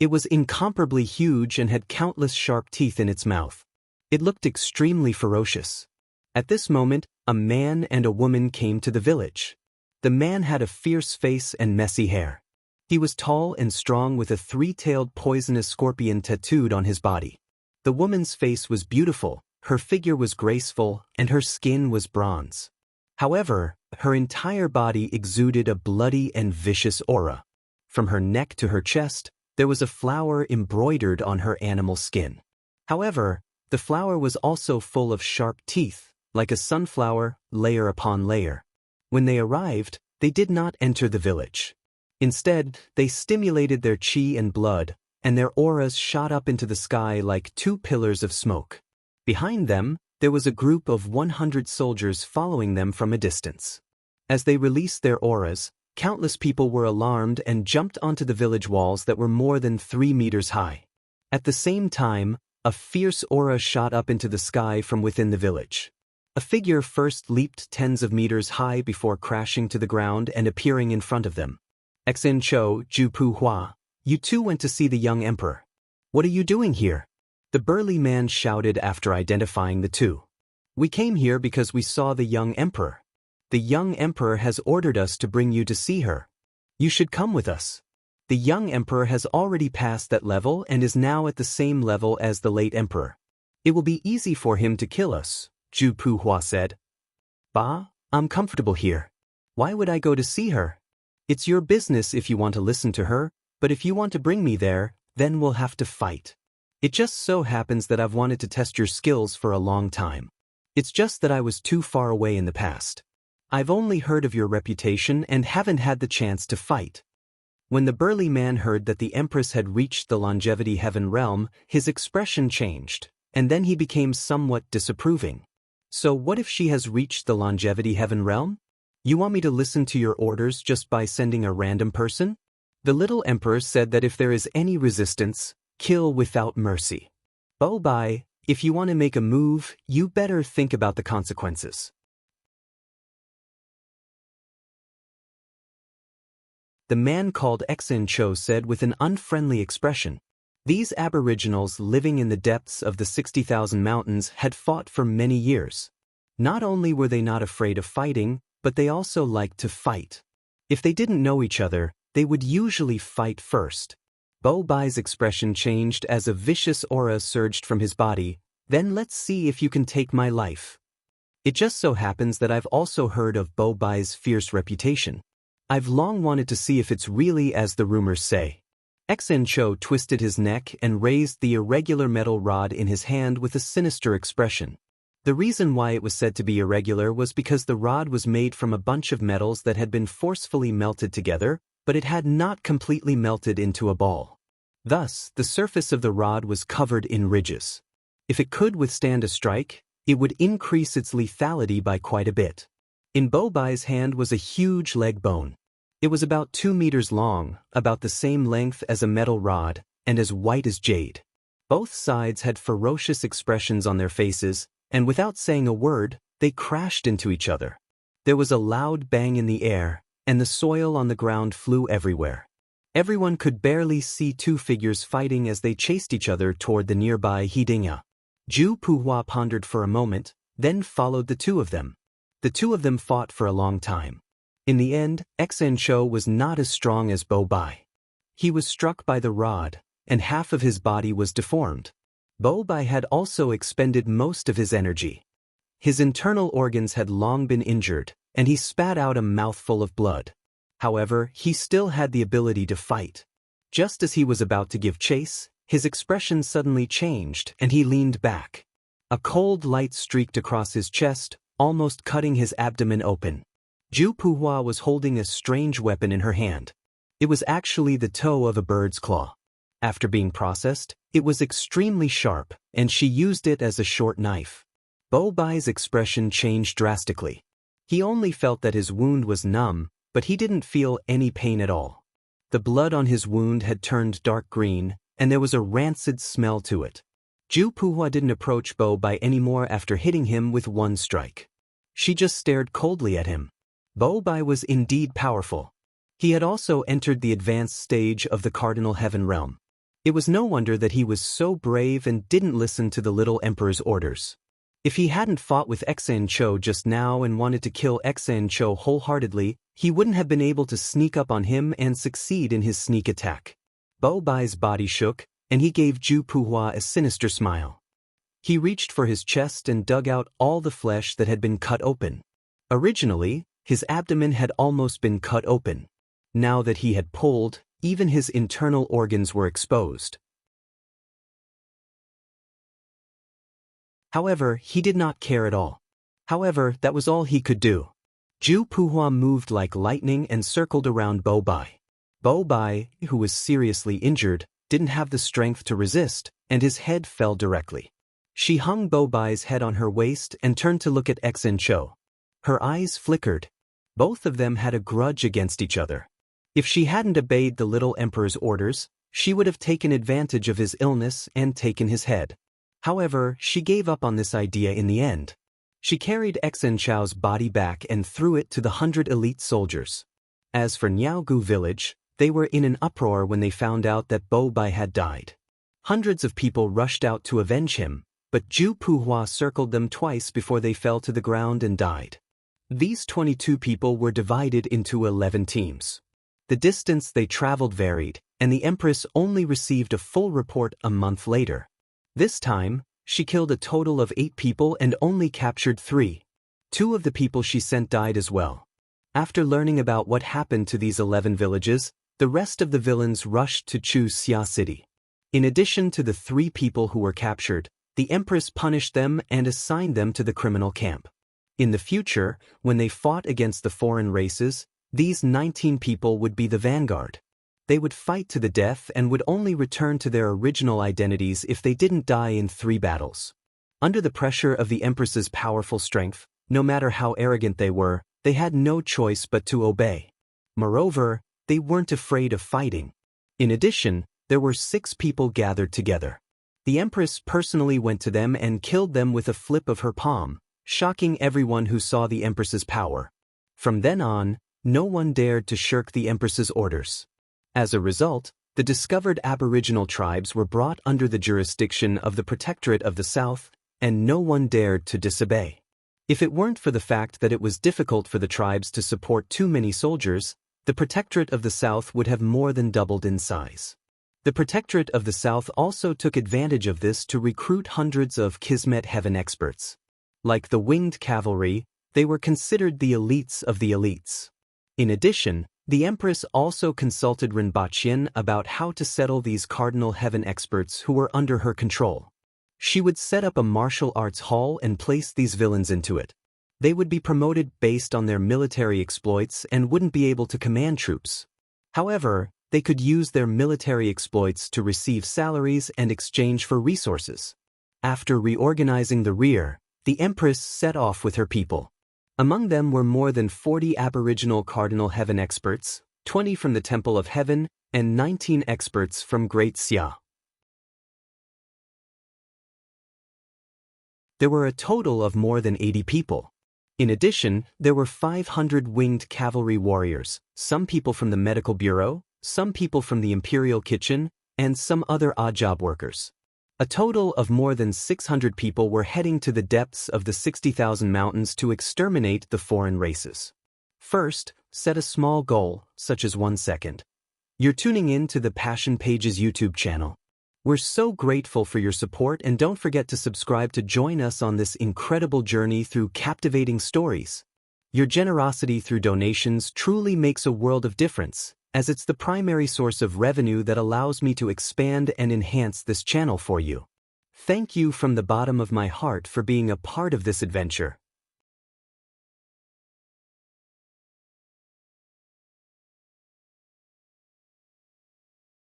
[SPEAKER 1] It was incomparably huge and had countless sharp teeth in its mouth. It looked extremely ferocious. At this moment, a man and a woman came to the village. The man had a fierce face and messy hair. He was tall and strong with a 3-tailed poisonous scorpion tattooed on his body. The woman's face was beautiful, her figure was graceful, and her skin was bronze. However, her entire body exuded a bloody and vicious aura. From her neck to her chest, there was a flower embroidered on her animal skin. However, the flower was also full of sharp teeth, like a sunflower, layer upon layer. When they arrived, they did not enter the village. Instead, they stimulated their chi and blood, and their auras shot up into the sky like 2 pillars of smoke. Behind them, there was a group of 100 soldiers following them from a distance. As they released their auras, countless people were alarmed and jumped onto the village walls that were more than 3 meters high. At the same time, a fierce aura shot up into the sky from within the village. A figure first leaped tens of meters high before crashing to the ground and appearing in front of them. Xen Cho, Ju Pu Hua, you two went to see the young emperor. What are you doing here? The burly man shouted after identifying the two. We came here because we saw the young emperor. The young emperor has ordered us to bring you to see her. You should come with us. The young emperor has already passed that level and is now at the same level as the late emperor. It will be easy for him to kill us, Ju Pu Hua said. Bah, I'm comfortable here. Why would I go to see her? It's your business if you want to listen to her, but if you want to bring me there, then we'll have to fight. It just so happens that I've wanted to test your skills for a long time. It's just that I was too far away in the past. I've only heard of your reputation and haven't had the chance to fight." When the burly man heard that the Empress had reached the Longevity Heaven realm, his expression changed, and then he became somewhat disapproving. "So what if she has reached the Longevity Heaven realm? You want me to listen to your orders just by sending a random person?" The little emperor said that if there is any resistance, kill without mercy. "Oh bye, if you want to make a move, you better think about the consequences." The man called Exin Cho said with an unfriendly expression. These aboriginals living in the depths of the 60,000 mountains had fought for many years. Not only were they not afraid of fighting, but they also liked to fight. If they didn't know each other, they would usually fight first. Bo Bai's expression changed as a vicious aura surged from his body. "Then let's see if you can take my life." It just so happens that I've also heard of Bo Bai's fierce reputation. I've long wanted to see if it's really as the rumors say. Xen Cho twisted his neck and raised the irregular metal rod in his hand with a sinister expression. The reason why it was said to be irregular was because the rod was made from a bunch of metals that had been forcefully melted together, but it had not completely melted into a ball. Thus, the surface of the rod was covered in ridges. If it could withstand a strike, it would increase its lethality by quite a bit. In Bo Bai's hand was a huge leg bone. It was about 2 meters long, about the same length as a metal rod, and as white as jade. Both sides had ferocious expressions on their faces, and without saying a word, they crashed into each other. There was a loud bang in the air, and the soil on the ground flew everywhere. Everyone could barely see two figures fighting as they chased each other toward the nearby Hidinga. Zhu Puhua pondered for a moment, then followed the two of them. The two of them fought for a long time. In the end, Xen Cho was not as strong as Bo Bai. He was struck by the rod, and half of his body was deformed. Bo Bai had also expended most of his energy. His internal organs had long been injured, and he spat out a mouthful of blood. However, he still had the ability to fight. Just as he was about to give chase, his expression suddenly changed and he leaned back. A cold light streaked across his chest, almost cutting his abdomen open. Zhu Puhua was holding a strange weapon in her hand. It was actually the toe of a bird's claw. After being processed, it was extremely sharp, and she used it as a short knife. Bo Bai's expression changed drastically. He only felt that his wound was numb, but he didn't feel any pain at all. The blood on his wound had turned dark green, and there was a rancid smell to it. Zhu Puhua didn't approach Bo Bai anymore after hitting him with one strike. She just stared coldly at him. Bo Bai was indeed powerful. He had also entered the advanced stage of the Cardinal Heaven realm. It was no wonder that he was so brave and didn't listen to the little emperor's orders. If he hadn't fought with Xen Cho just now and wanted to kill Xen Cho wholeheartedly, he wouldn't have been able to sneak up on him and succeed in his sneak attack. Bo Bai's body shook, and he gave Zhu Puhua a sinister smile. He reached for his chest and dug out all the flesh that had been cut open. Originally, his abdomen had almost been cut open. Now that he had pulled, even his internal organs were exposed. However, he did not care at all. However, that was all he could do. Zhu Puhua moved like lightning and circled around Bo Bai. Bo Bai, who was seriously injured, didn't have the strength to resist, and his head fell directly. She hung Bo Bai's head on her waist and turned to look at Xen Cho. Her eyes flickered. Both of them had a grudge against each other. If she hadn't obeyed the little emperor's orders, she would have taken advantage of his illness and taken his head. However, she gave up on this idea in the end. She carried Xen Cho's body back and threw it to the 100 elite soldiers. As for Niaogu village, they were in an uproar when they found out that Bo Bai had died. Hundreds of people rushed out to avenge him, but Zhu Puhua circled them twice before they fell to the ground and died. These 22 people were divided into 11 teams. The distance they traveled varied, and the Empress only received a full report a month later. This time, she killed a total of 8 people and only captured 3. 2 of the people she sent died as well. After learning about what happened to these 11 villages, the rest of the villains rushed to Chu Xia City. In addition to the 3 people who were captured, the Empress punished them and assigned them to the criminal camp. In the future, when they fought against the foreign races, these 19 people would be the vanguard. They would fight to the death and would only return to their original identities if they didn't die in 3 battles. Under the pressure of the Empress's powerful strength, no matter how arrogant they were, they had no choice but to obey. Moreover, they weren't afraid of fighting. In addition, there were 6 people gathered together. The Empress personally went to them and killed them with a flip of her palm, shocking everyone who saw the Empress's power. From then on, no one dared to shirk the Empress's orders. As a result, the discovered Aboriginal tribes were brought under the jurisdiction of the Protectorate of the South, and no one dared to disobey. If it weren't for the fact that it was difficult for the tribes to support too many soldiers, the Protectorate of the South would have more than doubled in size. The Protectorate of the South also took advantage of this to recruit hundreds of Kismet Heaven experts. Like the winged cavalry, they were considered the elites of the elites. In addition, the Empress also consulted Rinpoche about how to settle these Cardinal Heaven experts who were under her control. She would set up a martial arts hall and place these villains into it. They would be promoted based on their military exploits and wouldn't be able to command troops. However, they could use their military exploits to receive salaries and exchange for resources. After reorganizing the rear, the Empress set off with her people. Among them were more than 40 Aboriginal Cardinal Heaven experts, 20 from the Temple of Heaven, and 19 experts from Great Xia. There were a total of more than 80 people. In addition, there were 500 winged cavalry warriors, some people from the medical bureau, some people from the imperial kitchen, and some other odd job workers. A total of more than 600 people were heading to the depths of the 60,000 mountains to exterminate the foreign races. First, set a small goal, such as 1 second. You're tuning in to the Passion Pages YouTube channel. We're so grateful for your support, and don't forget to subscribe to join us on this incredible journey through captivating stories. Your generosity through donations truly makes a world of difference, as it's the primary source of revenue that allows me to expand and enhance this channel for you. Thank you from the bottom of my heart for being a part of this adventure.